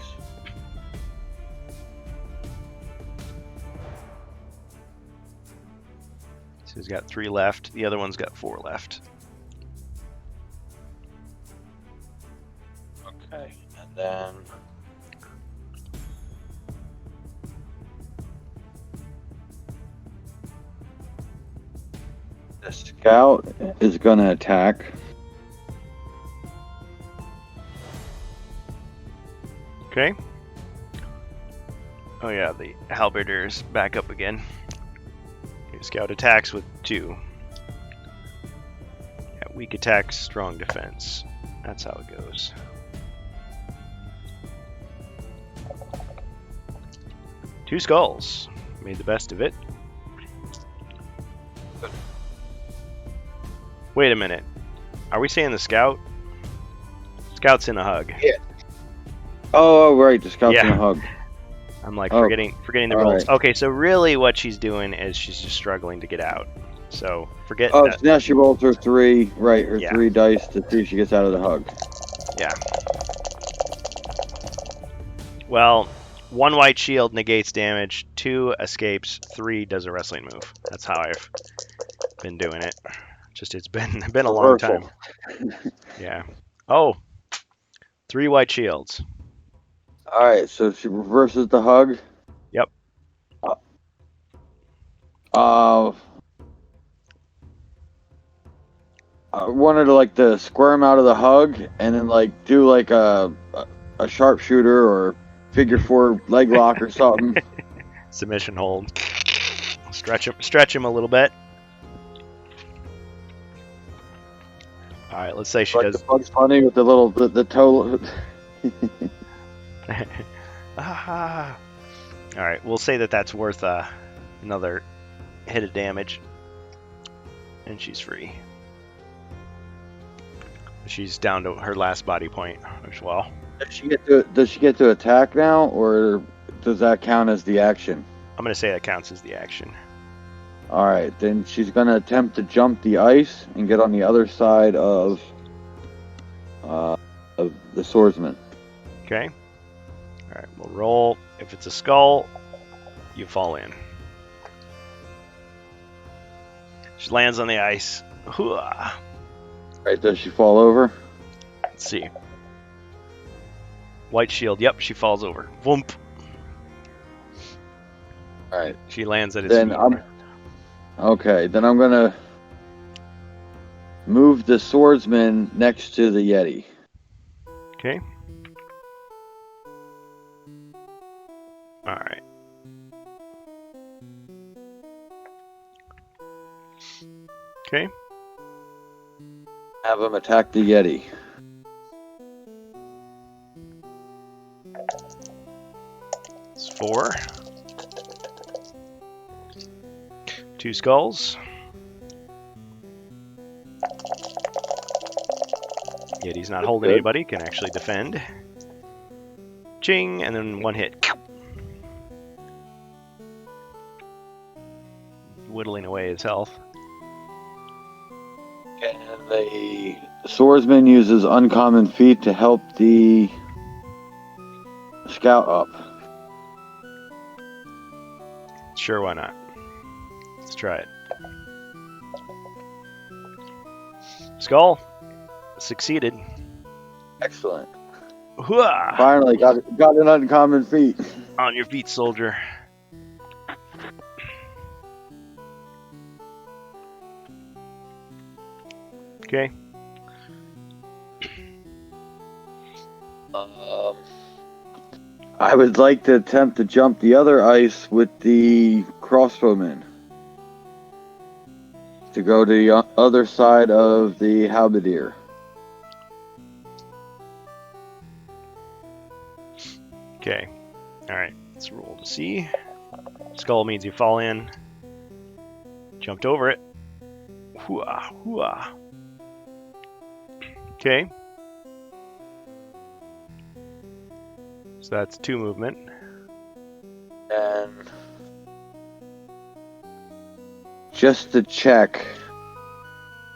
So he's got 3 left. The other one's got 4 left. Okay, and then the scout is gonna attack. Okay. Oh yeah, the halberder's back up again. Okay, scout attacks with 2. Yeah, weak attacks, strong defense. That's how it goes. Two skulls. Made the best of it. Wait a minute. Are we saying the scout? Scout's in a hug. Yeah. Oh, right, the scout's in Yeah. a hug. I'm like Oh, forgetting the all rules. right. Okay, so really what she's doing is she's just struggling to get out. So forget Oh, that. so now she rolls her 3, right, her Yeah. 3 dice to see if she gets out of the hug. Yeah. Well, 1 white shield negates damage, 2 escapes, 3 does a wrestling move. That's how I've been doing it. Just it's been a long time. Reversal. Yeah. Oh, 3 white shields. Alright, so she reverses the hug. Yep. I wanted to like to squirm out of the hug and then like do like a sharpshooter or figure 4 leg lock or something. Submission hold. Stretch him a little bit. All right, let's say she Like does. the Bugs Bunny with the little the toe. Ah. All right, we'll say that that's worth another hit of damage, and she's free. She's down to her last body point as well. Does she get to attack now, or does that count as the action? I'm gonna say that counts as the action. All right, then she's gonna attempt to jump the ice and get on the other side of the swordsman. Okay. All right, we'll roll. If it's a skull, you fall in. She lands on the ice. Hooah. Right, does she fall over? Let's see. White shield. Yep, she falls over. Whoomp. All right. She lands at his Then feet. Okay, then I'm gonna move the swordsman next to the Yeti. Okay. All right. Okay. Have him attack the Yeti. It's 4. 2 skulls. Yeti's not holding Good. anybody, can actually defend. Ching, and then 1 hit. Whittling away his health. And the swordsman uses uncommon feat to help the scout up. Sure, why not? Let's try it. Skull. Succeeded. Excellent. Hooah! Finally got an uncommon feat. On your feet, soldier. Okay. I would like to attempt to jump the other ice with the crossbowman to go to the other side of the halberdier. Okay. Alright. Let's roll to see. Skull means you fall in. Jumped over it. Hooah, hooah. Okay. So that's 2 movement. And just to check,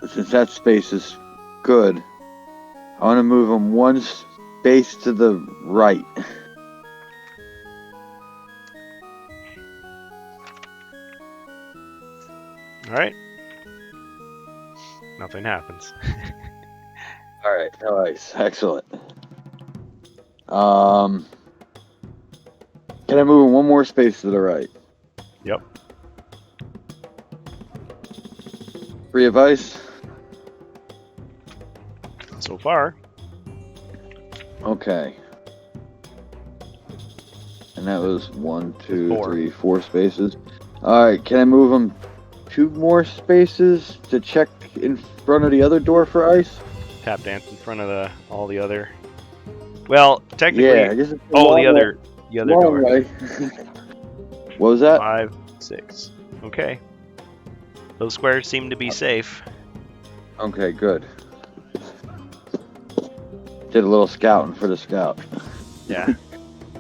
since that space is good, I want to move him 1 space to the right. Alright. Nothing happens. All right, nice, excellent. Can I move him 1 more space to the right? Yep. 3 of ice. So far. Okay. And that was 1, 2, 4. 3, 4 spaces. All right, can I move him 2 more spaces to check in front of the other door for ice? Tap dance in front of all the other. Well, technically. Yeah, I guess it's The other long door. way. What was that? 5, 6. Okay. Those squares seem to be safe. Okay, good. Did a little scouting for the scout. Yeah.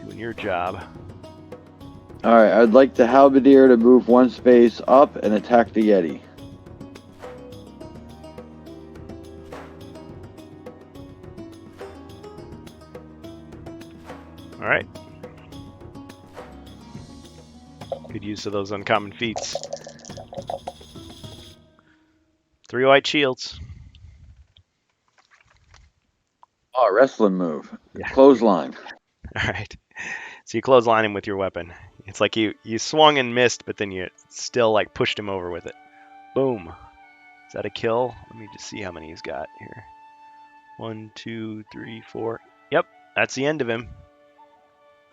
Doing your job. All right, I'd like the halberdier to move 1 space up and attack the Yeti. Alright. Good use of those uncommon feats. 3 white shields. Oh, wrestling move. Yeah. Clothesline. Alright. So you clothesline him with your weapon. It's like you swung and missed, but then you still like pushed him over with it. Boom. Is that a kill? Let me just see how many he's got here. 1, 2, 3, 4. Yep, that's the end of him.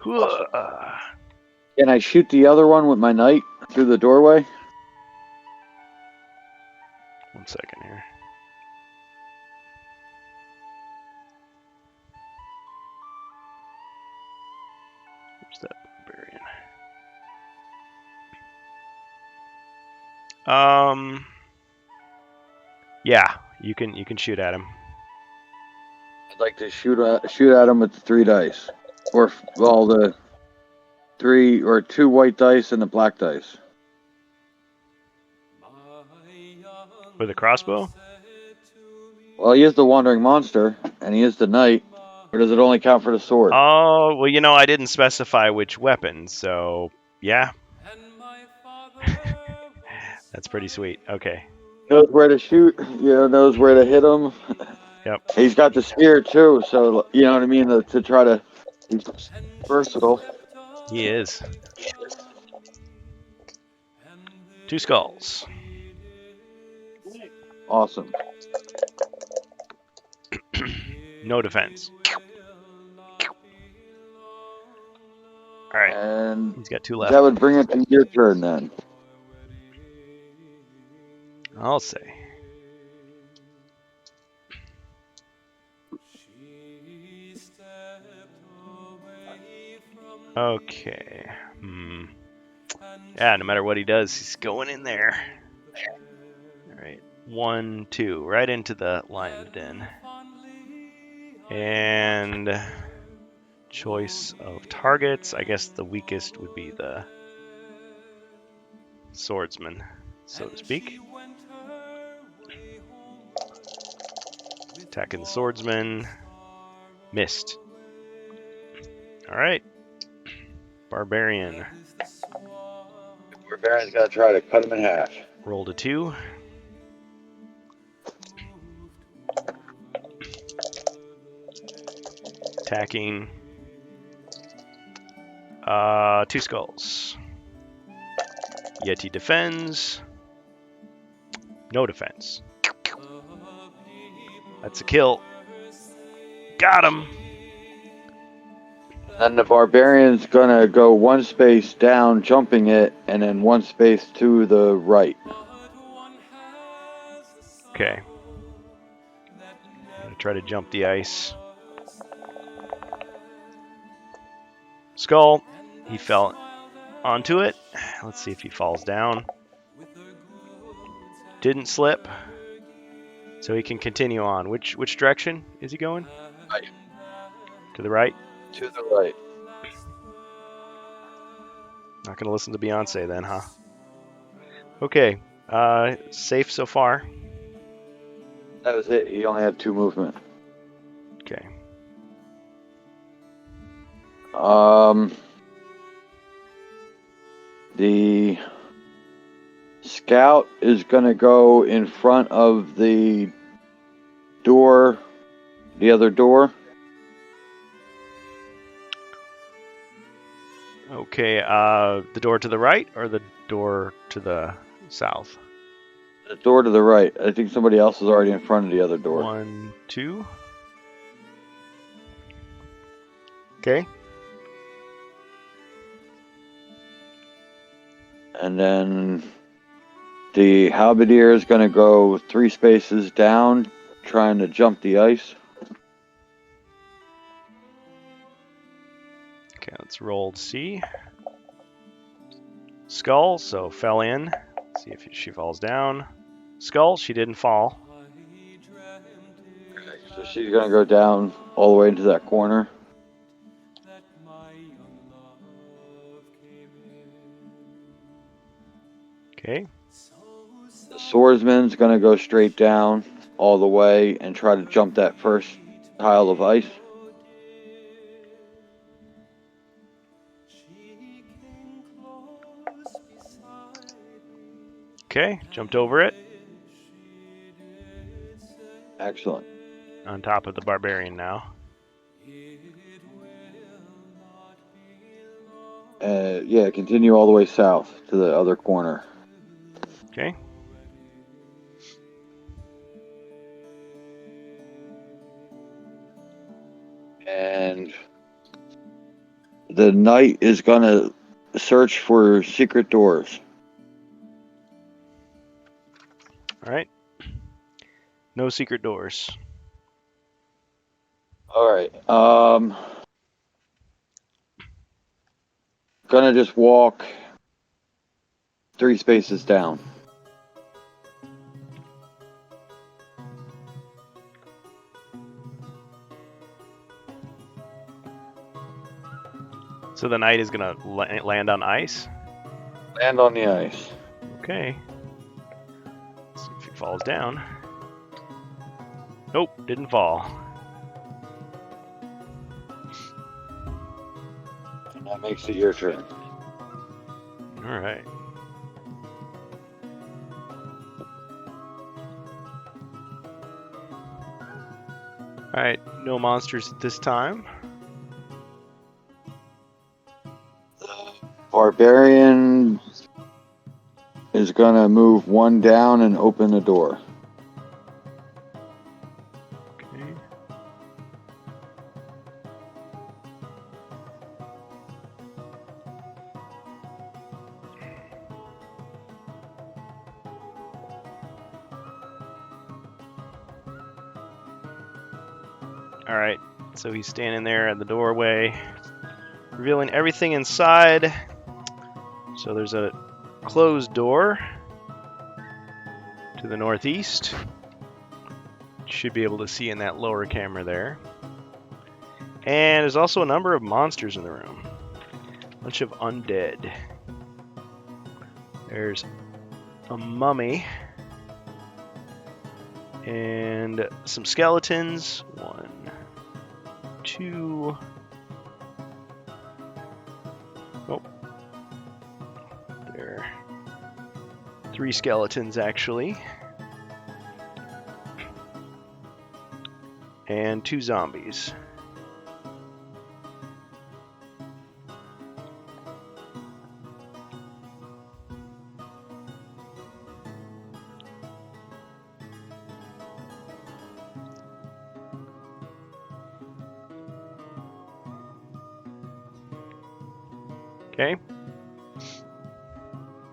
Hooah. Can I shoot the other one with my knight through the doorway? 1 second here. Where's that barbarian? Yeah, you can shoot at him. I'd like to shoot at him with the 3 dice, or all the 3 or 2 white dice and the black dice. With a crossbow? Well, he is the wandering monster, and he is the knight. Or does it only count for the sword? Oh, well, I didn't specify which weapon, so yeah. That's pretty sweet. Okay. Knows where to shoot. Knows where to hit him. Yep. He's got the spear too, so you know what I mean. To try to, he's versatile. He is. 2 skulls. Awesome. No defense. All right. And He's got 2 left. that would bring it to your turn then. I'll say. Okay. Yeah, no matter what he does, he's going in there. All right. 1, 2, right into the lion den. And choice of targets. I guess the weakest would be the swordsman, so to speak. Attacking the swordsman. Missed. Alright. Barbarian. Barbarian's got to try to cut him in half. Rolled a 2. Attacking. 2 skulls. Yeti defends. No defense. That's a kill. Got him. And the barbarian's gonna go 1 space down, jumping it, and then 1 space to the right. Okay. I'm gonna try to jump the ice. Skull. He fell onto it. Let's see if he falls down. Didn't slip. So he can continue on. Which direction is he going? Right. To the right? To the right. Not gonna listen to Beyonce then, huh? Okay. Safe so far. That was it. He only had 2 movement. Okay. The scout is gonna go in front of the door, the other door. Okay, the door to the right or the door to the south? The door to the right. I think somebody else is already in front of the other door. 1, 2. Okay. And then the halberdier is going to go 3 spaces down, trying to jump the ice. Okay, let's roll to see. Skull, so fell in. See if she falls down. Skull, she didn't fall. So she's going to go down all the way into that corner. Okay. The swordsman's going to go straight down all the way and try to jump that first tile of ice. Okay, jumped over it. Excellent. On top of the barbarian now. Yeah, continue all the way south to the other corner. Okay. And the knight is going to search for secret doors. All right. No secret doors. All right. Gonna just walk 3 spaces down. So the knight is gonna land on ice. Land on the ice. Okay. Let's see if he falls falls down. Nope, didn't fall. And that makes it your turn. All right. All right, no monsters at this time. Barbarian is gonna move one down and open the door. Okay. All right, so he's standing there at the doorway, revealing everything inside. So there's a closed door to the northeast. Should be able to see in that lower camera there. And there's also a number of monsters in the room. A bunch of undead. There's a mummy. And some skeletons. 1, 2. Oh. There. 3 skeletons, actually. And 2 zombies. Okay.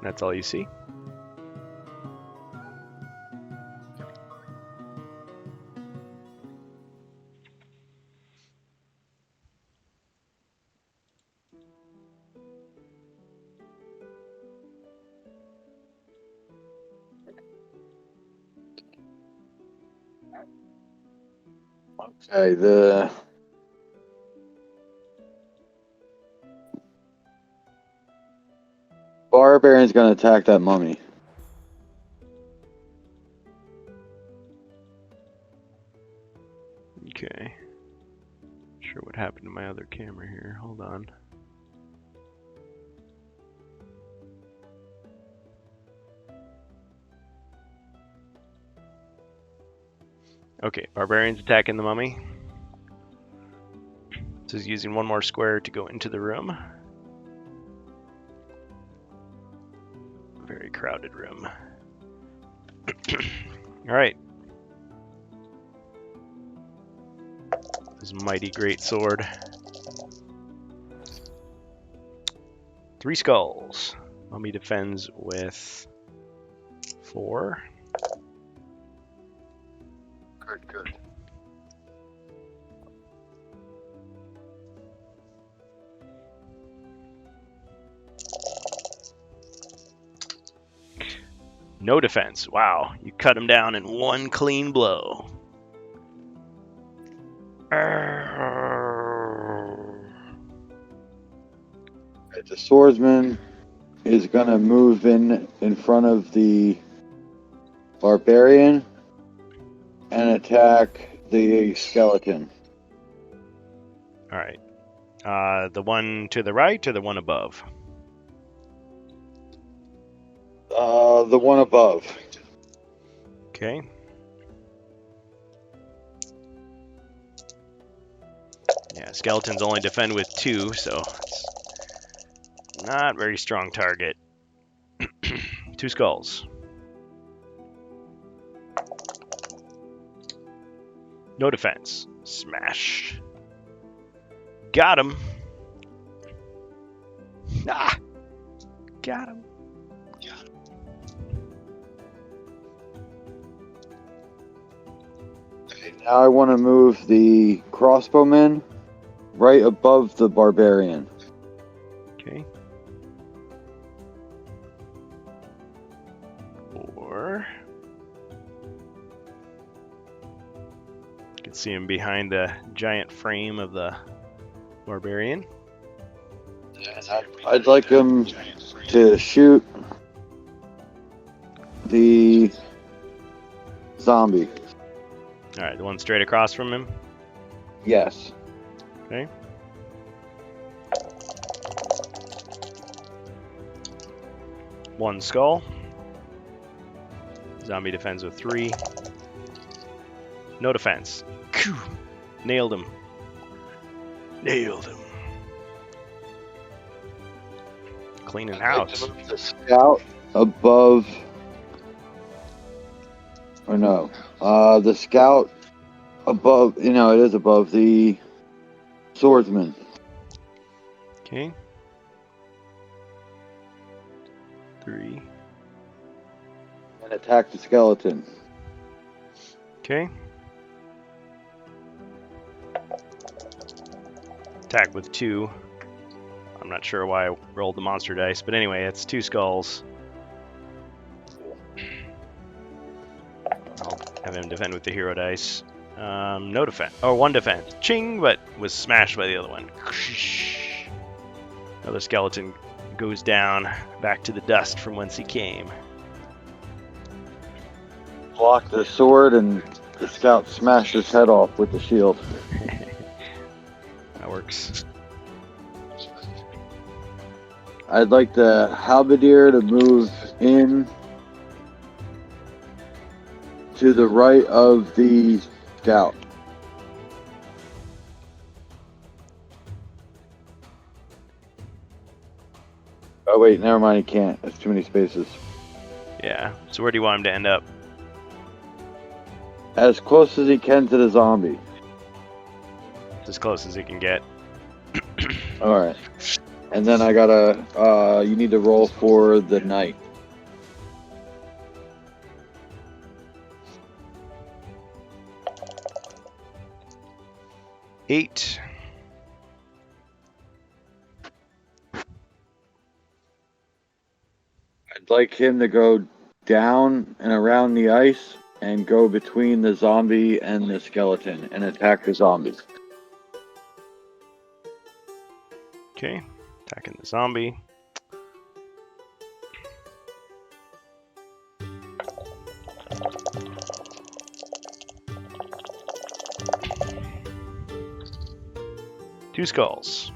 That's all you see. Okay, the Barbarian's gonna attack that mummy. Okay. Not sure what happened to my other camera here. Hold on. Okay, Barbarian's attacking the mummy. So he's using one more square to go into the room. Very crowded room. Alright. His mighty great sword. 3 skulls. Mummy defends with 4. Good. No defense. Wow, you cut him down in one clean blow. The swordsman is gonna move in front of the barbarian and attack the skeleton. All right. The one to the right or the one above? The one above. Okay. Yeah, skeletons only defend with 2, so it's not very strong target. 2 skulls. No defense. Smash. Got him. Ah! Got him. Now I want to move the crossbowman right above the barbarian. Okay. 4. You can see him behind the giant frame of the barbarian. I'd like him to shoot the zombie. All right, the one straight across from him. Yes. Okay. One skull. Zombie defends with 3. No defense. Nailed him. Nailed him. Cleaning house. The scout above. Or no. The scout above. You know, it is above the swordsman. Okay. 3. And attack the skeleton. Okay. Attack with 2. I'm not sure why I rolled the monster dice, but anyway, it's 2 skulls. I'll have him defend with the hero dice. No defense. Oh, 1 defense. Ching, but was smashed by the other one. Another skeleton goes down back to the dust from whence he came. Block the sword, and the scout smashed his head off with the shield. That works. I'd like the halberdier to move in to the right of the scout. Oh wait, never mind, he can't. That's too many spaces. Yeah. So where do you want him to end up? As close as he can to the zombie. As close as he can get. Alright. And then I gotta, you need to roll for the knight. Eight. I'd like him to go down and around the ice and go between the zombie and the skeleton and attack the zombie. Okay. Attacking the zombie. Two skulls.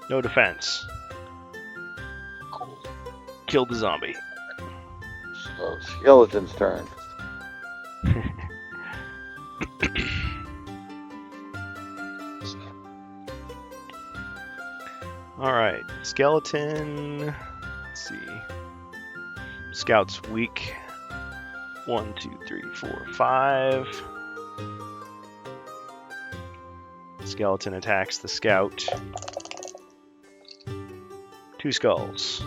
No defense. Killed the zombie. So, skeleton's turn. Alright, skeleton. Let's see. Scout's weak. 1, 2, 3, 4, 5. Skeleton attacks the scout. Two skulls.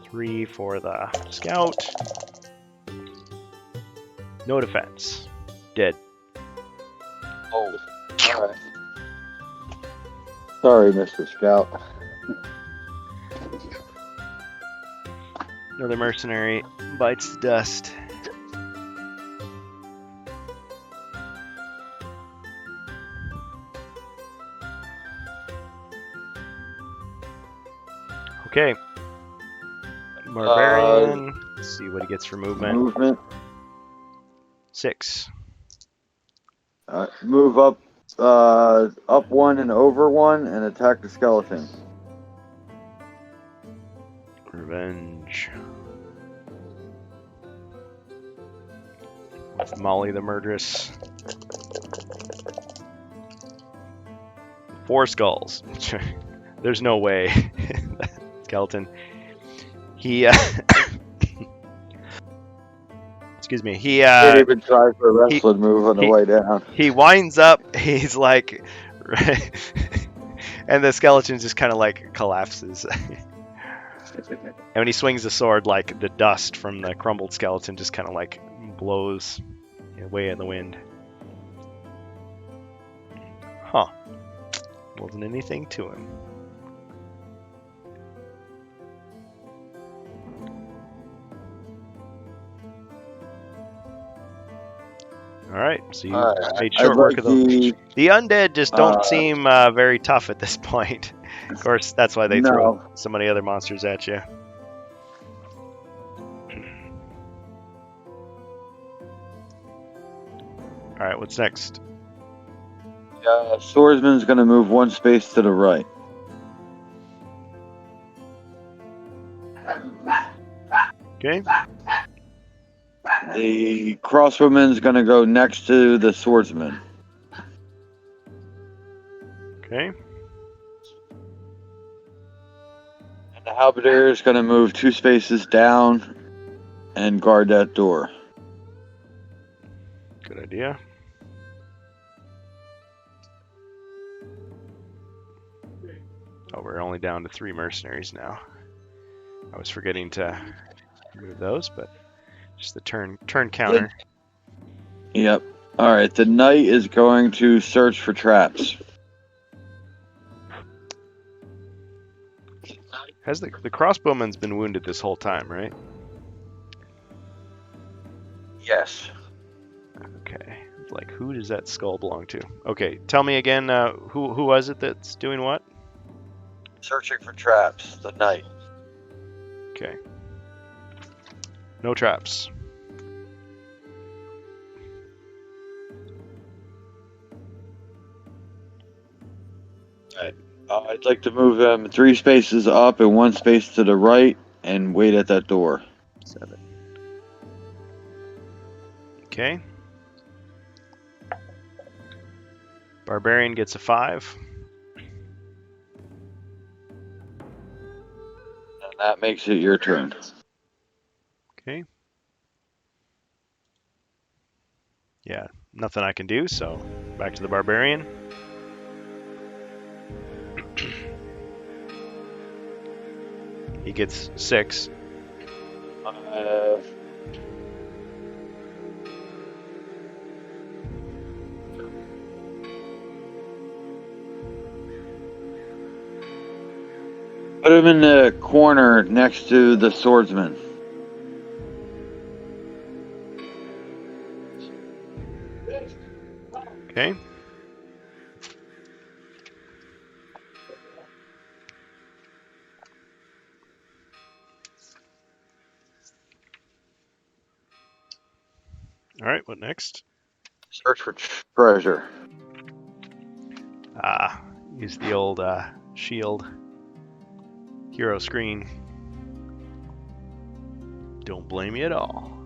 3 for the scout. No defense. Dead. Oh, alright. Sorry, Mr. Scout. Another mercenary bites the dust. Okay. Barbarian. Let's see what he gets for movement. Movement. 6. Move up, up 1 and over 1, and attack the skeleton. Revenge. With Molly the Murderess. 4 skulls. There's no way. Skeleton. He, excuse me. He, Didn't even try for a wrestling move on the way down. He winds up. He's like, and the skeleton just kind of like collapses. And when he swings the sword, like the dust from the crumbled skeleton just kind of like blows away in the wind. Huh. Wasn't anything to him. Alright, so you made short work of them. The undead just don't seem very tough at this point. Of course, that's why they No. throw so many other monsters at you. All right, what's next? Swordsman's gonna move one space to the right. Okay. The crossbowman's gonna go next to the swordsman. Okay. And the halberdier is gonna move 2 spaces down and guard that door. Good idea. Oh, we're only down to 3 mercenaries now. I was forgetting to move those, but just the turn counter. Yep. Alright, the knight is going to search for traps. Has the crossbowman's been wounded this whole time, right? Yes. Okay. Like, who does that skull belong to? Okay, tell me again, who was it that's doing what? Searching for traps, the knight. Okay. No traps. I'd like to move them 3 spaces up and 1 space to the right and wait at that door. 7. Okay. Barbarian gets a 5. And that makes it your turn. Okay. Yeah, nothing I can do, so back to the barbarian. He gets 6. Put him in the corner next to the swordsman. Okay. All right, what next? Search for treasure. Use the old shield hero screen. Don't blame me at all.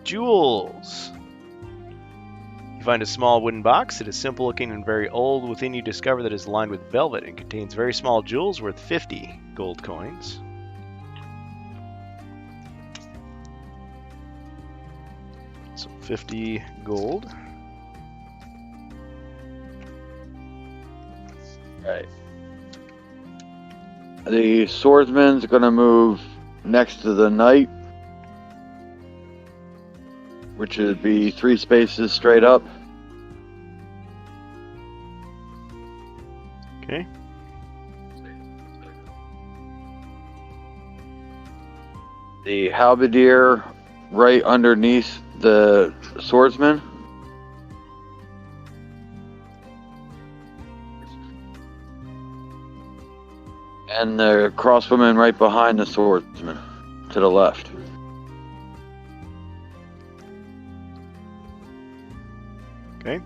Jewels. You find a small wooden box. It is simple looking and very old. Within you discover that it is lined with velvet and contains very small jewels worth 50 gold coins. So 50 gold. Right. The swordsman's gonna move next to the knight, which would be 3 spaces straight up. Okay. The halberdier right underneath the swordsman. And the crossbowman right behind the swordsman to the left. Okay.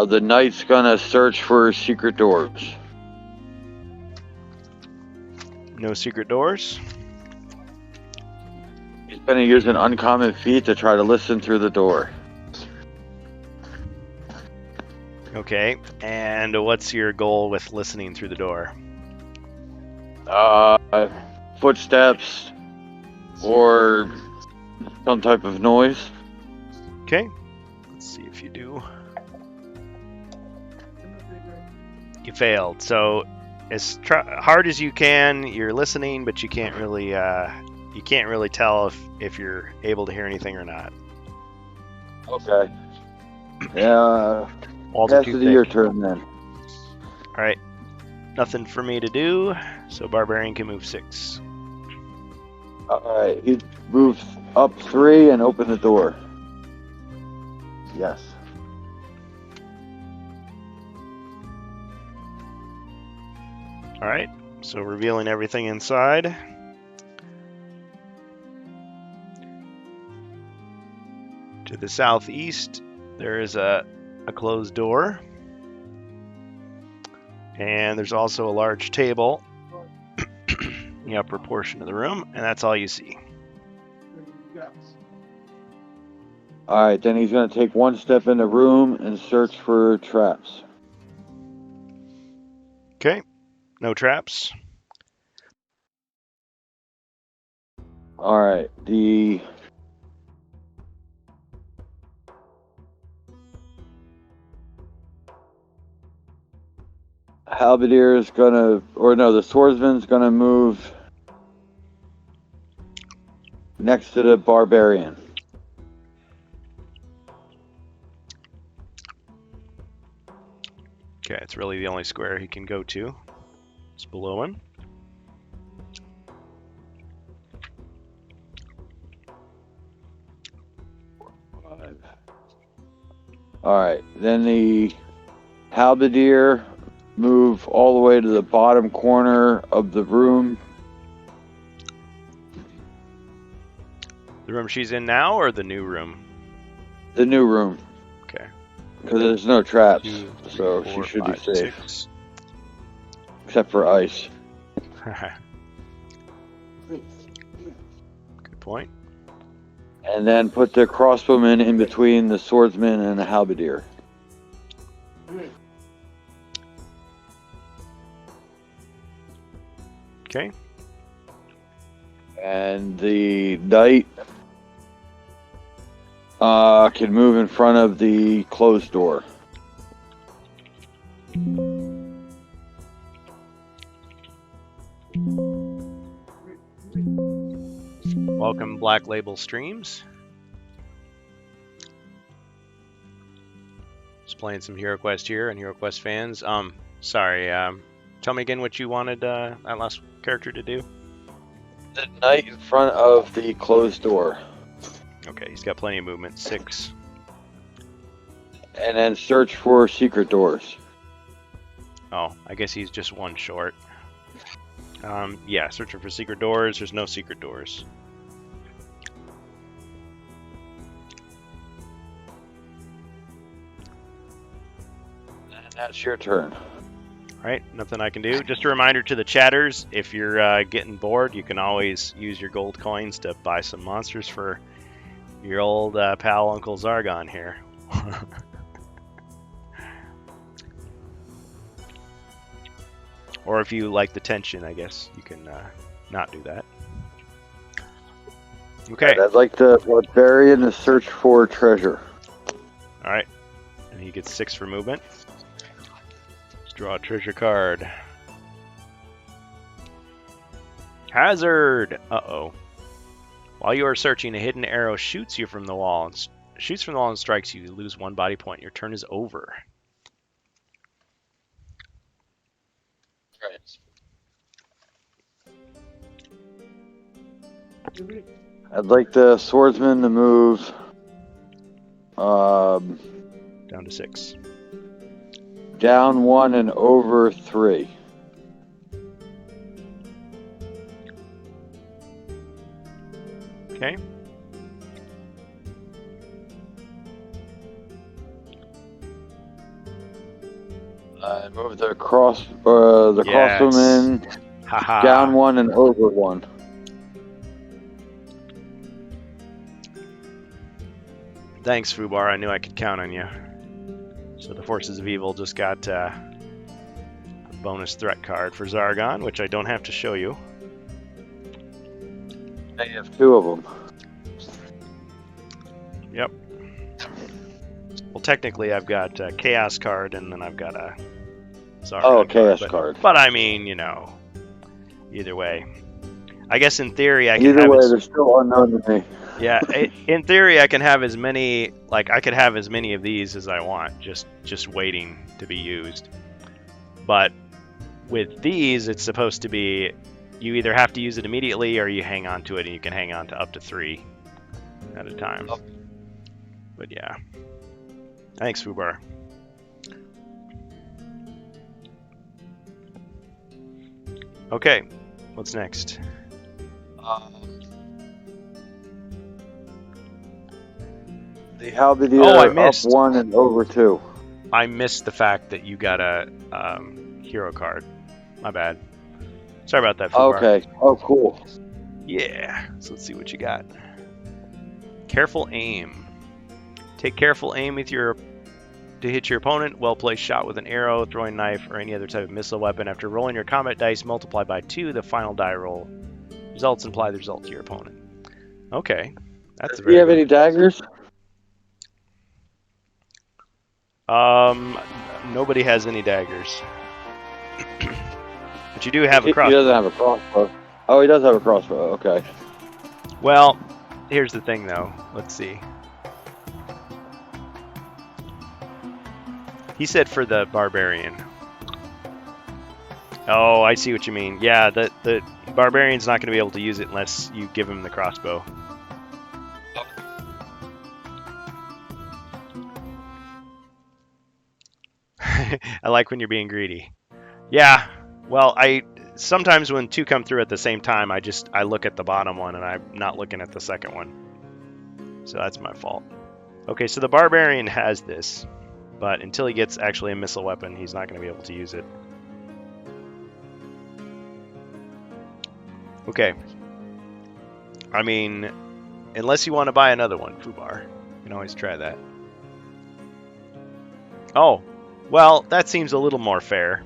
The knight's gonna search for secret doors. No secret doors. He's gonna use an uncommon feat to try to listen through the door. Okay. And what's your goal with listening through the door? Footsteps or some type of noise. Okay. Let's see if you do. You failed. So as hard as you can, you're listening, but you can't really tell if you're able to hear anything or not. Okay. Yeah. Walls are Pass too it to your thick. turn then. All right. Nothing for me to do, so barbarian can move 6. Alright, he moves up 3 and open the door. Yes. All right, so revealing everything inside. To the southeast, there is a closed door. And there's also a large table in the upper portion of the room, and that's all you see. Alright, then he's going to take 1 step in the room and search for traps. Okay, no traps. Alright, the halberdier is gonna, or no, the swordsman's gonna move next to the barbarian. Okay, it's really the only square he can go to. It's below him. Alright, then the halberdier move all the way to the bottom corner of the room. The room she's in now, or the new room? The new room. Okay. Because there's no traps, 2, 3, so 4, she should 5, be safe. 6. Except for ice. Good point. And then put the crossbowman in between the swordsman and the halberdier. Okay. And the knight can move in front of the closed door. Welcome, Black Label Streams. Just playing some HeroQuest here and HeroQuest fans. Sorry. Tell me again what you wanted that last character to do. The knight in front of the closed door. Okay, he's got plenty of movement. 6. And then search for secret doors. Oh, I guess he's just 1 short. Yeah, searching for secret doors. There's no secret doors. And that's your turn. Alright, nothing I can do. Just a reminder to the chatters, if you're getting bored, you can always use your gold coins to buy some monsters for your old pal Uncle Zargon here. Or if you like the tension, I guess you can not do that. Okay. I'd like the barbarian to search for treasure. Alright. And he gets 6 for movement. Let's draw a treasure card. Hazard! Uh-oh. While you are searching, a hidden arrow shoots you from the wall. Shoots from the wall and strikes you. You lose 1 body point. Your turn is over. I'd like the swordsman to move Down to 6. down 1 and over 3. Okay. Move the crossbowman Haha. down 1 and over 1. Thanks, Fubar. I knew I could count on you. So the Forces of Evil just got a bonus threat card for Zargon, which I don't have to show you. I have 2 of them. Yep. Well, technically, I've got a Chaos card, and then I've got a Zargon card. Chaos card. But I mean, you know, either way. I guess in theory, I can Either have way, they're still unknown to me. Yeah, in theory, I can have as many, like, I could have as many of these as I want, just waiting to be used. But with these, it's supposed to be you either have to use it immediately or you hang on to it, and you can hang on to up to 3 at a time. But yeah. Thanks, Fubar. Okay, what's next? The Halberdier Oh, I up missed. 1 and over 2. I missed the fact that you got a hero card. My bad. Sorry about that, Fubar. Okay. Oh, cool. Yeah. So let's see what you got. Careful aim. Take careful aim with to hit your opponent. Well-placed shot with an arrow, throwing knife, or any other type of missile weapon. After rolling your combat dice, multiply by 2 the final die roll. Results imply the result to your opponent. Okay. That's Do you have any daggers? Nobody has any daggers. But you do have a He crossbow. doesn't have a crossbow. Oh, he does have a crossbow. Okay. Well, here's the thing, though. Let's see. He said for the barbarian. Oh, I see what you mean. Yeah, the barbarian's not going to be able to use it unless you give him the crossbow. I like when you're being greedy. Yeah. Well, sometimes when 2 come through at the same time, I look at the bottom one and I'm not looking at the second one. So that's my fault. Okay, so the barbarian has this, but until he gets actually a missile weapon, he's not going to be able to use it. Okay. I mean, unless you want to buy another one, Fubar. You can always try that. Oh, well, that seems a little more fair.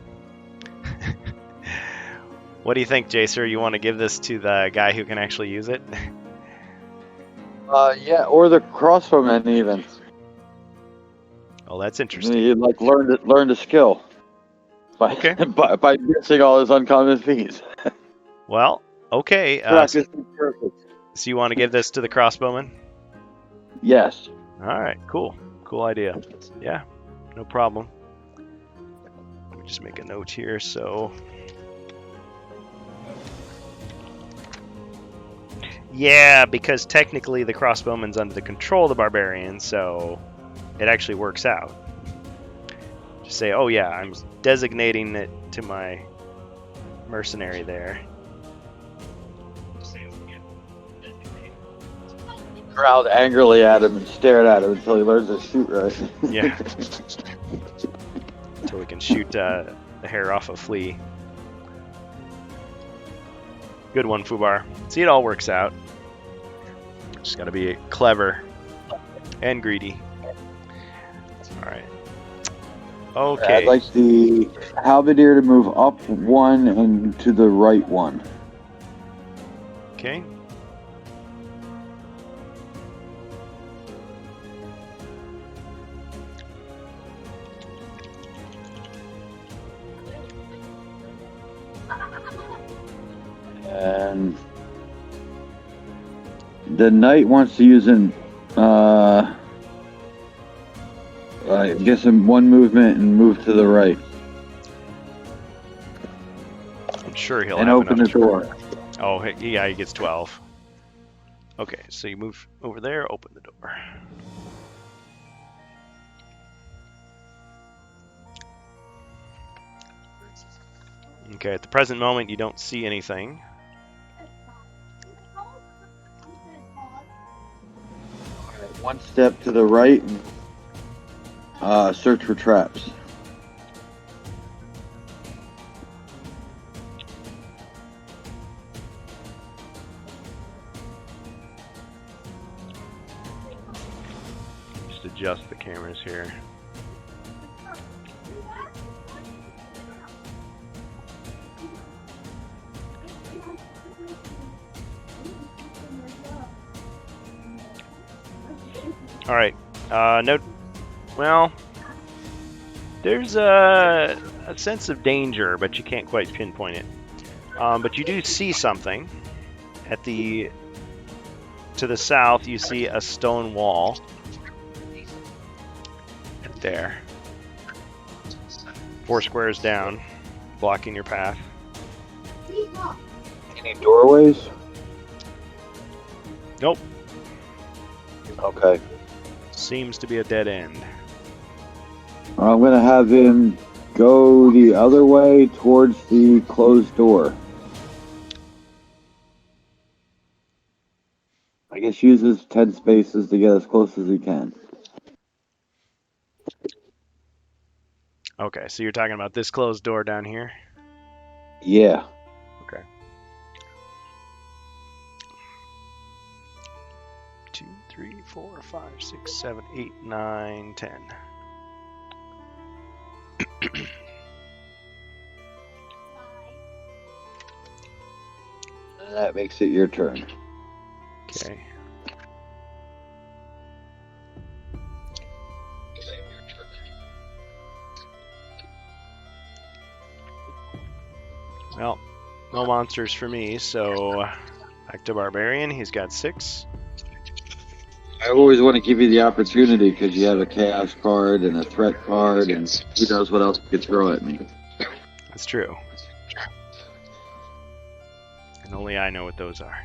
What do you think, Jacer? You want to give this to the guy who can actually use it? Yeah, or the crossbowman even. Oh, that's interesting. He like learned a skill by Okay. by missing all his uncommon feats. Well, okay. Practice is perfect. So you want to give this to the crossbowman? Yes. All right, cool. Cool idea. Yeah, no problem. Let me just make a note here. So, yeah, because technically the crossbowman's under the control of the barbarian, so it actually works out. Just say, oh yeah, I'm designating it to my mercenary there. Growled angrily at him and stared at him until he learns to shoot right. Yeah. Until we can shoot the hair off a flea. Good one, Fubar. See, it all works out. Just gotta be clever and greedy. Alright. Okay. I'd like the halberdier to move up 1 and to the right 1. Okay. And the knight wants to use I guess in 1 movement and move to the right I'm sure he'll and have open the enough door. Oh, yeah, he gets 12. Okay, so you move over there, open the door. Okay, at the present moment, you don't see anything. One step to the right and search for traps. Just adjust the cameras here. All right. No. Well, there's a sense of danger, but you can't quite pinpoint it. But you do see something at to the south. You see a stone wall. Right there. 4 squares down, blocking your path. Any doorways? Nope. Okay. Seems to be a dead end. I'm going to have him go the other way towards the closed door. I guess uses 10 spaces to get as close as he can. Okay, so you're talking about this closed door down here? Yeah. Okay. 2, 3, 4, 5, 6, 7, 8, 9, 10. That makes it your turn. Okay. Well, no monsters for me, so back to Barbarian. He's got 6. I always want to give you the opportunity because you have a chaos card and a threat card, and who knows what else you could throw at me. That's true. And only I know what those are.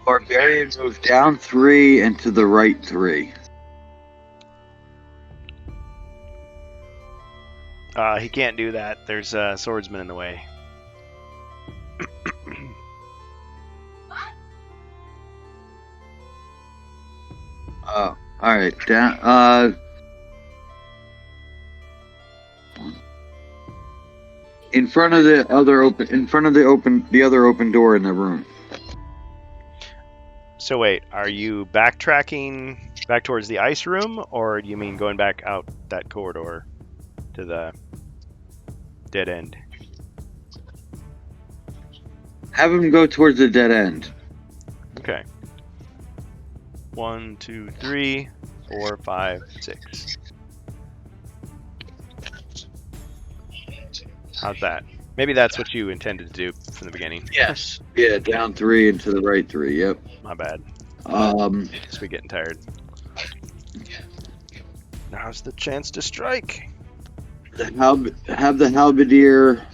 Barbarian move down 3 and to the right 3. He can't do that. There's a swordsman in the way. All right. Down. In front of the other open. In front of the other open door in the room. So wait, are you backtracking back towards the ice room, or do you mean going back out that corridor to the dead end? Have him go towards the dead end. Okay. 1, 2, 3, 4, 5, 6. How's that? Maybe that's what you intended to do from the beginning. Yes. Yeah, down 3 and to the right 3. Yep. My bad. Just be getting tired. Now's the chance to strike. Have the halberdier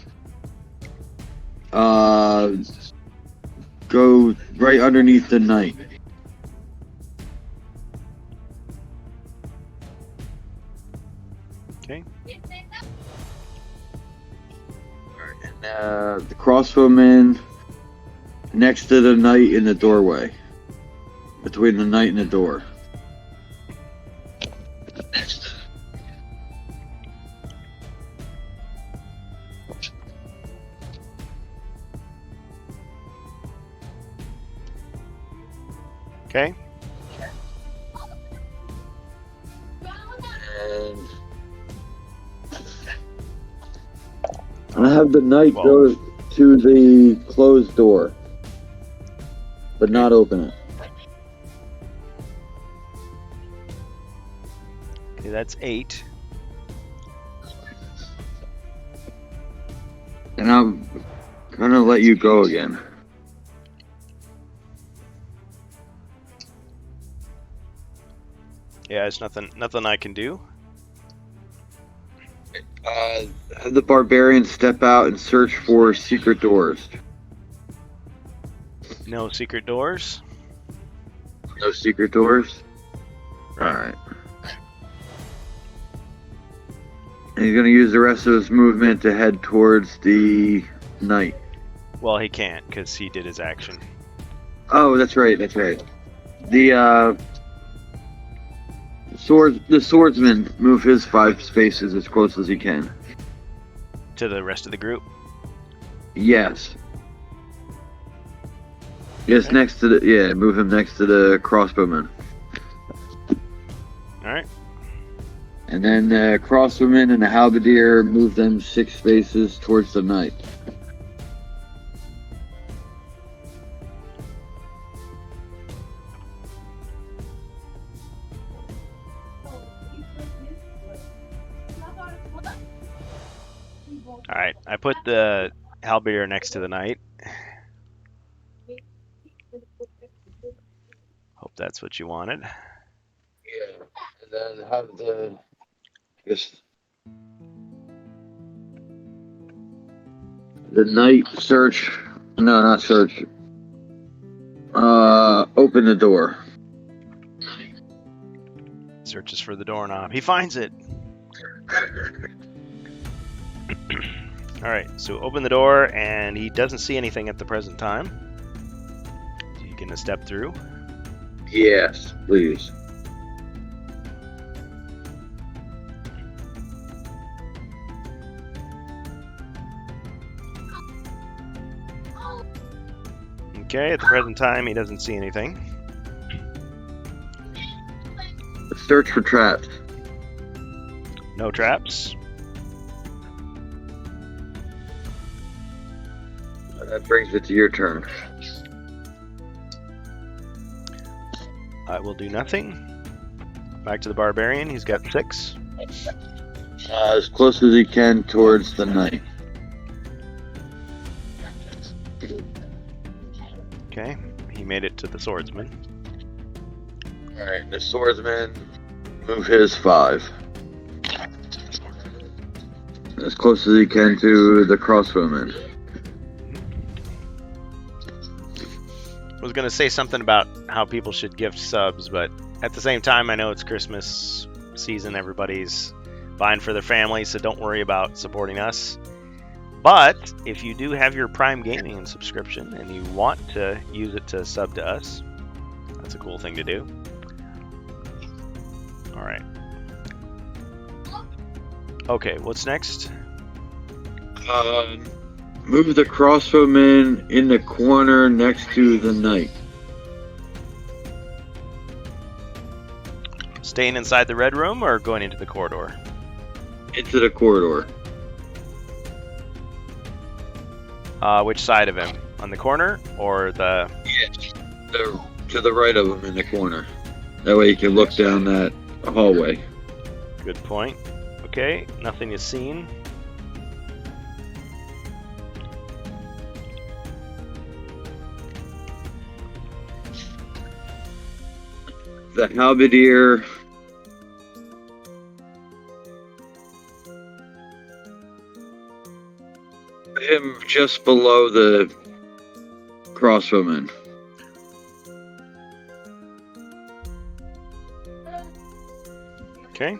go right underneath the knight. Okay. And the crossbowman next to the knight in the doorway. Between the knight and the door. Okay. And I have the knight go to the closed door, but not open it. Okay, that's 8. And I'm gonna let you go again. Yeah, there's nothing I can do. Have the barbarian step out and search for secret doors. No secret doors. No secret doors? Right. Alright. And he's gonna use the rest of his movement to head towards the knight. Well, he can't because he did his action. Oh, that's right, that's right. The swordsman move his 5 spaces as close as he can. To the rest of the group. Yes. Yes, Okay. next to the move him next to the crossbowman. All right. And then the crossbowman and the halberdier move them 6 spaces towards the knight. All right. I put the halberdier next to the knight. Hope that's what you wanted. Yeah, and then have the. The knight search. No, not search. Open the door. Searches for the doorknob. He finds it. All right, so open the door, and he doesn't see anything at the present time. So you can step through. Yes, please. Okay, at the present time, he doesn't see anything. Search for traps. No traps. That brings it to your turn. I will do nothing. Back to the barbarian. He's got 6. As close as he can towards the knight. Okay, he made it to the swordsman. Alright, the swordsman, move his 5. As close as he can to the crossbowman. I was going to say something about how people should gift subs, but at the same time, I know it's Christmas season. Everybody's buying for their family, so don't worry about supporting us. But if you do have your Prime Gaming subscription and you want to use it to sub to us, that's a cool thing to do. All right. Okay, what's next? Move the crossbowman in the corner next to the knight. Staying inside the red room or going into the corridor? Into the corridor. Which side of him? On the corner or the... Yes. To the right of him in the corner. That way you can look down that hallway. Good point. Okay, nothing is seen. The halberdier. Him just below the crossbowman. Okay.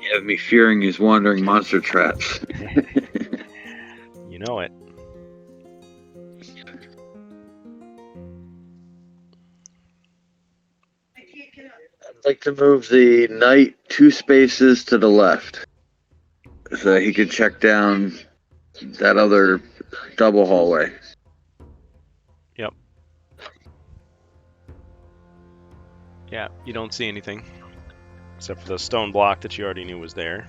You have me fearing his wandering monster traps. You know it. I'd like to move the knight 2 spaces to the left. So he could check down that other double hallway. Yep. Yeah, you don't see anything. Except for the stone block that you already knew was there.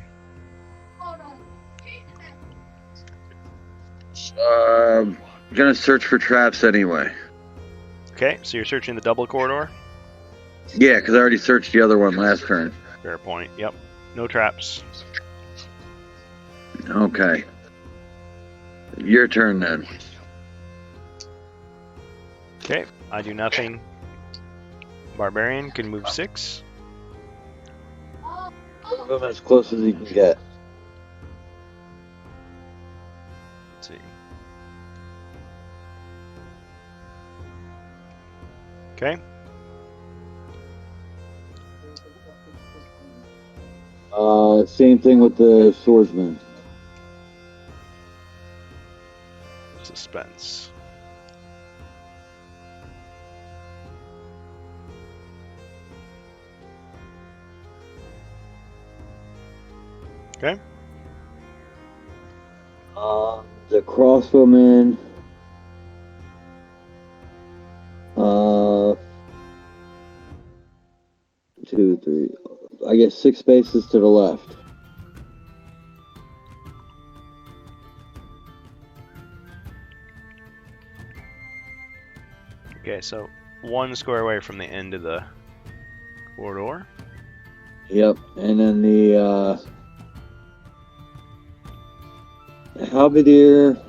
Gonna search for traps anyway. Okay, so you're searching the double corridor? Yeah, because I already searched the other one last turn. Fair point. Yep. No traps. Okay. Your turn then. Okay, I do nothing. Barbarian can move 6. Move him as close as he can get. Let's see. Okay. Same thing with the swordsman. Suspense. Okay. The crossbowman. 2, 3. I guess 6 spaces to the left. Okay, so 1 square away from the end of the corridor. Yep, and then the halberdier.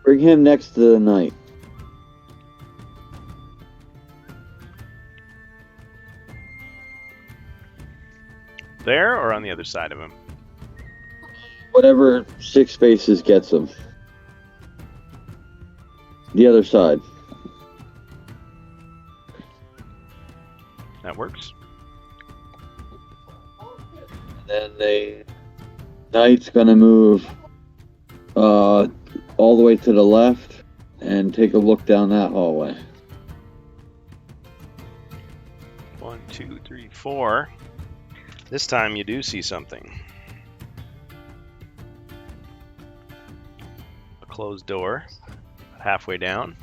Bring him next to the knight. There or on the other side of him? Whatever 6 spaces gets him. The other side. That works. And then the knight's gonna move all the way to the left and take a look down that hallway. 1, 2, 3, 4. This time you do see something. A closed door, halfway down.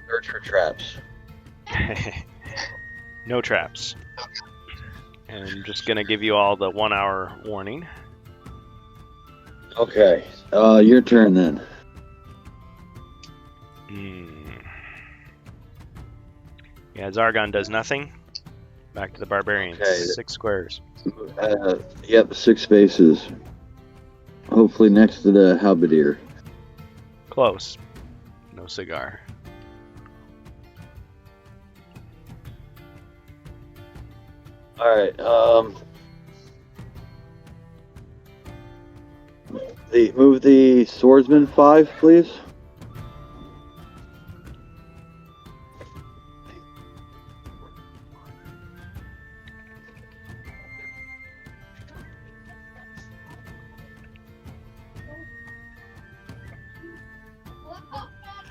Search for traps. No traps. And I'm just gonna give you all the 1 hour warning. Okay. Your turn then. Yeah, Zargon does nothing. Back to the barbarians. Okay. 6 squares. Yep, 6 spaces. Hopefully next to the halberdier. Close. No cigar. Alright, move the swordsman 5, please.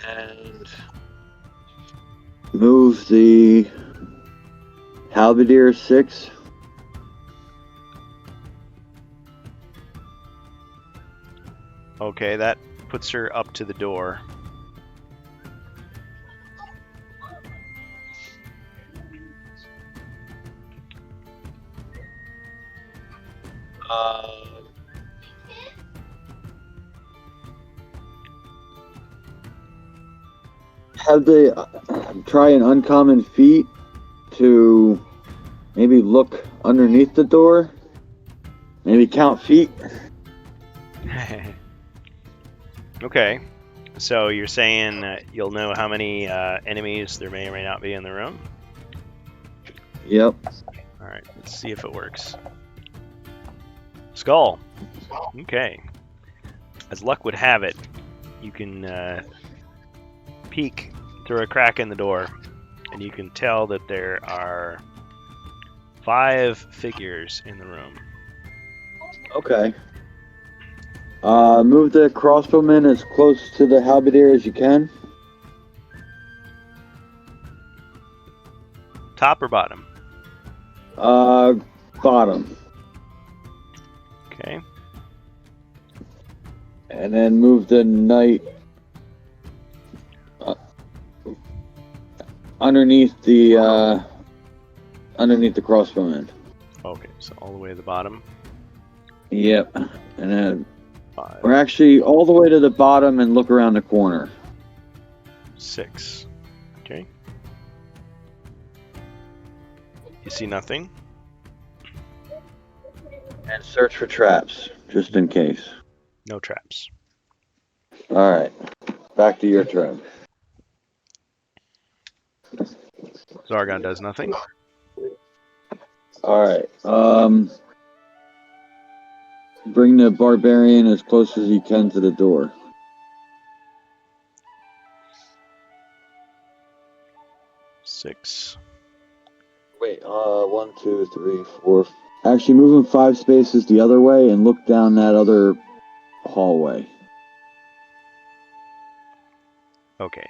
And move the halberdier 6. Okay, that puts her up to the door. Have they try an uncommon feat to maybe look underneath the door? Maybe count feet? Okay, so you're saying you'll know how many enemies there may or may not be in the room? Yep. Alright, let's see if it works. Skull. Okay. As luck would have it, you can peek through a crack in the door, and you can tell that there are 5 figures in the room. Okay. Move the crossbowman as close to the halberdier as you can. Top or bottom? Bottom. Okay. And then move the knight underneath the crossbowman. Okay, so all the way to the bottom. Yep. And then 5, we're actually all the way to the bottom and look around the corner. 6. Okay. You see nothing? And search for traps, just in case. No traps. Alright. Back to your turn. Zargon does nothing. Alright. Bring the barbarian as close as you can to the door. Six. Wait, 1, 2, 3, 4. Actually, move him 5 spaces the other way and look down that other hallway. Okay.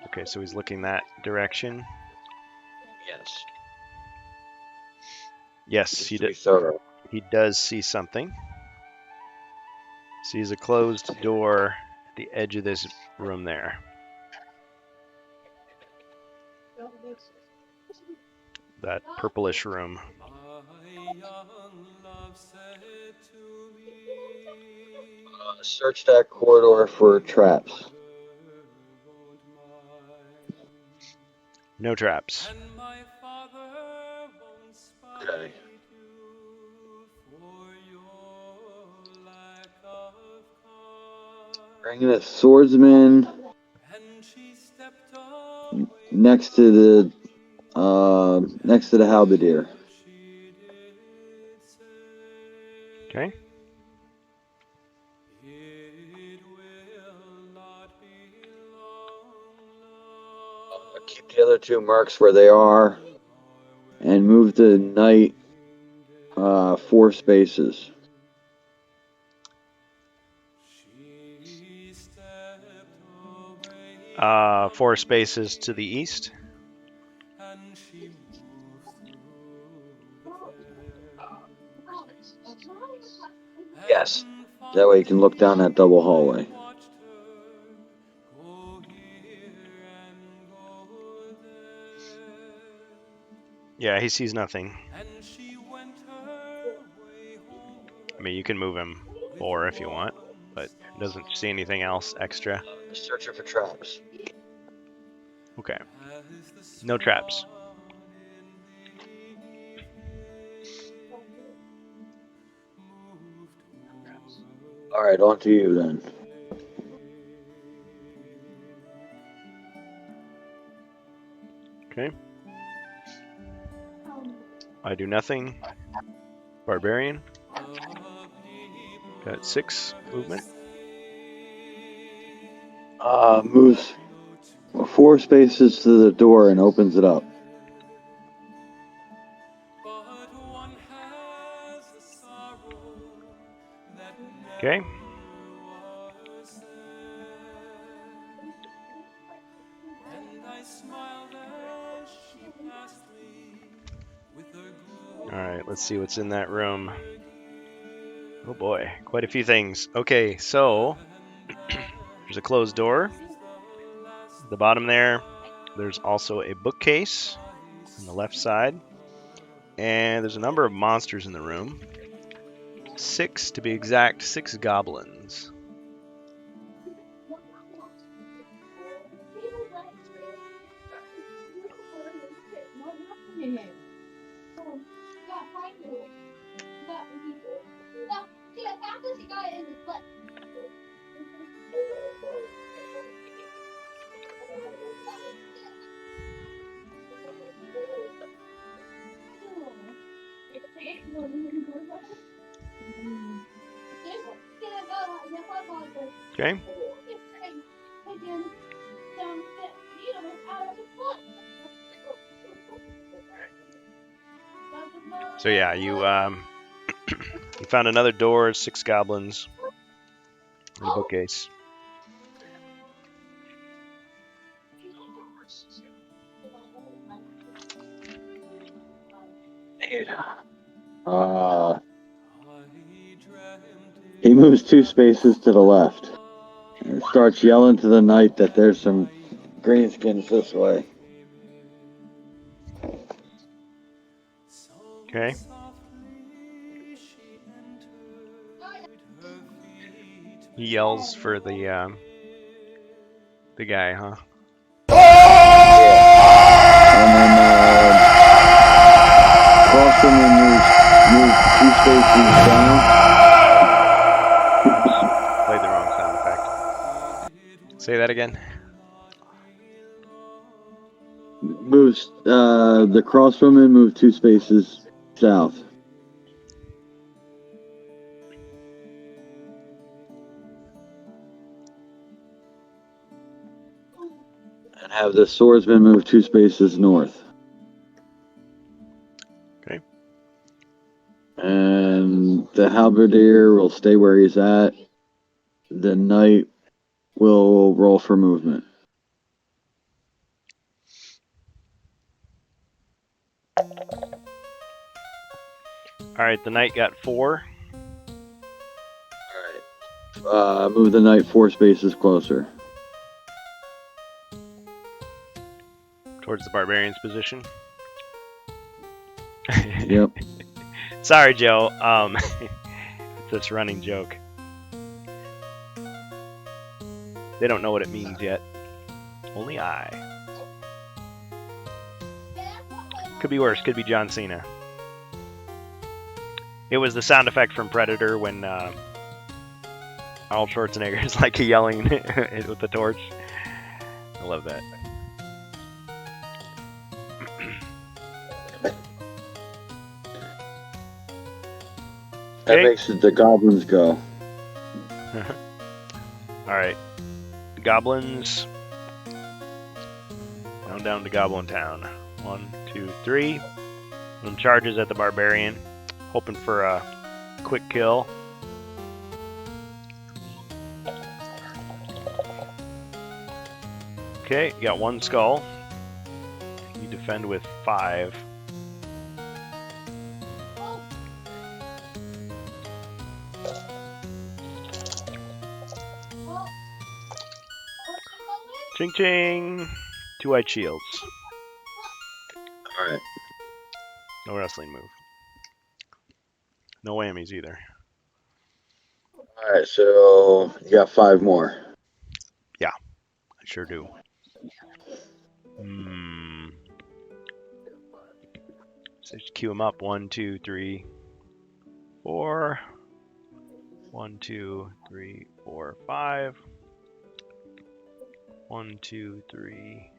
Okay, so he's looking that direction. Yes. Yes, he does. Thorough. He does see something. Sees a closed door at the edge of this room there. That purplish room. Search that corridor for traps. No traps. Okay. Bring the swordsman next to the halberdier. Okay. Keep the other two marks where they are, and move the knight 4 spaces. 4 spaces to the east. Yes. That way you can look down that double hallway. Yeah, he sees nothing. I mean, you can move him 4 if you want, but doesn't see anything else extra. Searching for traps. Okay. No traps. Alright, on to you then. Okay. I do nothing. Barbarian. Got 6 movement. Moves 4 spaces to the door and opens it up. Okay. Alright, let's see what's in that room. Oh boy, quite a few things. Okay, so there's a closed door. At the bottom there's also a bookcase on the left side. And there's a number of monsters in the room. 6 to be exact, 6 goblins. Okay. So yeah, you you found another door, 6 goblins, and a bookcase. He moves 2 spaces to the left and starts yelling to the knight that there's some greenskins this way. Okay. He yells for the guy, huh? And then Crossman moves 2 spaces down. Played the wrong sound effect. Say that again. Moves the crosswoman moved 2 spaces south. And have the swordsman move 2 spaces north. Okay. And the halberdier will stay where he's at. The knight will roll for movement. Alright, the knight got 4. Alright. Move the knight 4 spaces closer. Towards the barbarian's position. Yep. Sorry, Joe. It's this running joke. They don't know what it means yet. Only I. Could be worse. Could be John Cena. It was the sound effect from Predator when Arnold Schwarzenegger is like yelling with the torch. I love that. That Okay. makes the goblins go. Alright. Goblins. Now down to Goblin Town. 1, 2, 3. One charges at the barbarian. Hoping for a quick kill. Okay, you got one skull. You defend with 5. Ching ching! 2-eyed shields. Alright. No wrestling move. No whammies either. Alright, so you got 5 more. I sure do. So just queue them up. 1, 2, 3, 4. 1, 2, 3, 4, 5. 1, 2, 3.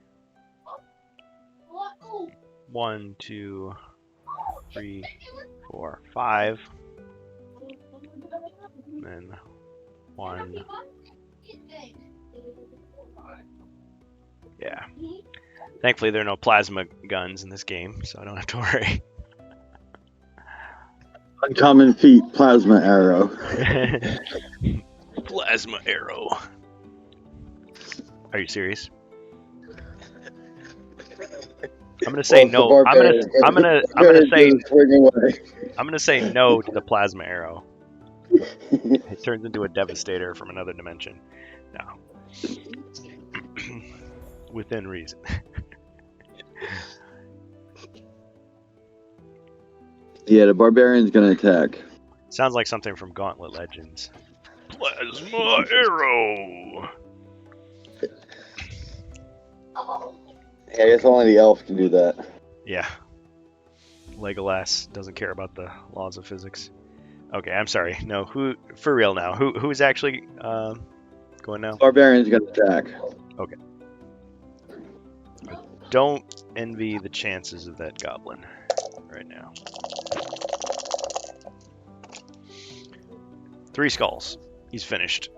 1, 2, 3, 4, 5. And then 1. Yeah. Thankfully, there are no plasma guns in this game, so I don't have to worry. Uncommon feat, plasma arrow. Plasma arrow. Are you serious? I'm gonna say no. I'm gonna say no to the plasma arrow. It turns into a devastator from another dimension. No. Within reason. Yeah, the barbarian's gonna attack. Sounds like something from Gauntlet Legends. Plasma arrow. Yeah, I guess only the elf can do that. Yeah. Legolas doesn't care about the laws of physics. Okay, I'm sorry. No, who for real now? Who's actually going now? Barbarian's gonna attack. Okay. Don't envy the chances of that goblin right now. 3 skulls. He's finished.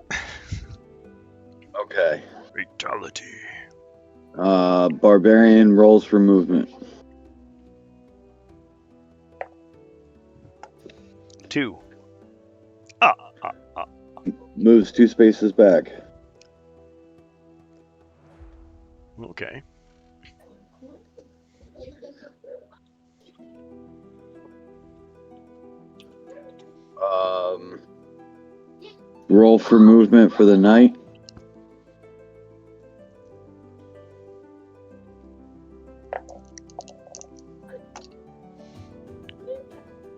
Okay. Fatality. Barbarian rolls for movement. 2. Moves 2 spaces back. Okay. Roll for movement for the knight.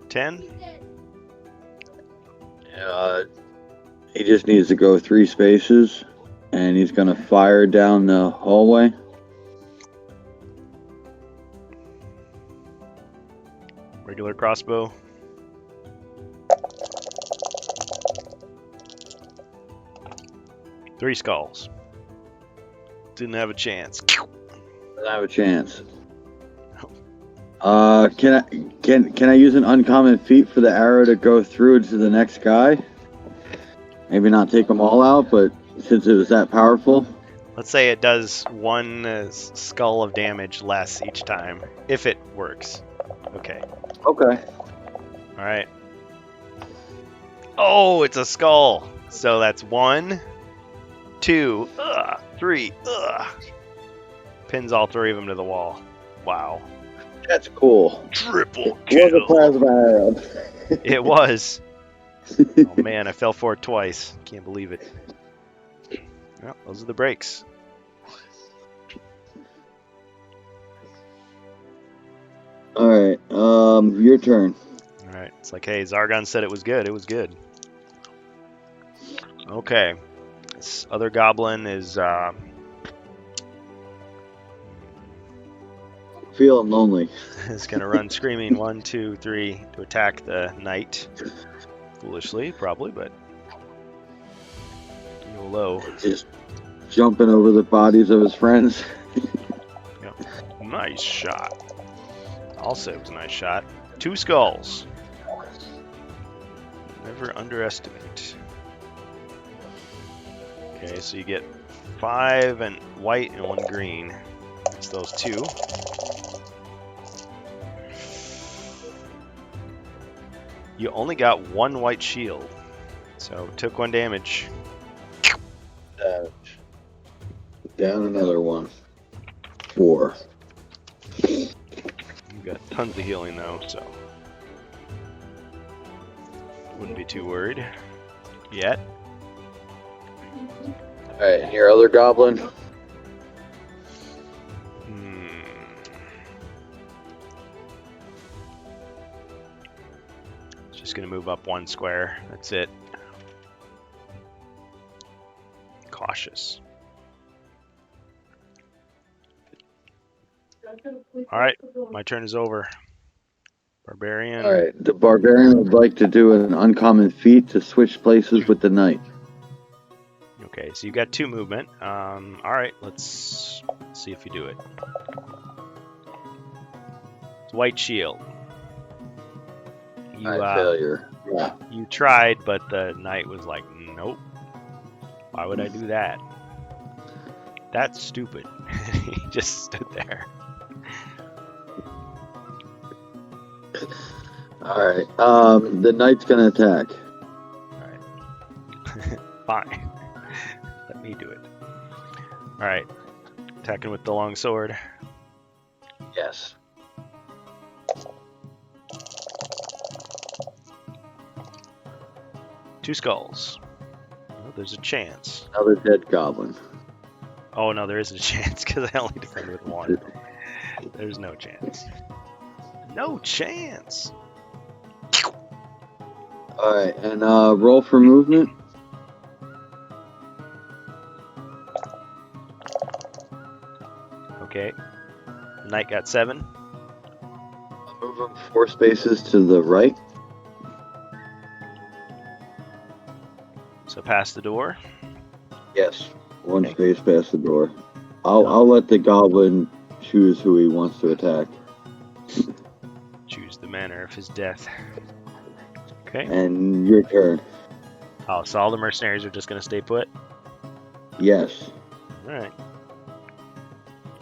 $10. He just needs to go 3 spaces, and he's gonna fire down the hallway. Regular crossbow. Three skulls. Didn't have a chance. Doesn't have a chance. Can I use an uncommon feat for the arrow to go through to the next guy? Maybe not take them all out, but since it was that powerful. Let's say it does 1 skull of damage less each time, if it works. Okay. Okay. All right. Oh, it's a skull. So that's 1, 2, 3. Pins all 3 of them to the wall. Wow. That's cool. Triple It kill. was a plasma arrow. It was. Oh man, I fell for it twice. Can't believe it. Well, those are the breaks. All right. Your turn. All right. It's like, hey, Zargon said it was good. It was good. Okay. This other goblin is Feeling lonely. is gonna run screaming 1, 2, 3 to attack the knight. Foolishly, probably, but low. Just jumping over the bodies of his friends. Nice shot. Also, it was a nice shot. 2 skulls. Never underestimate. Okay, so you get 5 and white and 1 green. It's those 2. You only got 1 white shield, so took 1 damage. Damage. Down another one. 4. You got tons of healing though, so wouldn't be too worried yet. Alright, your other goblin. Just gonna move up 1 square. That's it. Cautious. Alright, my turn is over. Barbarian. Alright, the barbarian would like to do an uncommon feat to switch places with the knight. Okay, so you got 2 movement. Alright, let's see if you do it. It's white shield. You, failure. Yeah. you tried, but the knight was like, nope. Why would I do that? That's stupid. He just stood there. Alright, the knight's gonna attack. Alright. Fine. Let me do it. Alright. Attacking with the long sword. Yes. Two skulls. Oh, there's a chance. Another dead goblin. Oh no, there isn't a chance because I only defend with 1. There's no chance. No chance. Alright, and roll for movement. Okay. Knight got 7. I'll move him 4 spaces to the right. So past the door. Yes. 1 space past the door. I'll let the goblin choose who he wants to attack. Choose the manner of his death. Okay. And your turn. Oh, so all the mercenaries are just gonna stay put? Yes. Alright.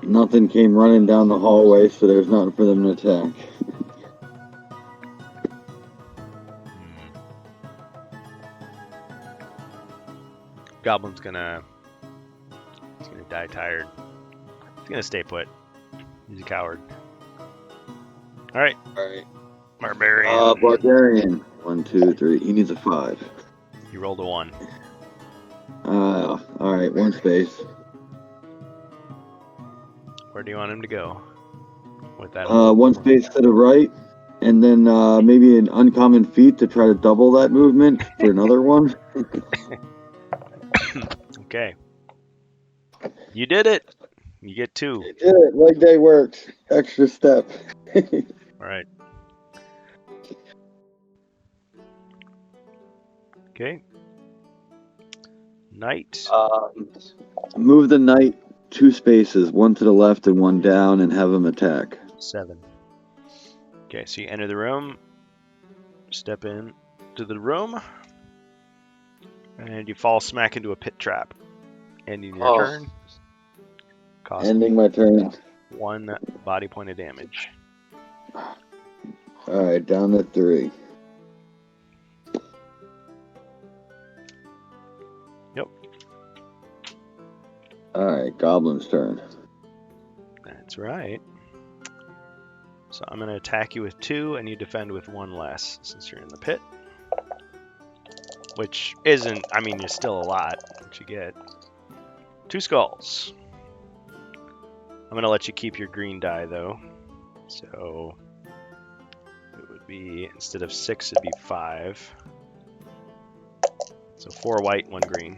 Nothing came running down the hallway, so there's nothing for them to attack. Goblin's gonna... He's gonna die tired. He's gonna stay put. He's a coward. Alright. Alright. Barbarian. Barbarian. 1, 2, 3. He needs a 5. You rolled a 1. Alright, 1 space. Where do you want him to go? With that? 1 space to the right, and then maybe an uncommon feat to try to double that movement for another one. Okay. You did it! You get 2. You did it. Leg day works. Extra step. Alright. Okay. Knight. Move the knight 2 spaces, 1 to the left and 1 down, and have him attack. 7. Okay, so you enter the room. Step in to the room. And you fall smack into a pit trap. Ending your turn. Cost Ending my turn. 1 body point of damage. Alright, down to 3. Yep. Alright, Goblin's turn. That's right. So I'm going to attack you with 2, and you defend with 1 less, since you're in the pit. Which isn't, I mean, it's still a lot, what you get. 2 skulls. I'm going to let you keep your green die, though. So it would be, instead of 6, it'd be 5. So 4 white, 1 green.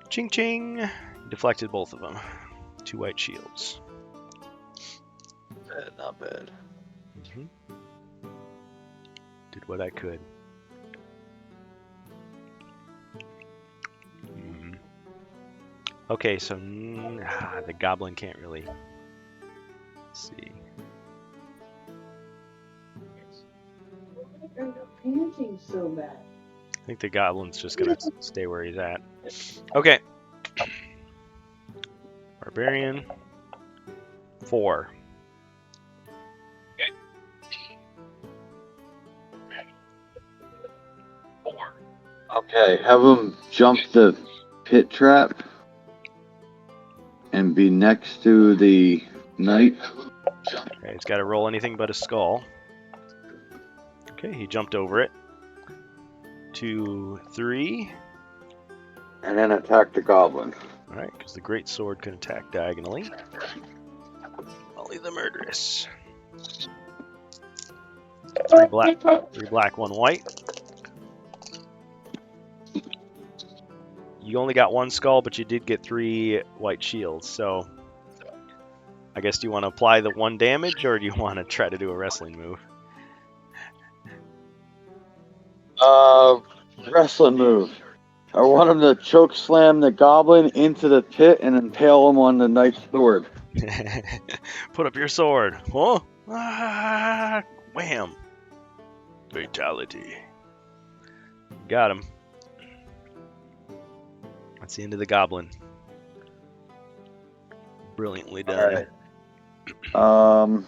Ching ching! Deflected both of them. 2 white shields. Bad, not bad. Did what I could. Okay, so the goblin can't really see. Panicking so bad. I think the goblin's just gonna stay where he's at. Okay. Barbarian. 4. Okay, have him jump the pit trap and be next to the knight. Okay, he's got to roll anything but a skull. Okay, he jumped over it. 2, 3. And then attack the goblin. Alright, because the great sword can attack diagonally. Only the murderous. 3 black, 1 white. You only got 1 skull, but you did get 3 white shields, so I guess do you want to apply the 1 damage, or do you want to try to do a wrestling move? Wrestling move. I want him to choke slam the goblin into the pit and impale him on the knight's sword. Put up your sword. Oh, wham. Fatality. Got him. That's the end of the goblin. Brilliantly done. All right.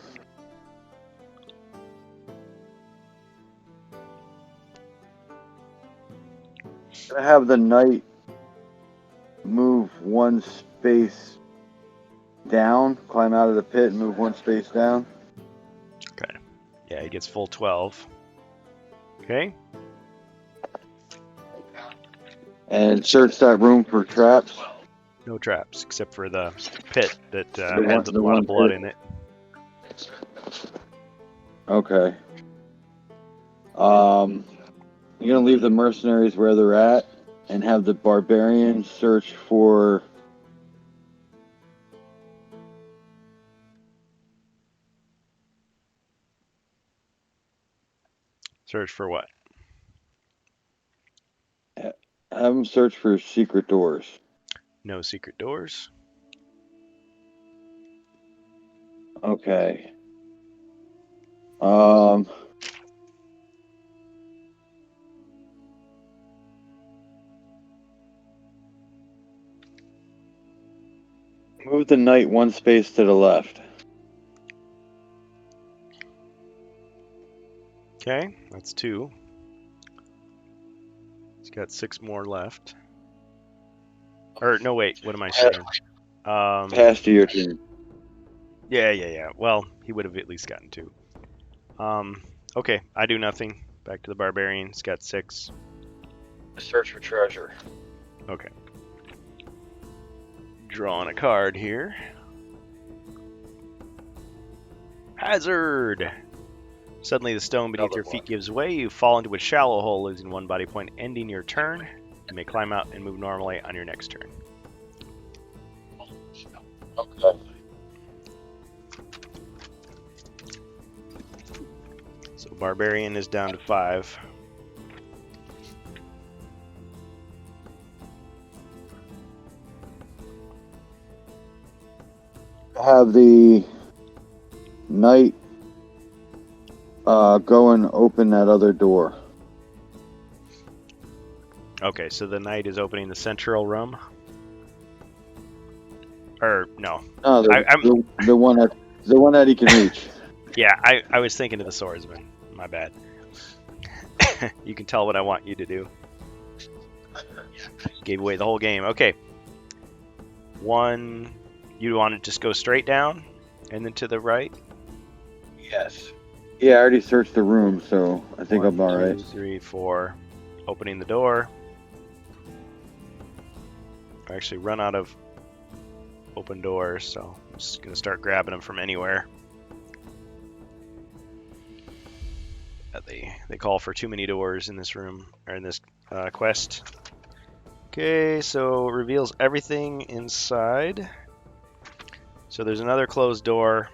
I have the knight move 1 space down, climb out of the pit and move 1 space down. Okay. Yeah, he gets full 12. Okay. And search that room for traps. No traps, except for the pit that The has a one lot of blood pit. in it. Okay. You're gonna leave the mercenaries where they're at and have the barbarians search for Search for what? have them search for secret doors. No secret doors. Okay. Move the knight 1 space to the left. Okay, that's 2. He's got 6 more left. Or, no, wait, what am I saying? Pass to your turn. Yeah. Well, he would have at least gotten 2. Okay, I do nothing. Back to the barbarian. He's got 6. Search for treasure. Okay. Drawing a card here. Hazard! Suddenly the stone beneath your feet gives way. You fall into a shallow hole, losing 1 body point, ending your turn. You may climb out and move normally on your next turn. Okay. So barbarian is down to 5. Have the knight go and open that other door. Okay, so the knight is opening the central room. Or no. No, the one that he can reach. Yeah, I was thinking of the swordsman. My bad. You can tell what I want you to do. Gave away the whole game. Okay. 1. You want to just go straight down and then to the right? Yes. Yeah, I already searched the room, so I think 1, I'm all right. 2, 3, 4. Opening the door. I actually run out of open doors, so I'm just going to start grabbing them from anywhere. They call for too many doors in this room, or in this quest. Okay, so it reveals everything inside. So there's another closed door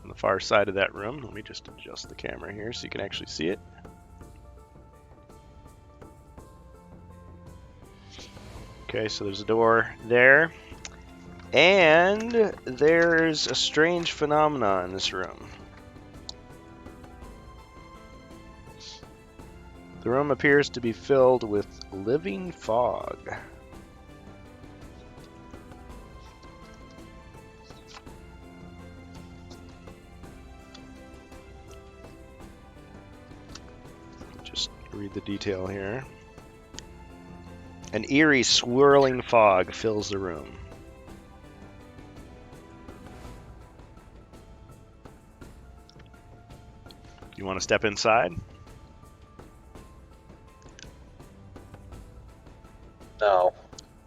on the far side of that room. Let me just adjust the camera here so you can actually see it. Okay, so there's a door there. And there's a strange phenomenon in this room. The room appears to be filled with living fog. Just read the detail here. An eerie, swirling fog fills the room. You want to step inside? No.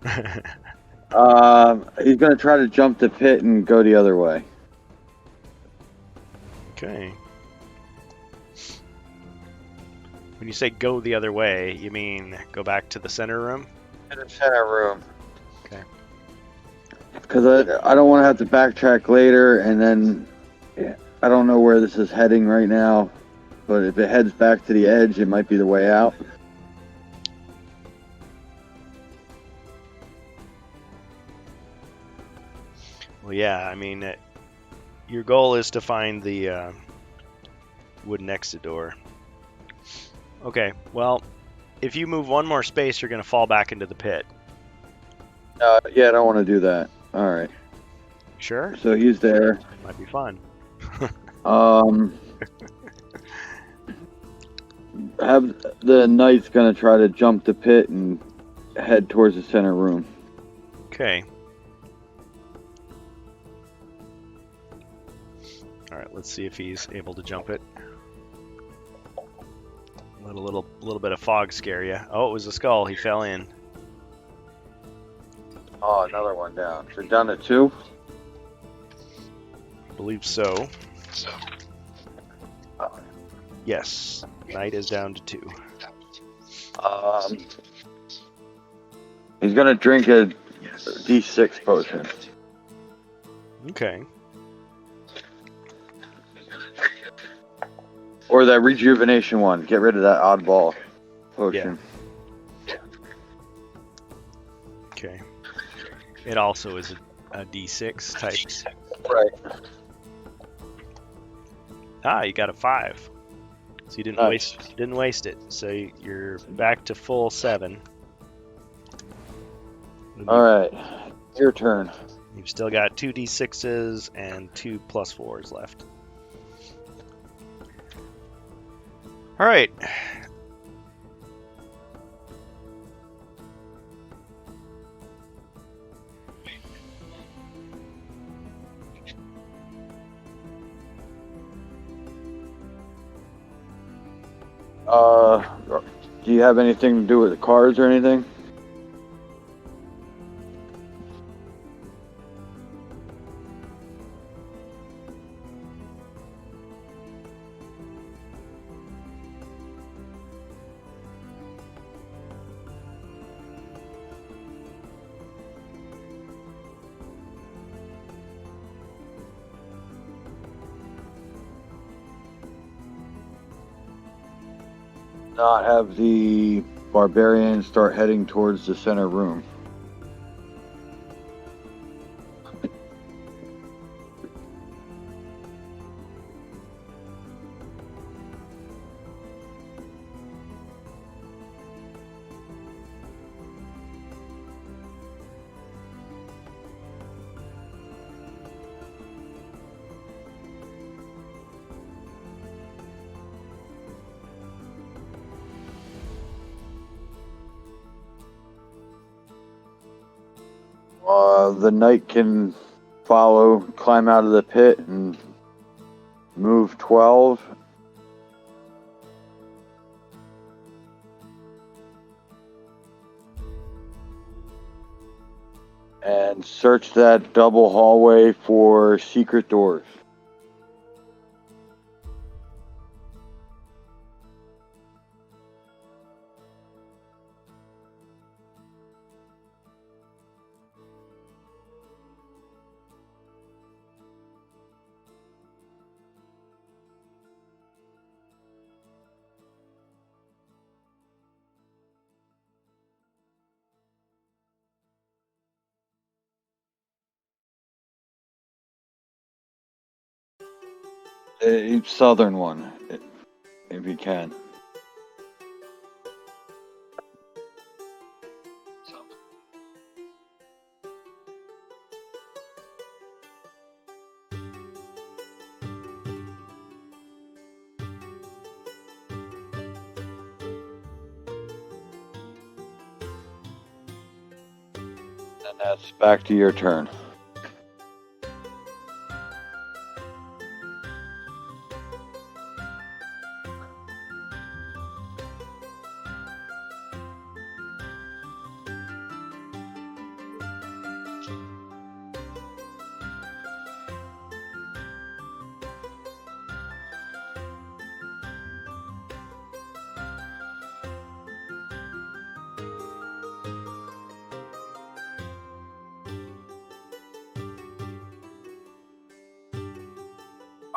He's gonna try to jump the pit and go the other way. Okay. When you say go the other way, you mean go back to the center room? In the center room. Okay. Because I don't want to have to backtrack later, and then I don't know where this is heading right now. But if it heads back to the edge, it might be the way out. Well, yeah, I mean, your goal is to find the wooden exit door. Okay, well, if you move one more space, you're going to fall back into the pit. Yeah, I don't want to do that. All right. Sure? So he's there. Might be fun. Have the knight's gonna try to jump the pit and head towards the center room. Okay. Alright, let's see if he's able to jump it. Let a little bit of fog scare you. Oh, it was a skull. He fell in. Oh, another one down. So down to 2? I believe so. Yes. Knight is down to 2. He's gonna drink a D6 potion. Okay. Or that rejuvenation one. Get rid of that oddball potion. Okay. It also is a D6 type. Right. Ah, you got a 5. So you didn't waste it. So you're back to full 7. All right. Your turn. You've still got 2 D6s and 2 +4s left. All right. Do you have anything to do with the cards or anything? Not have the barbarians start heading towards the center room. The knight can climb out of the pit and move 12. And search that double hallway for secret doors. Southern one, if you can. And that's back to your turn.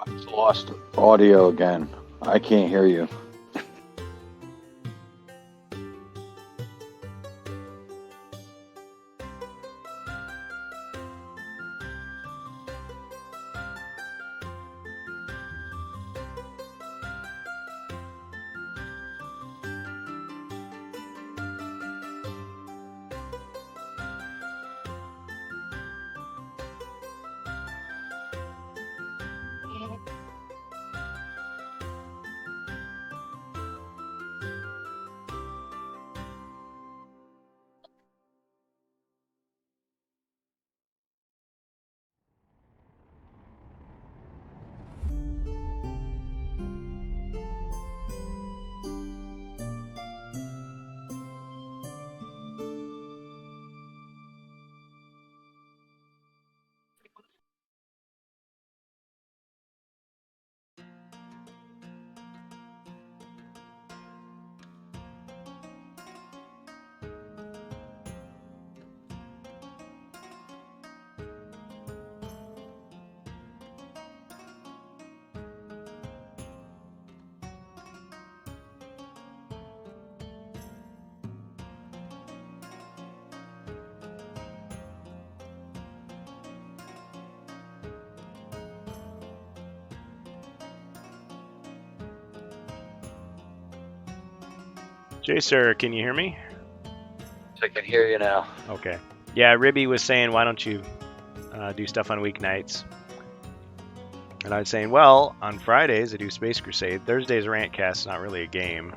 I've lost audio again. I can't hear you. Jacer, can you hear me? I can hear you now. Okay. Yeah, Ribby was saying, why don't you do stuff on weeknights? And I was saying, well, on Fridays I do Space Crusade. Thursdays Rantcast, not really a game.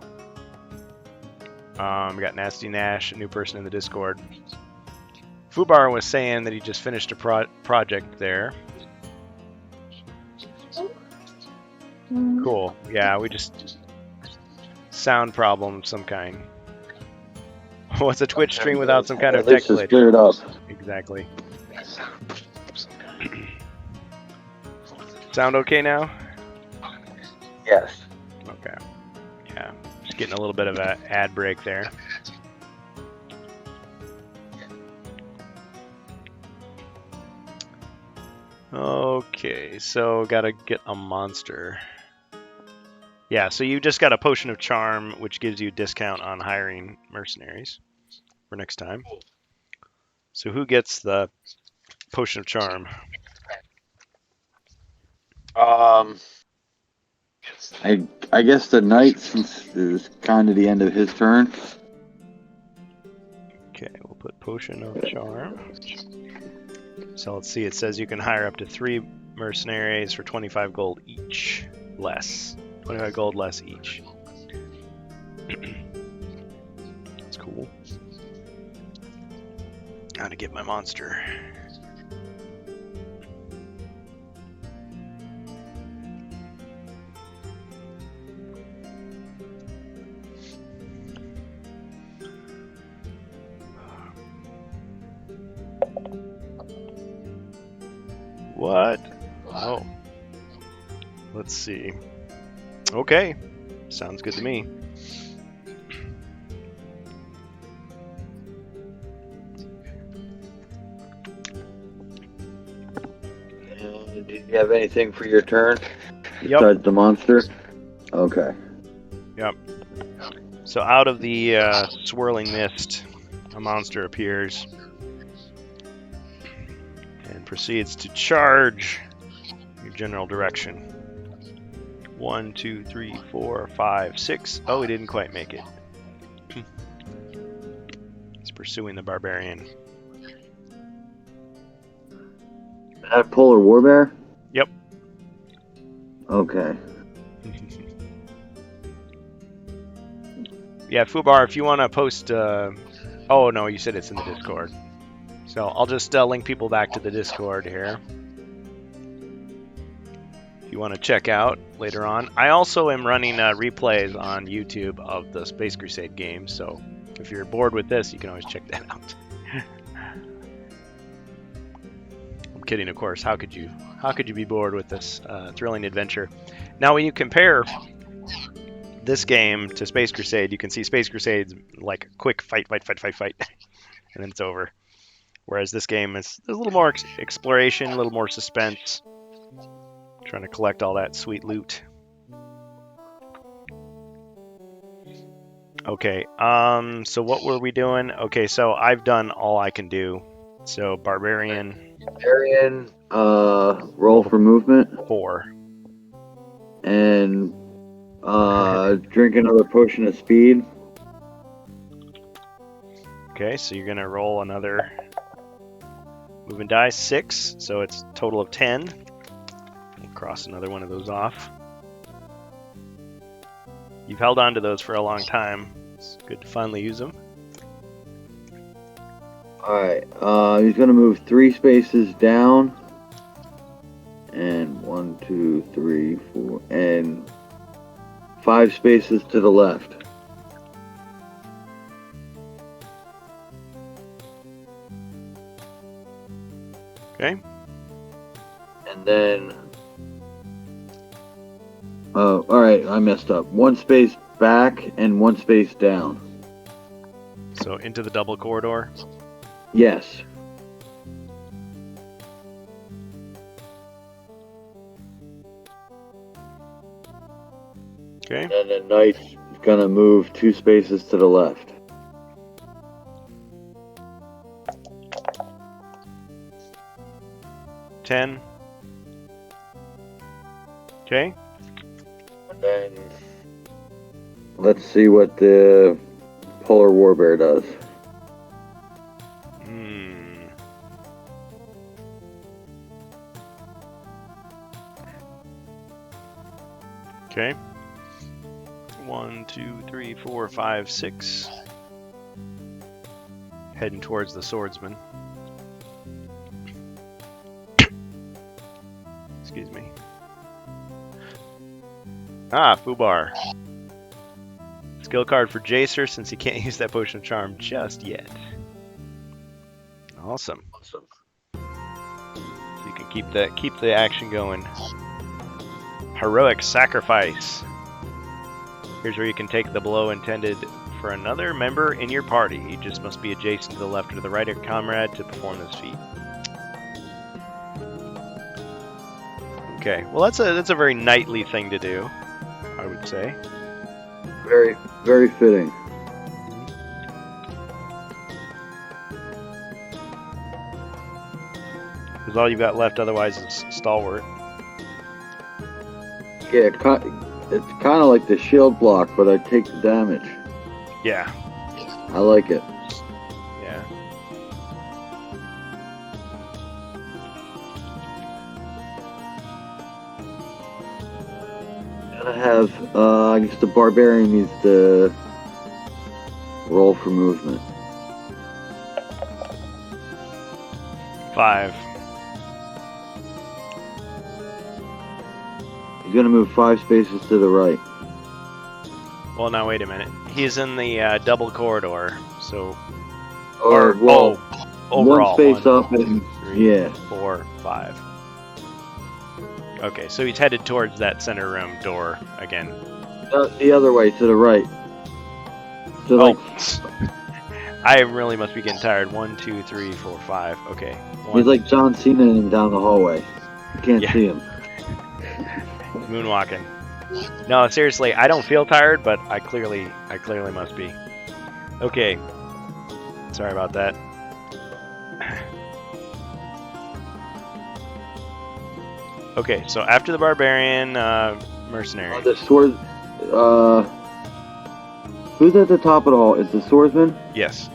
We got Nasty Nash, a new person in the Discord. Fubar was saying that he just finished a project there. Cool. Yeah, we just sound problem of some kind. What's a Twitch stream without some kind of tech glitch? Cleared up. Exactly. Sound okay now? Yes. Okay. Yeah. Just getting a little bit of an ad break there. Okay, so gotta get a monster. Yeah, so you just got a Potion of Charm, which gives you a discount on hiring mercenaries for next time. So who gets the Potion of Charm? I guess the knight, since it was kind of the end of his turn. Okay, we'll put Potion of Charm. So let's see, it says you can hire up to 3 mercenaries for 25 gold each. Less. 25 gold less each. That's cool. How to get my monster. What? Oh. Let's see. Okay. Sounds good to me. Did you have anything for your turn? Yep. Besides the monster? Okay. Yep. So out of the swirling mist, a monster appears and proceeds to charge your general direction. 1, 2, 3, 4, 5, 6. Oh, he didn't quite make it. He's pursuing the barbarian. That polar warbear? Yep. Okay. Yeah, Fubar, if you want to post... oh, no, you said it's in the Discord. So I'll just link people back to the Discord here. If you want to check out later on. I also am running replays on YouTube of the Space Crusade game, so if you're bored with this, you can always check that out. I'm kidding, of course. How could you be bored with this thrilling adventure? Now, when you compare this game to Space Crusade, you can see Space Crusade's like a quick fight, and then it's over. Whereas this game is a little more exploration, a little more suspense. Trying to collect all that sweet loot. Okay, so what were we doing? Okay, so I've done all I can do. So Barbarian. Roll for movement. 4. And drink another potion of speed. Okay, so you're gonna roll another moving die, 6, so it's a total of 10. We'll cross another one of those off. You've held on to those for a long time. It's good to finally use them. Alright, he's gonna move 3 spaces down. And 1, 2, 3, 4, and 5 spaces to the left. Okay. And then... Oh, alright, I messed up. 1 space back and 1 space down. So into the double corridor. Yes. Okay. And then the knight's gonna move 2 spaces to the left. $10. Okay. And then let's see what the polar warbear does. Okay. 1, 2, 3, 4, 5, 6. Heading towards the swordsman. Excuse me. Ah, Fubar. Skill card for Jacer since he can't use that potion of charm just yet. Awesome. So you can keep the action going. Heroic sacrifice. Here's where you can take the blow intended for another member in your party. You just must be adjacent to the left or to the right of your comrade to perform this feat. Okay, well that's a very knightly thing to do, I would say. Very, very fitting. Because all you've got left otherwise is stalwart. Yeah, it's kind of like the shield block, but I take the damage. Yeah. I like it. Yeah. Gotta have, I guess the barbarian needs to roll for movement. 5. He's gonna move 5 spaces to the right. Well, now wait a minute. He's in the double corridor, so Well, overall 1 space 1, up and 3, yeah. 4, 5. Okay, so he's headed towards that center room door again. The other way, to the right. So like, I really must be getting tired. 1, 2, 3, 4, 5. Okay. he's like John Cena and down the hallway. You can't see him. Moonwalking. No, seriously, I don't feel tired, but I clearly must be. Okay. Sorry about that. Okay, so after the barbarian, mercenary. The sword. Who's at the top of the hall? Is the swordsman? Yes.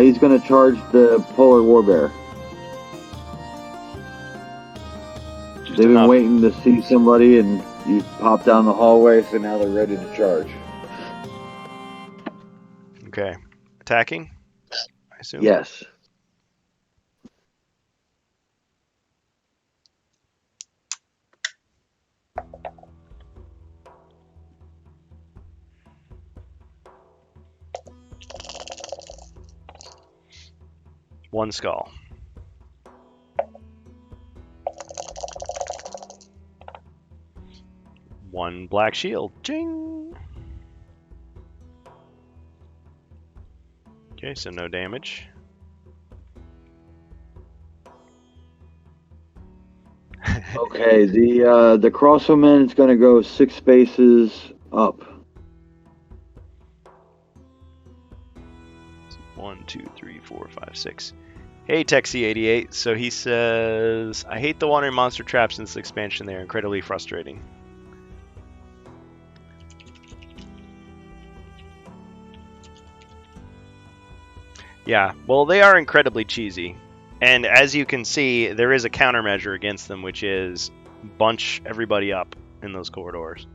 He's gonna charge the polar warbear. Just They've been enough. waiting to see somebody, and you pop down the hallway, so now they're ready to charge. Okay. Attacking, I assume? Yes. One skull. One black shield. Ching! Okay, so no damage. Okay, the crossbowman is gonna go 6 spaces up. 1, 2, 3, 4, 5, 6. Hey, Texie88. So he says, I hate the wandering monster traps in this expansion. They are incredibly frustrating. Yeah, well, they are incredibly cheesy. And as you can see, there is a countermeasure against them, which is bunch everybody up in those corridors.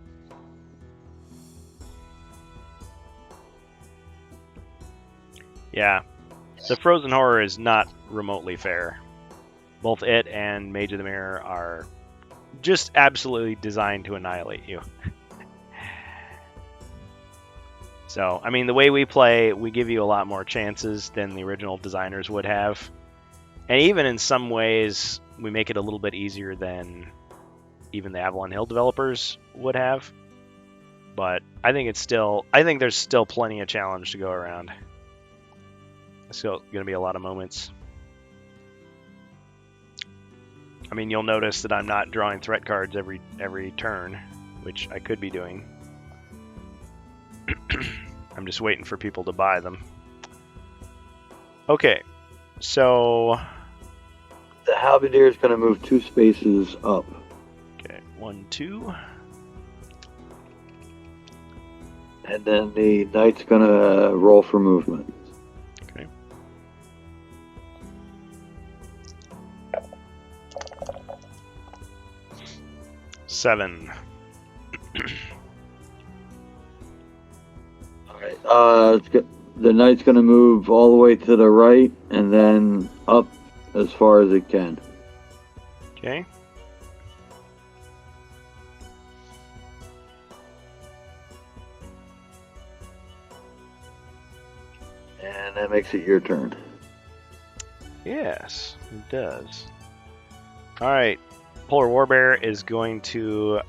Yeah, the Frozen Horror is not remotely fair. Both it and Mage of the Mirror are just absolutely designed to annihilate you. So, I mean, the way we play, we give you a lot more chances than the original designers would have. And even in some ways, we make it a little bit easier than even the Avalon Hill developers would have. But I think there's still plenty of challenge to go around. There's still going to be a lot of moments. I mean, you'll notice that I'm not drawing threat cards every turn, which I could be doing. I'm just waiting for people to buy them. Okay, so The halberdier is gonna move 2 spaces up. okay, 1, 2. And then the knight's gonna roll for movement. Okay. Seven. Alright, the knight's gonna move all the way to the right and then up as far as it can. Okay. And that makes it your turn. Yes, it does. All right. Polar Warbear is going to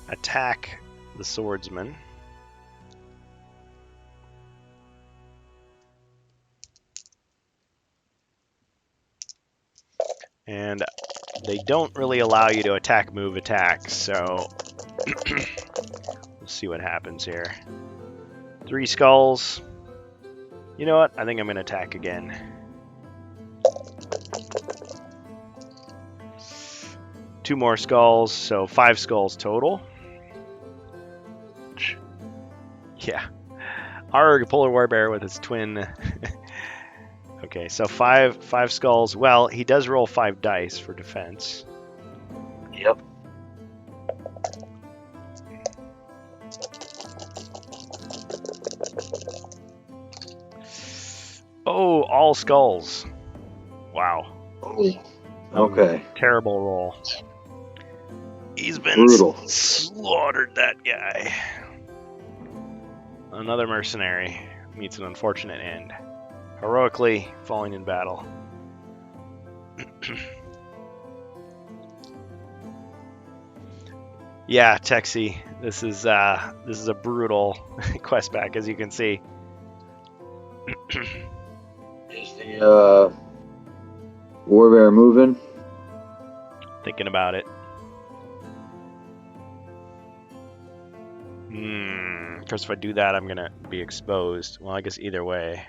attack the swordsman. And they don't really allow you to attack, move, attack, so we'll see what happens here. 3 skulls. You know what? I think I'm going to attack again. Two more skulls, so 5 skulls total. Yeah. Arg, Polar Warbear with his twin. Okay, so five skulls. Well, he does roll 5 dice for defense. Yep. Oh, all skulls. Wow. Okay. Terrible roll. He's been Brutal. slaughtered, that guy. Another mercenary meets an unfortunate end. Heroically falling in battle. Yeah, Texie, this is a brutal quest back, as you can see. Is the warbear moving? Thinking about it. Of course, if I do that, I'm gonna be exposed. Well, I guess either way.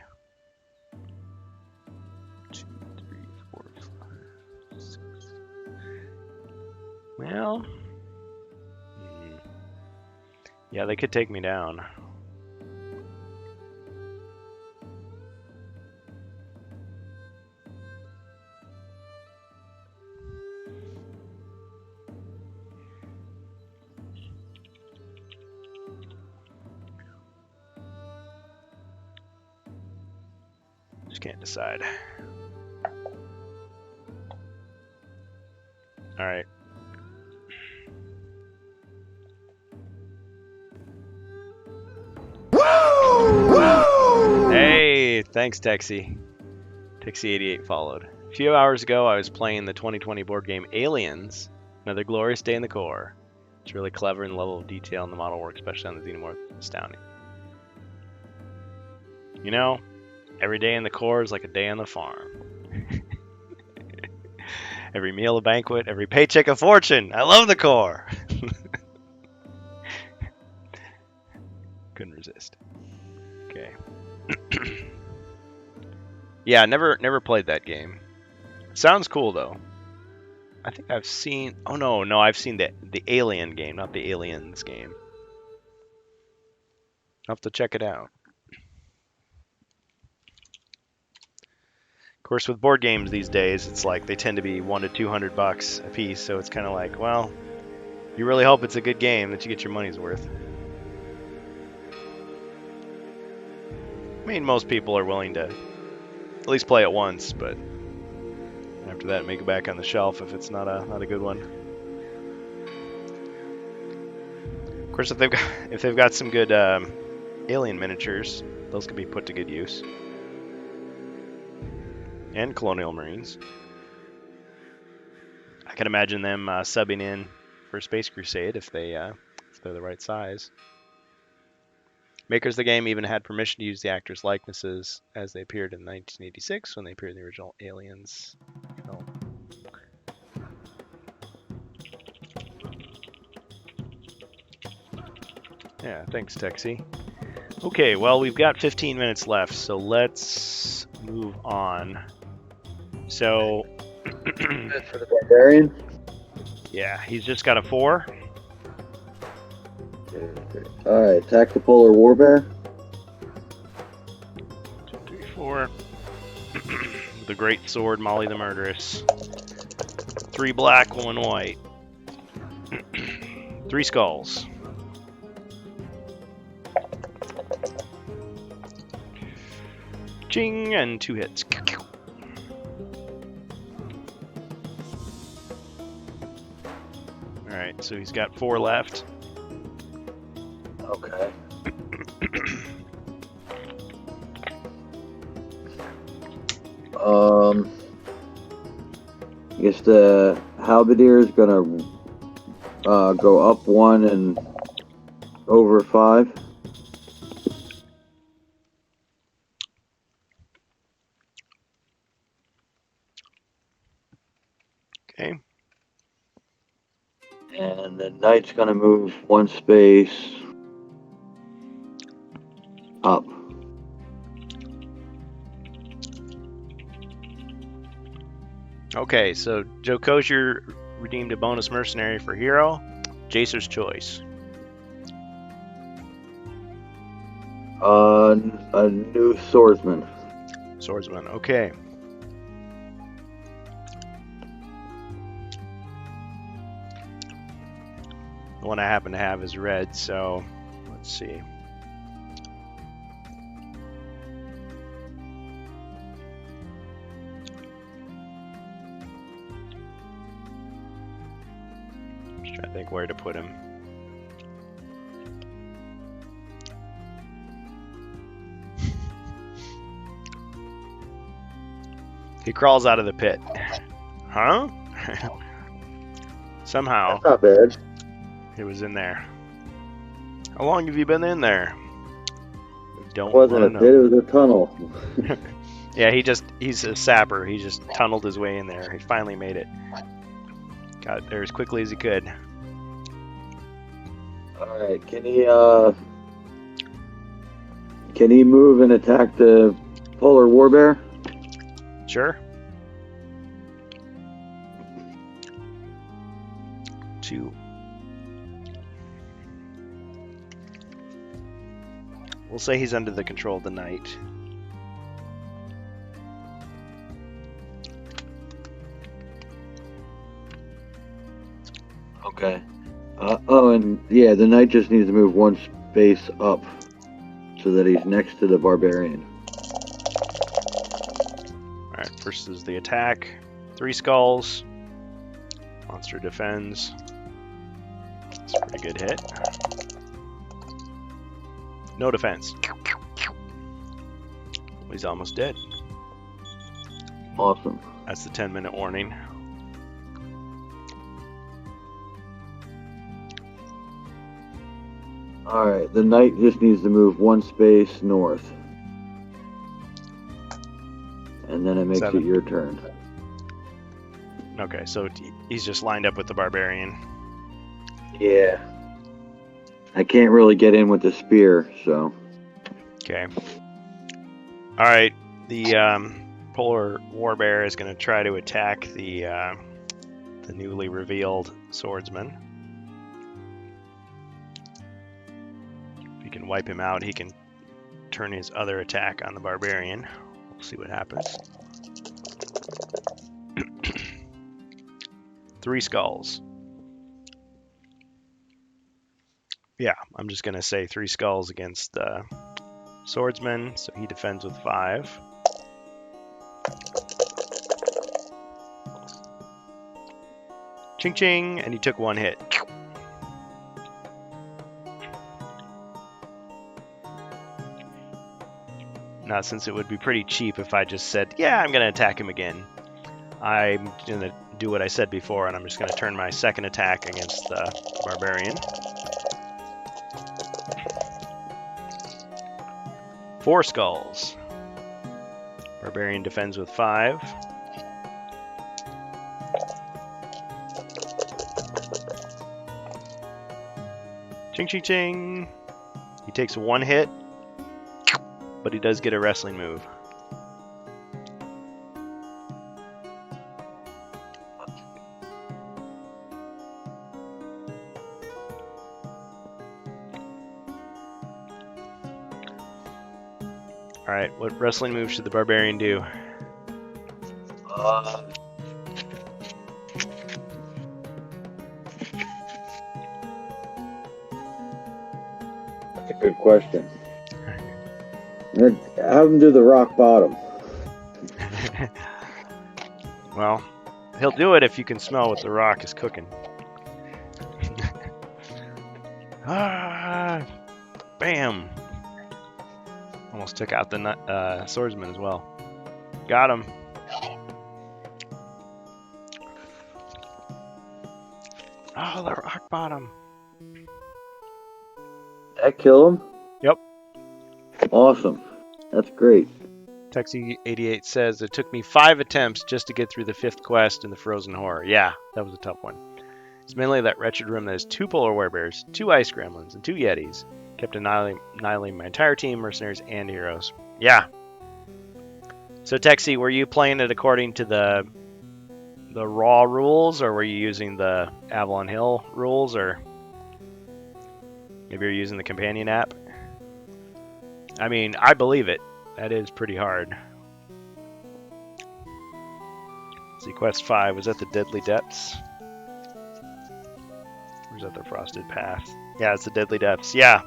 2, 3, 4, 5, 6. Well, Yeah, they could take me down. Just can't decide. All right. Hey, thanks, Texie. Texie88 followed. A few hours ago, I was playing the 2020 board game Aliens, another glorious day in the core. It's really clever and the level of detail in the model work, especially on the Xenomorph, astounding. You know, every day in the core is like a day on the farm. Every meal a banquet, every paycheck a fortune. I love the core. Couldn't resist. Okay. Yeah, never played that game. Sounds cool though. I think I've seen. Oh no, I've seen the Alien game, not the Aliens game. I'll have to check it out. Of course, with board games these days, it's like they tend to be $100 to $200 a piece, so it's kind of like, well, you really hope it's a good game that you get your money's worth. I mean, most people are willing to at least play it once, but after that, make it back on the shelf if it's not a good one. Of course, if they've got some good alien miniatures, those could be put to good use. And Colonial Marines. I can imagine them subbing in for Space Crusade if they're the right size. Makers of the game even had permission to use the actors' likenesses as they appeared in 1986 when they appeared in the original Aliens film. Yeah, thanks, Texie. Okay, well, we've got 15 minutes left, so let's move on. So, For the barbarian. yeah, he's just got a 4. All right, attack the polar warbear. 2, 3, 4. The great sword, Molly the Murderess. 3 black, 1 white. 3 skulls. Ching, and 2 hits. Alright, so he's got 4 left. Okay. I guess the halberdier is gonna go up 1 and over 5. Okay. And the knight's gonna move 1 space up. Okay, so Joe Kosher redeemed a bonus mercenary for hero. Jacer's choice. A new swordsman. Swordsman, okay. The one I happen to have is red, so let's see. Just trying to think where to put him. He crawls out of the pit. Huh? Somehow That's not bad. he was in there. How long have you been in there? Don't It wasn't a wanna pit, know. it was a tunnel. Yeah, he's a sapper. He just tunneled his way in there. He finally made it. Got there as quickly as he could. Alright, can he move and attack the polar warbear? Sure. 2. We'll say he's under the control of the knight. Okay. Oh, and yeah, the knight just needs to move one space up so that he's next to the barbarian. Alright, first is the attack. 3 skulls. Monster defends. It's a pretty good hit. No defense. He's almost dead. Awesome. That's the 10-minute warning. Alright, the knight just needs to move one space north. And then it makes 7. it your turn. Okay, so he's just lined up with the barbarian. Yeah. I can't really get in with the spear, so. Okay. Alright, the Polar Warbear is going to try to attack the newly revealed swordsman. If he can wipe him out, he can turn his other attack on the barbarian. We'll see what happens. 3 skulls. Yeah, I'm just going to say 3 skulls against the swordsman, so he defends with 5. Ching ching, and he took 1 hit. Now, since it would be pretty cheap if I just said, yeah, I'm going to attack him again, I'm going to do what I said before, and I'm just going to turn my second attack against the barbarian. 4 skulls. Barbarian defends with 5. Ching ching ching. He takes 1 hit, but he does get a wrestling move. Alright, what wrestling move should the barbarian do? That's a good question. Have him do the rock bottom. Well, he'll do it if you can smell what the rock is cooking. Ah, bam! Almost took out the swordsman as well. Got him. Oh, the rock bottom. That kill him? Yep. Awesome. That's great. Texie88 says, it took me 5 attempts just to get through the 5th quest in the Frozen Horror. Yeah, that was a tough one. It's mainly that wretched room that has 2 polar werebears, 2 ice gremlins, and 2 yetis. Kept annihilating my entire team, mercenaries, and heroes. Yeah. So, Texie, were you playing it according to the raw rules, or were you using the Avalon Hill rules, or maybe you're using the companion app? I mean, I believe it. That is pretty hard. Let's see, quest 5 was that the Deadly Depths? Or is that the Frosted Path? Yeah, it's the Deadly Depths. Yeah.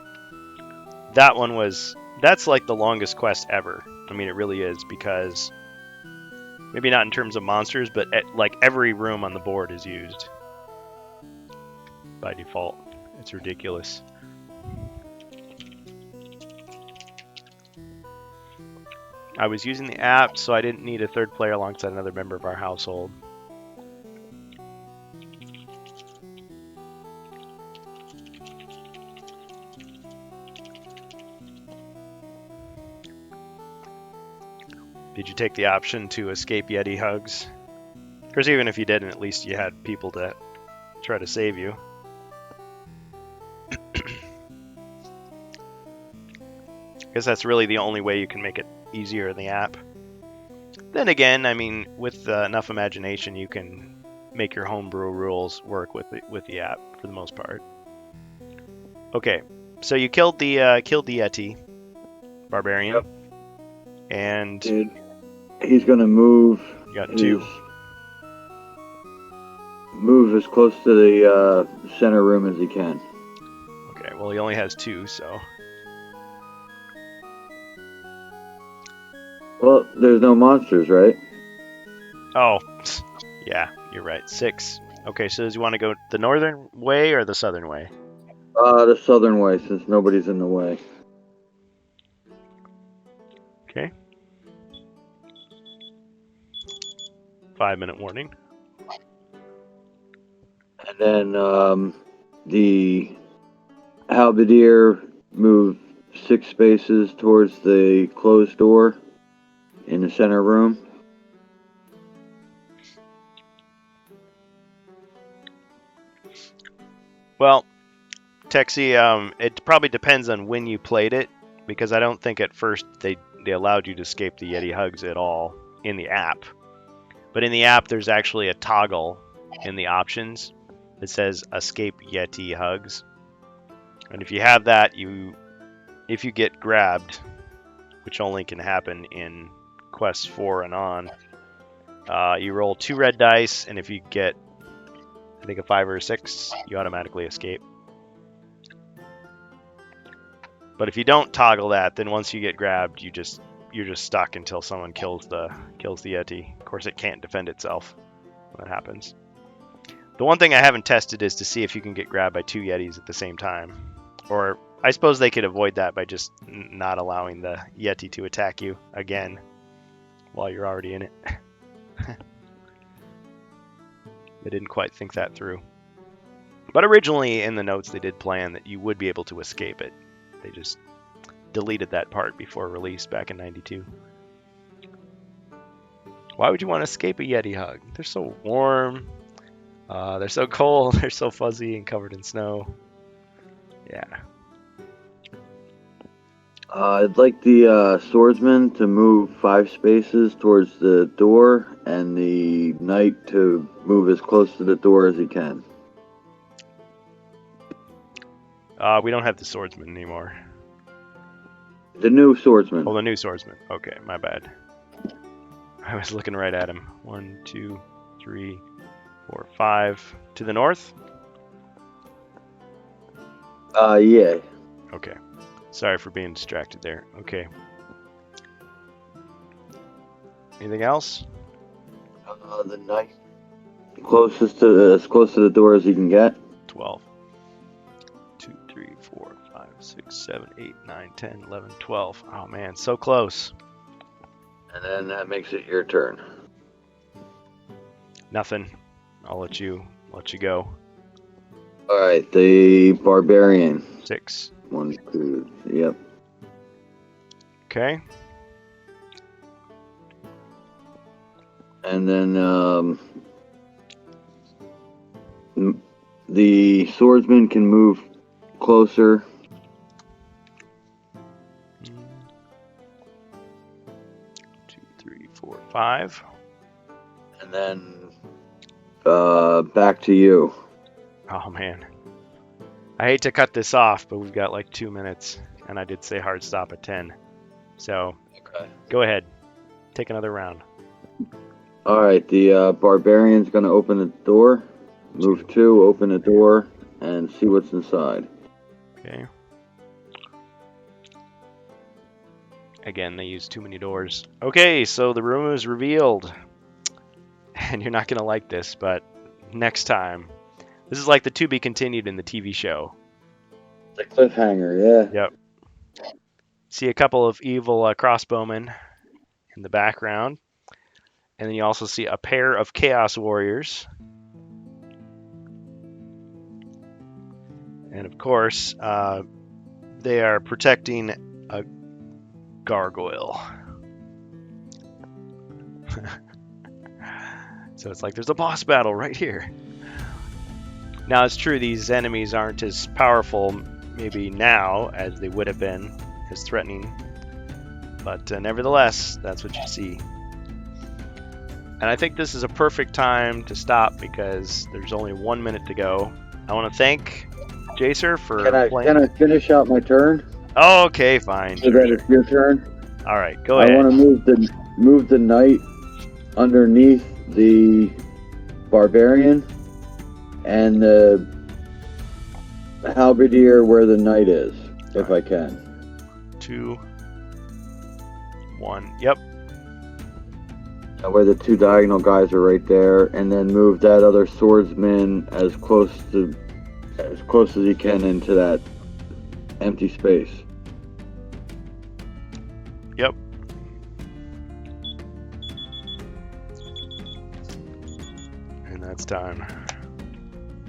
That one was, that's like the longest quest ever. I mean, it really is, because maybe not in terms of monsters, but like every room on the board is used by default. It's ridiculous. I was using the app, so I didn't need a 3rd player alongside another member of our household. Did you take the option to escape Yeti hugs? Because even if you didn't, at least you had people to try to save you. I guess that's really the only way you can make it easier in the app. Then again, I mean, with enough imagination, you can make your homebrew rules work with the app for the most part. Okay, so you killed the Yeti. Barbarian. Yep. And Dude, he's gonna move. you got 2. Move as close to the center room as he can. Okay, well, he only has 2, so. Well, there's no monsters, right? Oh, yeah, you're right. 6. Okay, so does he want to go the northern way or the southern way? The southern way, since nobody's in the way. Okay. 5-minute warning. And then the halberdier moved 6 spaces towards the closed door in the center room. Well, Texie, it probably depends on when you played it, because I don't think at first they allowed you to escape the Yeti hugs at all in the app. But in the app, there's actually a toggle in the options that says escape Yeti hugs. And if you have that, if you get grabbed, which only can happen in Quest 4 and on, you roll 2 red dice, and if you get, I think, a 5 or a 6, you automatically escape. But if you don't toggle that, then once you get grabbed, you're just stuck until someone kills the Yeti. Of course, it can't defend itself when that happens. The one thing I haven't tested is to see if you can get grabbed by 2 Yetis at the same time. Or I suppose they could avoid that by just not allowing the Yeti to attack you again while you're already in it. They didn't quite think that through. But originally in the notes they did plan that you would be able to escape it. They just deleted that part before release back in '92. Why would you want to escape a Yeti hug? They're so warm. They're so cold. They're so fuzzy and covered in snow. Yeah. I'd like the swordsman to move 5 spaces towards the door, and the knight to move as close to the door as he can. We don't have the swordsman anymore. The new swordsman. Oh, the new swordsman. Okay, my bad. I was looking right at him. 1, 2, 3, 4, 5. To the north? Yeah. Okay. Sorry for being distracted there. Okay. Anything else? The knight as close to the door as he can get. 12. 2, 3, 4, 5, 6, 7, 8, 9, 10, 11, 12. Oh man, so close. And then that makes it your turn. Nothing. I'll let you go. All right, the barbarian. 6. 1, 2. Yep. Okay. And then the swordsman can move closer. 2, 3, 4, 5. And then back to you. Oh man. I hate to cut this off, but we've got like 2 minutes, and I did say hard stop at 10. So, Okay. go ahead. Take another round. All right, the barbarian's going to open the door. Move 2, open the door, and see what's inside. Okay. Again, they use too many doors. Okay, so the room is revealed. And you're not going to like this, but next time. This is like the to be continued in the TV show. The cliffhanger, yeah. Yep. See a couple of evil crossbowmen in the background. And then you also see a pair of Chaos Warriors. And of course, they are protecting a gargoyle. So it's like there's a boss battle right here. Now it's true these enemies aren't as powerful maybe now as they would have been, as threatening. But nevertheless, that's what you see. And I think this is a perfect time to stop because there's only 1 minute to go. I want to thank Jacer for playing. Can I finish out my turn? Okay, fine. So that it's your turn. All right, go I ahead. want to move the knight underneath the barbarian and the halberdier where the knight is, if I can. 2, 1. Yep. That way the two diagonal guys are right there, and then move that other swordsman as close as he can into that empty space. Yep. And that's time.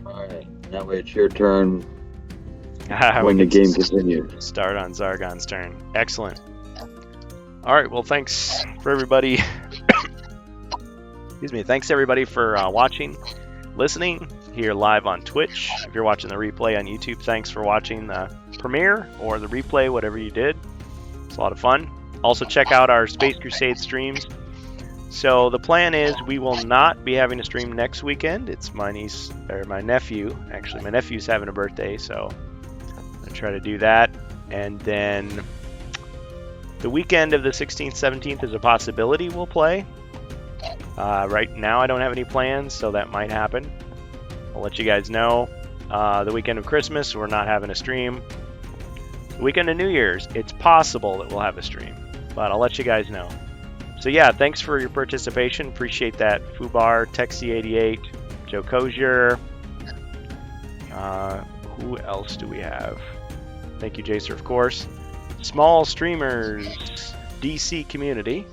Alright, that way it's your turn We when the can game continues. start on Zargon's turn. Excellent. All right, well, thanks for everybody. Excuse me. Thanks everybody for watching, listening here live on Twitch. If you're watching the replay on YouTube, thanks for watching the premiere or the replay, whatever you did. It's a lot of fun. Also, check out our Space Crusade streams. So the plan is we will not be having a stream next weekend. It's my niece or my nephew. Actually, my nephew's having a birthday, so I'm gonna try to do that. And then the weekend of the 16th, 17th is a possibility we'll play. Right now I don't have any plans, so that might happen. I'll let you guys know. The weekend of Christmas, we're not having a stream. The weekend of New Year's, it's possible that we'll have a stream, but I'll let you guys know. So yeah, thanks for your participation. Appreciate that. Fubar, Texie88, Joe Kozier. Who else do we have? Thank you, Jacer, of course. Small Streamers, DC Community.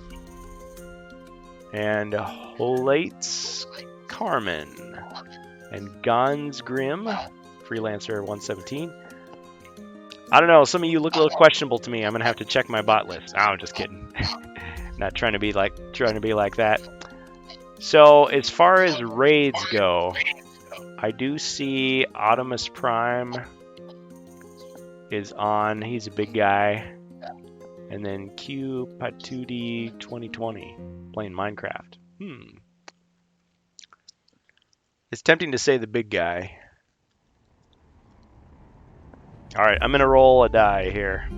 And Holates Carmen. And Gons Grim, Freelancer 117. I don't know, some of you look a little questionable to me. I'm gonna have to check my bot list. Oh, I'm just kidding. Not trying to be like that. So as far as raids go, I do see Optimus Prime is on. He's a big guy. And then Q Patootie 2020 playing Minecraft. It's tempting to say the big guy. All right, I'm gonna roll a die here.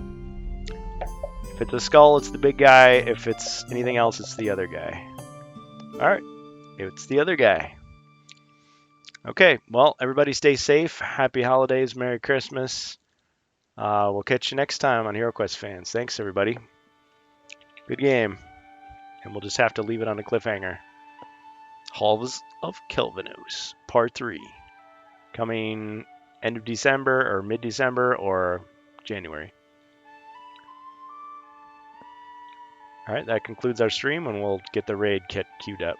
If it's a skull, it's the big guy. If it's anything else, it's the other guy. All right, it's the other guy. Okay, well, everybody stay safe. Happy holidays, Merry Christmas. We'll catch you next time on HeroQuest fans. Thanks, everybody. Good game. And we'll just have to leave it on a cliffhanger. Halls of Kelvanos, Part 3. Coming end of December or mid-December or January. All right, that concludes our stream, and we'll get the raid kit queued up.